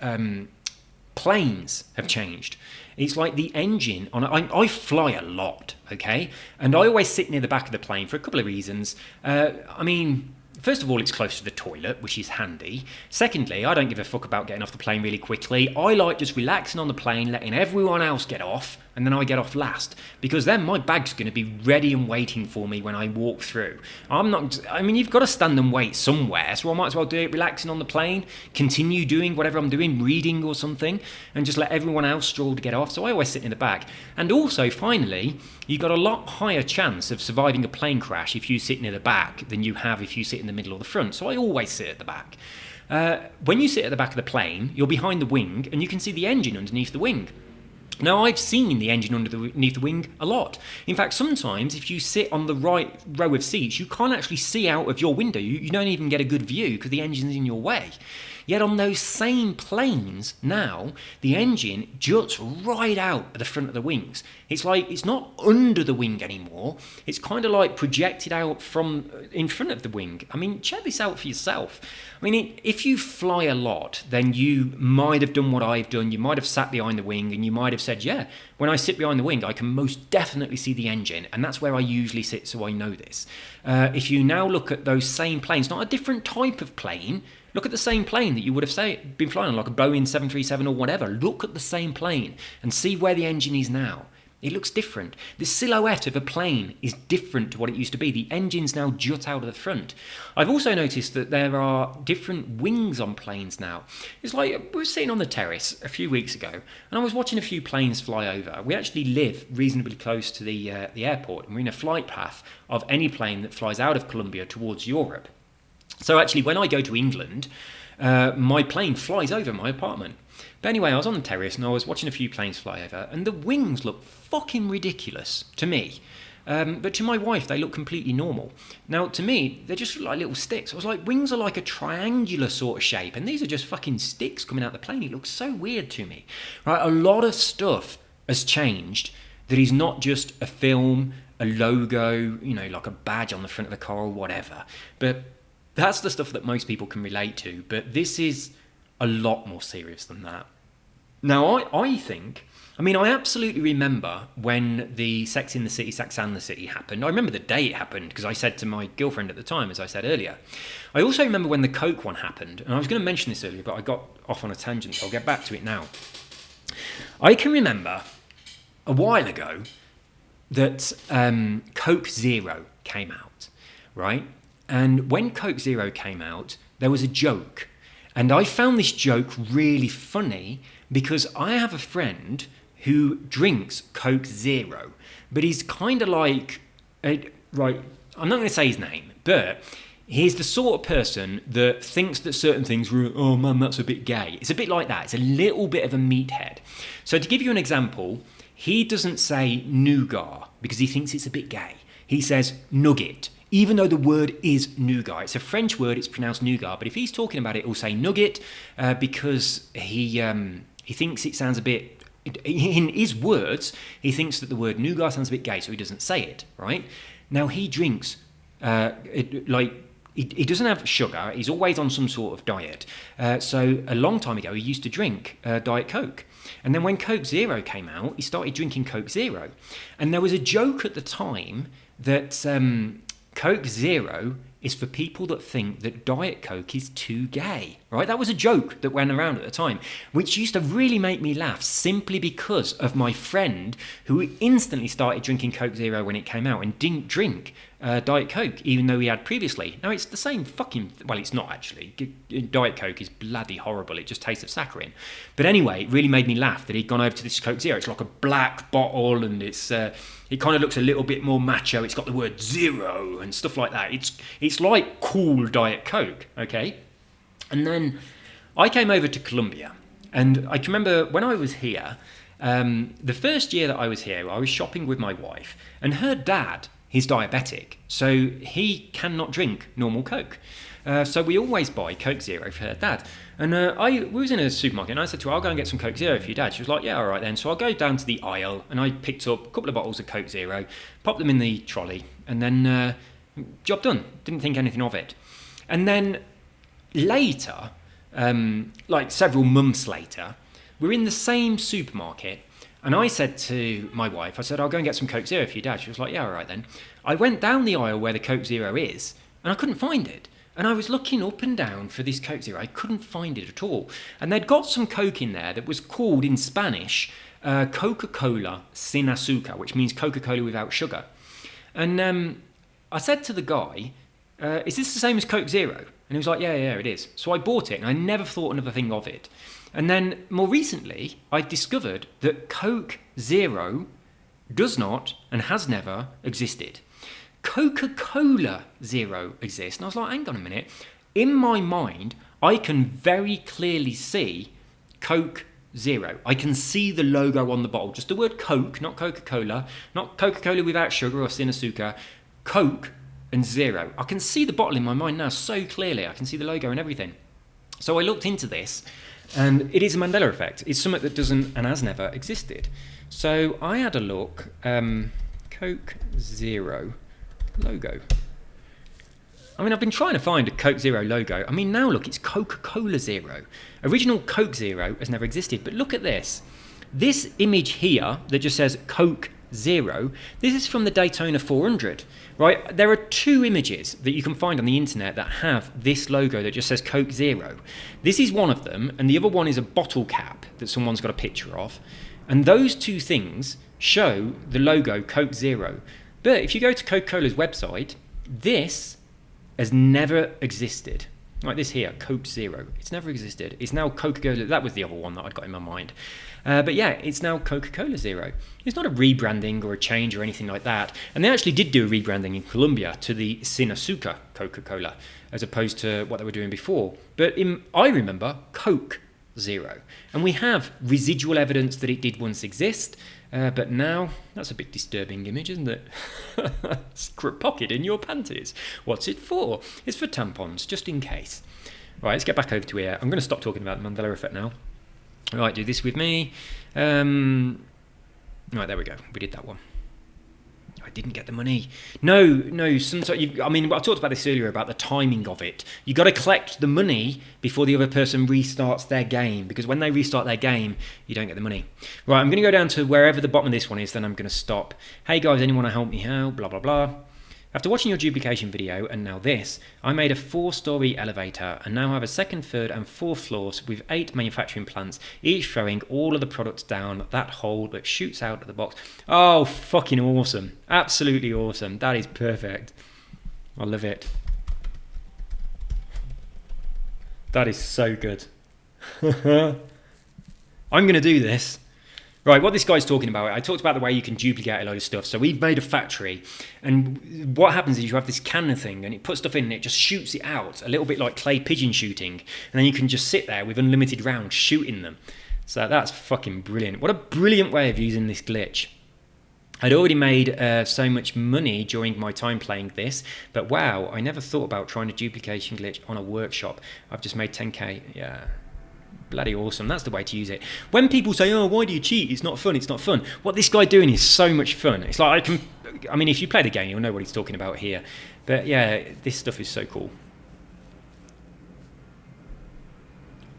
Planes have changed. It's like the engine on. I fly a lot, okay, and I always sit near the back of the plane for a couple of reasons. First of all, it's close to the toilet, which is handy. Secondly, I don't give a fuck about getting off the plane really quickly. I like just relaxing on the plane, letting everyone else get off, and then I get off last. Because then my bag's going to be ready and waiting for me when I walk through. You've got to stand and wait somewhere, so I might as well do it relaxing on the plane, continue doing whatever I'm doing, reading or something, and just let everyone else stroll to get off. So I always sit in the back. And also, finally, you've got a lot higher chance of surviving a plane crash if you sit near the back than you have if you sit in the middle or the front. So I always sit at the back. When you sit at the back of the plane, you're behind the wing and you can see the engine underneath the wing. Now, I've seen the engine underneath the wing a lot. In fact, sometimes if you sit on the right row of seats, you can't actually see out of your window. You don't even get a good view because the engine's in your way. Yet on those same planes now, the engine juts right out at the front of the wings. It's like it's not under the wing anymore. It's kind of like projected out from in front of the wing. I mean, check this out for yourself. I mean, if you fly a lot, then you might have done what I've done. You might have sat behind the wing and you might have said, yeah, when I sit behind the wing, I can most definitely see the engine. And that's where I usually sit, so I know this. If you now look at those same planes, not a different type of plane, look at the same plane that you would have been flying on, like a Boeing 737 or whatever. Look at the same plane and see where the engine is now. It looks different. The silhouette of a plane is different to what it used to be. The engines now jut out of the front. I've also noticed that there are different wings on planes now. It's like we were sitting on the terrace a few weeks ago and I was watching a few planes fly over. We actually live reasonably close to the airport, and we're in a flight path of any plane that flies out of Colombia towards Europe. So actually, when I go to England, my plane flies over my apartment. But anyway, I was on the terrace and I was watching a few planes fly over, and the wings look fucking ridiculous to me. But to my wife, they look completely normal. Now, to me, they just look like little sticks. I was like, wings are like a triangular sort of shape, and these are just fucking sticks coming out the plane. It looks so weird to me. Right? A lot of stuff has changed that is not just a film, a logo, like a badge on the front of the car or whatever. But that's the stuff that most people can relate to. But this is a lot more serious than that. Now, I think, I absolutely remember when the Sex and the City happened. I remember the day it happened because I said to my girlfriend at the time, as I said earlier. I also remember when the Coke one happened, and I was going to mention this earlier, but I got off on a tangent, so I'll get back to it now. I can remember a while ago that Coke Zero came out, right? And when Coke Zero came out, there was a joke. And I found this joke really funny because I have a friend who drinks Coke Zero, but he's kind of like, right, I'm not going to say his name, but he's the sort of person that thinks that certain things were, oh man, that's a bit gay. It's a bit like that. It's a little bit of a meathead. So to give you an example, he doesn't say nougat because he thinks it's a bit gay. He says nugget. Even though the word is nougat. It's a French word, it's pronounced nougat, but if he's talking about it, he'll say nugget because he thinks it sounds a bit, in his words, he thinks that the word nougat sounds a bit gay, so he doesn't say it, right? Now, he drinks, he doesn't have sugar, he's always on some sort of diet. So a long time ago, he used to drink Diet Coke. And then when Coke Zero came out, he started drinking Coke Zero. And there was a joke at the time that Coke Zero is for people that think that Diet Coke is too gay, right? That was a joke that went around at the time, which used to really make me laugh simply because of my friend who instantly started drinking Coke Zero when it came out and didn't drink Diet Coke, even though he had previously. Now, it's the same fucking... Well, it's not actually. Diet Coke is bloody horrible. It just tastes of saccharin. But anyway, it really made me laugh that he'd gone over to this Coke Zero. It's like a black bottle and it's... it kind of looks a little bit more macho. It's got the word zero and stuff like that. It's like cool Diet Coke, okay? And then I came over to Colombia, and I can remember when I was here, the first year that I was here, I was shopping with my wife, and her dad, he's diabetic, so he cannot drink normal Coke. So we always buy Coke Zero for her dad. And we was in a supermarket and I said to her, I'll go and get some Coke Zero for your dad. She was like, yeah, all right then. So I'll go down to the aisle and I picked up a couple of bottles of Coke Zero, popped them in the trolley, and then job done. Didn't think anything of it. And then later, like several months later, we're in the same supermarket. And I said to my wife, I said, I'll go and get some Coke Zero for your dad. She was like, yeah, all right then. I went down the aisle where the Coke Zero is and I couldn't find it. And I was looking up and down for this Coke Zero. I couldn't find it at all. And they'd got some Coke in there that was called in Spanish Coca-Cola sin azúcar, which means Coca-Cola without sugar. And I said to the guy, is this the same as Coke Zero? And he was like, yeah, it is. So I bought it and I never thought another thing of it. And then more recently, I discovered that Coke Zero does not and has never existed. Coca-Cola Zero exists. And I was like, hang on a minute. In my mind, I can very clearly see Coke Zero. I can see the logo on the bottle. Just the word Coke, not Coca-Cola, not Coca-Cola without sugar or sin azúcar. Coke and Zero. I can see the bottle in my mind now so clearly. I can see the logo and everything. So I looked into this, and it is a Mandela effect. It's something that doesn't and has never existed. So I had a look. Coke Zero logo. I mean, I've been trying to find a Coke Zero logo. I mean, now look, it's Coca-Cola Zero. Original Coke Zero has never existed, but look at this. This image here that just says Coke Zero, this is from the Daytona 400, right? There are two images that you can find on the internet that have this logo that just says Coke Zero. This is one of them, and the other one is a bottle cap that someone's got a picture of. And those two things show the logo Coke Zero. But if you go to Coca-Cola's website, this has never existed. Like this here, Coke Zero. It's never existed. It's now Coca-Cola. That was the other one that I'd got in my mind. But yeah, it's now Coca-Cola Zero. It's not a rebranding or a change or anything like that. And they actually did do a rebranding in Colombia to the Sinasuka Coca-Cola, as opposed to what they were doing before. But I remember Coke Zero. And we have residual evidence that it did once exist. But now, that's a bit disturbing image, isn't it? Secret pocket in your panties. What's it for? It's for tampons, just in case. Right, let's get back over to here. I'm going to stop talking about the Mandela effect now. Right, do this with me. Right, there we go. We did that one. I didn't get the money. No. Sometimes I mean, I talked about this earlier about the timing of it. You got to collect the money before the other person restarts their game, because when they restart their game, you don't get the money. Right, I'm going to go down to wherever the bottom of this one is. Then I'm going to stop. Hey guys, anyone want to help me out? Blah blah blah. After watching your duplication video and now this, I made a 4-story elevator and now have a second, third and fourth floors with 8 manufacturing plants, each throwing all of the products down that hole that shoots out of the box. Oh, fucking awesome. Absolutely awesome. That is perfect. I love it. That is so good. I'm going to do this. Right, what this guy's talking about, I talked about the way you can duplicate a load of stuff. So we've made a factory, and what happens is you have this cannon thing, and it puts stuff in, and it just shoots it out, a little bit like clay pigeon shooting, and then you can just sit there with unlimited rounds shooting them. So that's fucking brilliant. What a brilliant way of using this glitch. I'd already made so much money during my time playing this, but wow, I never thought about trying a duplication glitch on a workshop. I've just made 10k, yeah. Bloody awesome. That's the way to use it. When people say, oh, why do you cheat? It's not fun. It's not fun. What this guy's doing is so much fun. It's like I mean, if you play the game, you'll know what he's talking about here. But yeah, this stuff is so cool.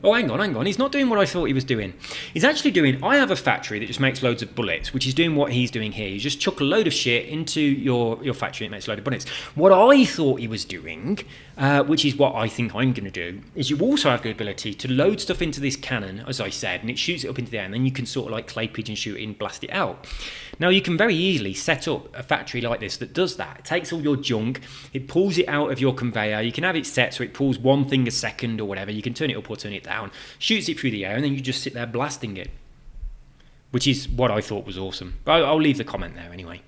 Oh, hang on. He's not doing what I thought he was doing. He's actually doing, I have a factory that just makes loads of bullets, which is doing what he's doing here. You just chuck a load of shit into your factory and it makes a load of bullets. What I thought he was doing, which is what I think I'm going to do, is you also have the ability to load stuff into this cannon, as I said, and it shoots it up into the air, and then you can sort of like clay pigeon shoot it and blast it out. Now, you can very easily set up a factory like this that does that. It takes all your junk, it pulls it out of your conveyor. You can have it set so it pulls one thing a second or whatever. You can turn it up or turn it down, shoots it through the air, and then you just sit there blasting it, which is what I thought was awesome. But I'll leave the comment there anyway.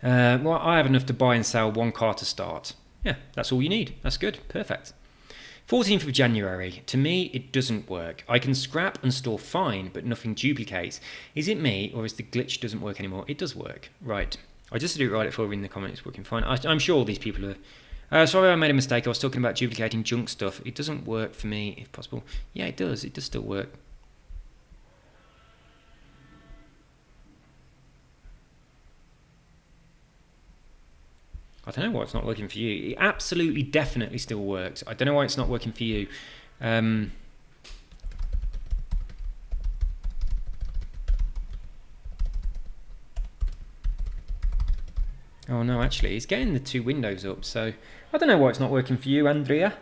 Well, I have enough to buy and sell 1 car to start. Yeah, that's all you need. That's good. Perfect. 14th of January. To me, it doesn't work. I can scrap and store fine, but nothing duplicates. Is it me, or is the glitch doesn't work anymore? It does work. Right. I just did it right before reading the comment. It's working fine. I'm sure all these people are... sorry, I made a mistake. I was talking about duplicating junk stuff. It doesn't work for me, if possible. Yeah, it does. It does still work. I don't know why it's not working for you. It absolutely, definitely still works. I don't know why it's not working for you. Oh no, actually, it's getting the 2 windows up, so I don't know why it's not working for you, Andrea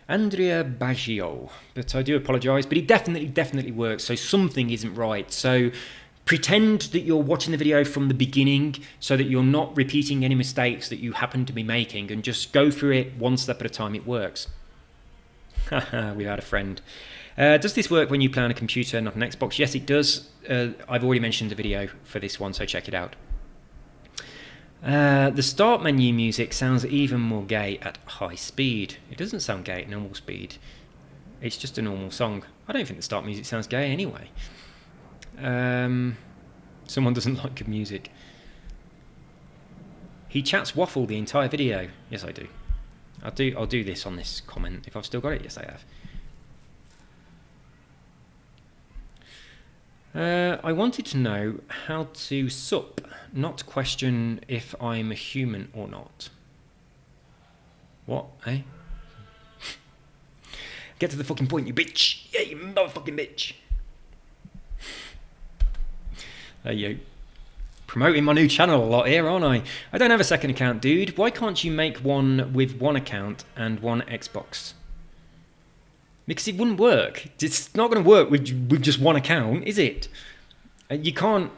Baggio. But I do apologise, but it definitely works, so something isn't right. So pretend that you're watching the video from the beginning so that you're not repeating any mistakes that you happen to be making, and just go through it one step at a time. It works. Haha, we had a friend. Does this work when you play on a computer, not an Xbox? Yes, it does. I've already mentioned the video for this one, so check it out. The start menu music sounds even more gay at high speed. It doesn't sound gay at normal speed. It's just a normal song. I don't think the start music sounds gay anyway. Someone doesn't like good music. He chats waffle the entire video. Yes, I do. I'll do this on this comment if I've still got it. Yes, I have. I wanted to know how to sup, not question if I'm a human or not. What, eh? Get to the fucking point, you bitch! Yeah, you motherfucking bitch! There you go. Promoting my new channel a lot here, aren't I? I don't have a second account, dude. Why can't you make one with one account and one Xbox? Because it wouldn't work. It's not going to work with just one account, is it? You can't...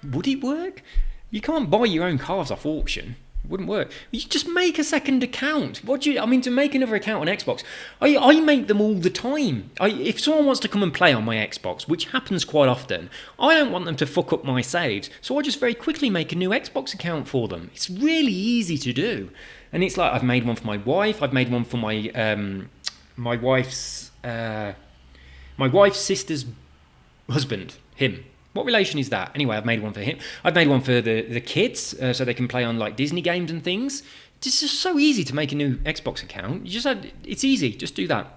Would it work? You can't buy your own cars off auction. It wouldn't work. You just make a second account. To make another account on Xbox, I make them all the time. If someone wants to come and play on my Xbox, which happens quite often, I don't want them to fuck up my saves, so I just very quickly make a new Xbox account for them. It's really easy to do. And it's like, I've made one for my wife, I've made one for my wife's sister's husband, him. What relation is that? Anyway, I've made one for him. I've made one for the kids, so they can play on like Disney games and things. It's just so easy to make a new Xbox account. It's easy. Just do that.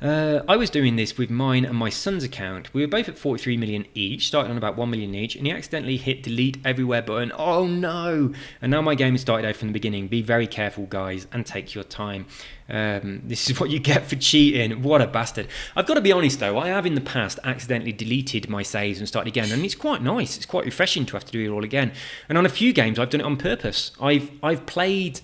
I was doing this with mine and my son's account. We were both at 43 million each, starting on about 1 million each, and he accidentally hit delete everywhere button. Oh no! And now my game has started out from the beginning. Be very careful, guys, and take your time. This is what you get for cheating. What a bastard. I've got to be honest though, I have in the past accidentally deleted my saves and started again, and it's quite nice. It's quite refreshing to have to do it all again. And on a few games I've done it on purpose. I've played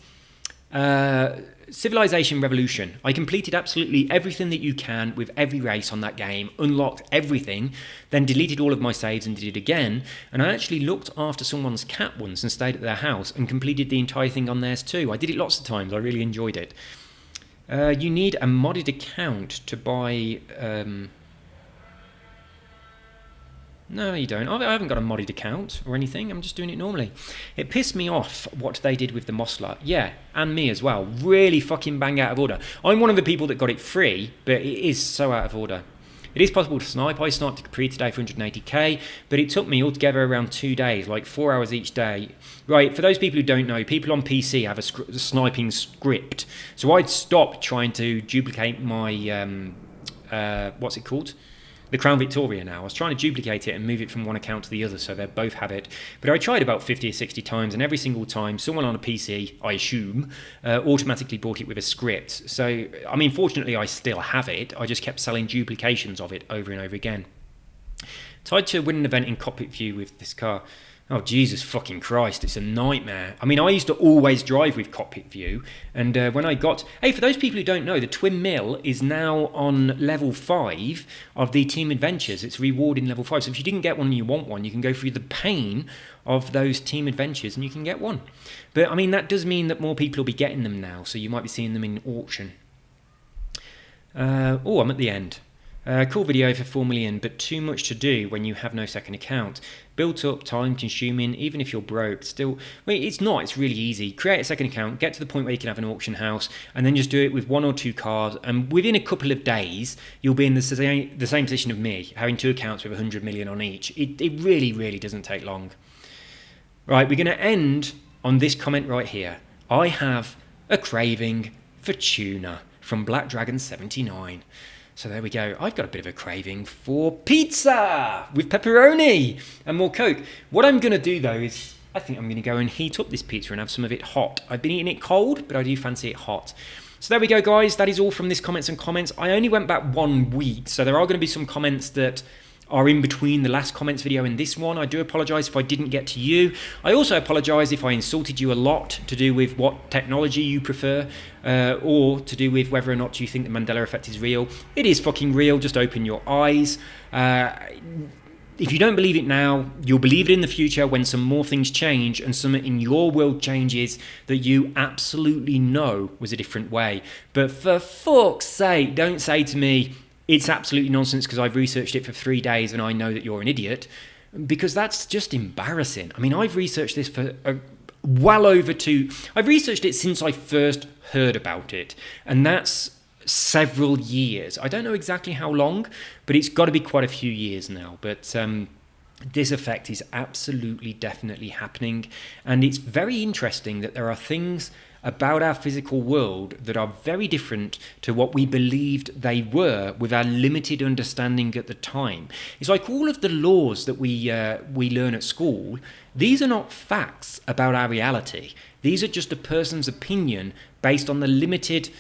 Civilization Revolution. I completed absolutely everything that you can with every race on that game, unlocked everything, then deleted all of my saves and did it again, and I actually looked after someone's cat once and stayed at their house and completed the entire thing on theirs too. I did it lots of times. I really enjoyed it. You need a modded account to buy... No, you don't. I haven't got a modded account or anything. I'm just doing it normally. It pissed me off what they did with the Mossler. Yeah, and me as well. Really fucking bang out of order. I'm one of the people that got it free, but it is so out of order. It is possible to snipe. I sniped a Capri today for 180k, but it took me altogether around 2 days, like 4 hours each day. Right, for those people who don't know, people on PC have a sniping script. So I'd stop trying to duplicate my, what's it called? The Crown Victoria now. I was trying to duplicate it and move it from one account to the other so they both have it. But I tried about 50 or 60 times, and every single time someone on a PC, I assume, automatically bought it with a script. So, I mean, fortunately I still have it. I just kept selling duplications of it over and over again. Tried to win an event in cockpit view with this car. Oh, Jesus fucking Christ, it's a nightmare. I mean, I used to always drive with cockpit view, and when I got... Hey, for those people who don't know, the Twin Mill is now on level 5 of the Team Adventures. It's rewarding level 5, so if you didn't get one and you want one, you can go through the pain of those Team Adventures and you can get one. But, I mean, that does mean that more people will be getting them now, so you might be seeing them in auction. Oh, I'm at the end. Cool video for 4 million, but too much to do when you have no second account. Built up, time consuming, even if you're broke. Still, well, it's not, it's really easy. Create a second account, get to the point where you can have an auction house, and then just do it with 1 or 2 cars, and within a couple of days, you'll be in the same position of me, having 2 accounts with 100 million on each. It really, really doesn't take long. Right, we're going to end on this comment right here. I have a craving for tuna from Black Dragon 79. So there we go. I've got a bit of a craving for pizza with pepperoni and more Coke. What I'm going to do though is I think I'm going to go and heat up this pizza and have some of it hot. I've been eating it cold, but I do fancy it hot. So there we go, guys. That is all from this comments and comments. I only went back 1 week, so there are going to be some comments that are in between the last comments video and this one. I do apologise if I didn't get to you. I also apologise if I insulted you a lot to do with what technology you prefer, or to do with whether or not you think the Mandela effect is real. It is fucking real, just open your eyes. If you don't believe it now, you'll believe it in the future when some more things change and something in your world changes that you absolutely know was a different way. But for fuck's sake, don't say to me, it's absolutely nonsense because I've researched it for 3 days and I know that you're an idiot, because that's just embarrassing. I mean, I've researched this for well over 2... I've researched it since I first heard about it, and that's several years. I don't know exactly how long, but it's got to be quite a few years now. But this effect is absolutely, definitely happening, and it's very interesting that there are things about our physical world that are very different to what we believed they were with our limited understanding at the time. It's like all of the laws that we learn at school. These are not facts about our reality. These are just a person's opinion based on the limited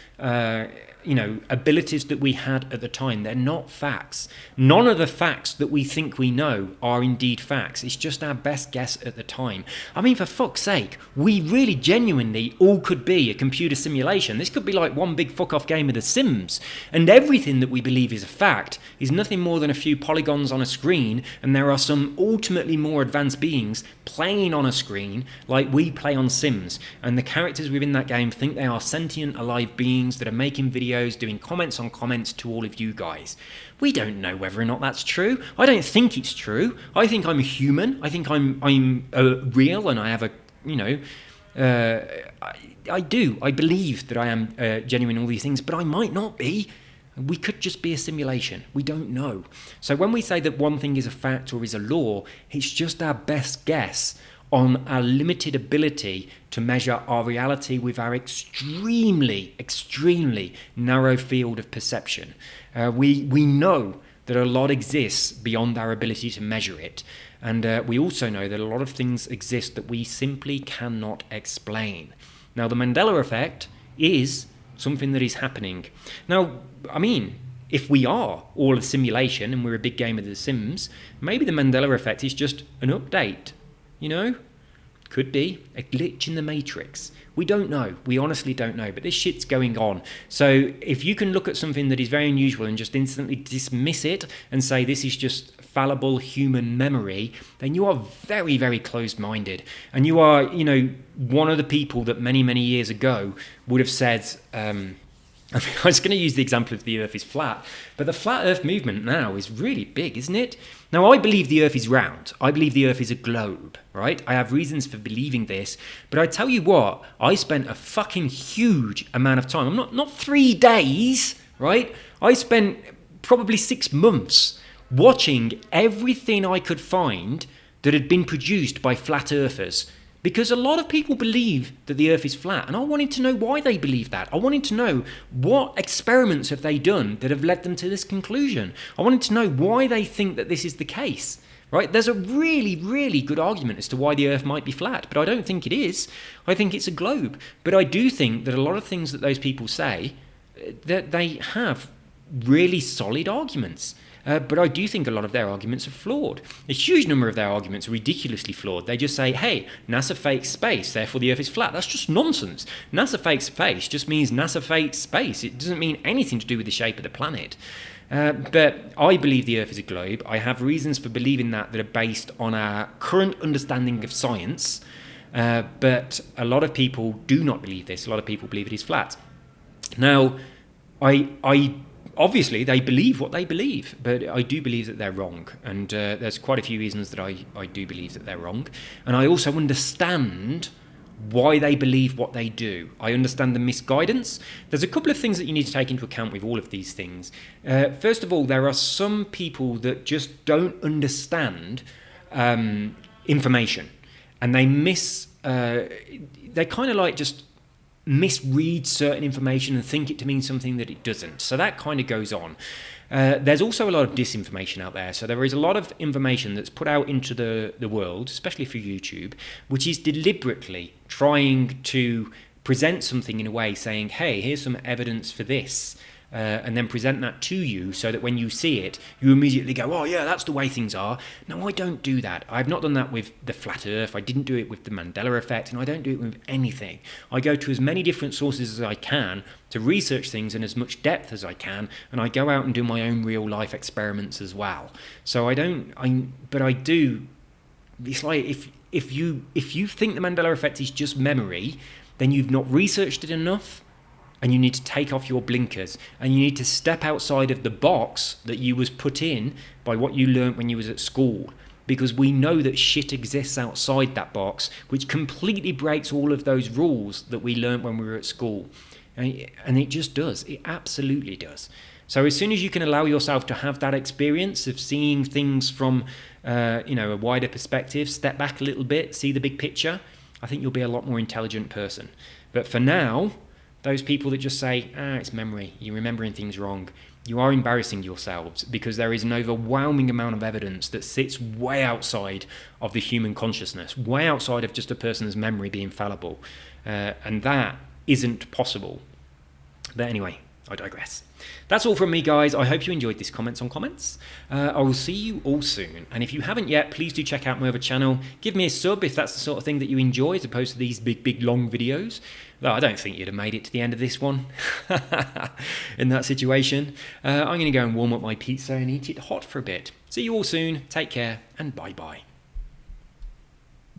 abilities that we had at the time. They're not facts. None of the facts that we think we know are indeed facts. It's just our best guess at the time. I mean, for fuck's sake, we really genuinely all could be a computer simulation. This could be like one big fuck off game of The Sims. And everything that we believe is a fact is nothing more than a few polygons on a screen, and there are some ultimately more advanced beings playing on a screen like we play on Sims. And the characters within that game think they are sentient, alive beings that are making videos, doing comments on comments to all of you guys. We don't know whether or not that's true. I don't think it's true. I think I'm a human. I think I'm real, and I have I do. I believe that I am genuine in all these things, but I might not be. We could just be a simulation. We don't know. So when we say that one thing is a fact or is a law, it's just our best guess on our limited ability to measure our reality with our extremely narrow field of perception. We know that a lot exists beyond our ability to measure it. And we also know that a lot of things exist that we simply cannot explain. Now, the Mandela effect is something that is happening. Now, I mean, if we are all a simulation and we're a big game of The Sims, maybe the Mandela effect is just an update. Could be a glitch in the matrix. We don't know. We honestly don't know. But this shit's going on. So if you can look at something that is very unusual and just instantly dismiss it and say this is just fallible human memory, then you are very, very closed-minded. And you are, one of the people that many, many years ago would have said, I was going to use the example of the Earth is flat, but the flat Earth movement now is really big, isn't it? Now, I believe the Earth is round. I believe the Earth is a globe, right? I have reasons for believing this, but I tell you what, I spent a fucking huge amount of time. I'm not 3 days, right? I spent probably 6 months watching everything I could find that had been produced by flat earthers. Because a lot of people believe that the Earth is flat, and I wanted to know why they believe that. I wanted to know what experiments have they done that have led them to this conclusion. I wanted to know why they think that this is the case, right? There's a really, really good argument as to why the Earth might be flat, but I don't think it is. I think it's a globe. But I do think that a lot of things that those people say, that they have really solid arguments. But I do think a lot of their arguments are flawed. A huge number of their arguments are ridiculously flawed. They just say, hey, NASA fakes space, therefore the Earth is flat. That's just nonsense. NASA fakes space just means NASA fakes space. It doesn't mean anything to do with the shape of the planet. But I believe the Earth is a globe. I have reasons for believing that are based on our current understanding of science. But a lot of people do not believe this. A lot of people believe it is flat. Now, I obviously, they believe what they believe, but I do believe that they're wrong. And there's quite a few reasons that I do believe that they're wrong. And I also understand why they believe what they do. I understand the misguidance. There's a couple of things that you need to take into account with all of these things. First of all, there are some people that just don't understand information. And they kind of like just misread certain information and think it to mean something that it doesn't. So that kind of goes on. There's also a lot of disinformation out there. So there is a lot of information that's put out into the world, especially for YouTube, which is deliberately trying to present something in a way saying, hey, here's some evidence for this. And then present that to you so that when you see it, you immediately go, oh yeah, that's the way things are. No, I don't do that. I've not done that with the flat Earth. I didn't do it with the Mandela effect, and I don't do it with anything. I go to as many different sources as I can to research things in as much depth as I can, and I go out and do my own real life experiments as well. So I do. It's like if you think the Mandela effect is just memory, then you've not researched it enough. And you need to take off your blinkers, and you need to step outside of the box that you was put in by what you learnt when you was at school, because we know that shit exists outside that box, which completely breaks all of those rules that we learnt when we were at school. And it just does. It absolutely does. So as soon as you can allow yourself to have that experience of seeing things from a wider perspective, step back a little bit, see the big picture, I think you'll be a lot more intelligent person. But for now, those people that just say, it's memory, you're remembering things wrong, you are embarrassing yourselves, because there is an overwhelming amount of evidence that sits way outside of the human consciousness, way outside of just a person's memory being fallible. And that isn't possible. But anyway, I digress. That's all from me, guys. I hope you enjoyed this Comments on Comments. I will see you all soon. And if you haven't yet, please do check out my other channel. Give me a sub if that's the sort of thing that you enjoy, as opposed to these big, long videos. Though I don't think you'd have made it to the end of this one in that situation. I'm going to go and warm up my pizza and eat it hot for a bit. See you all soon. Take care and bye-bye.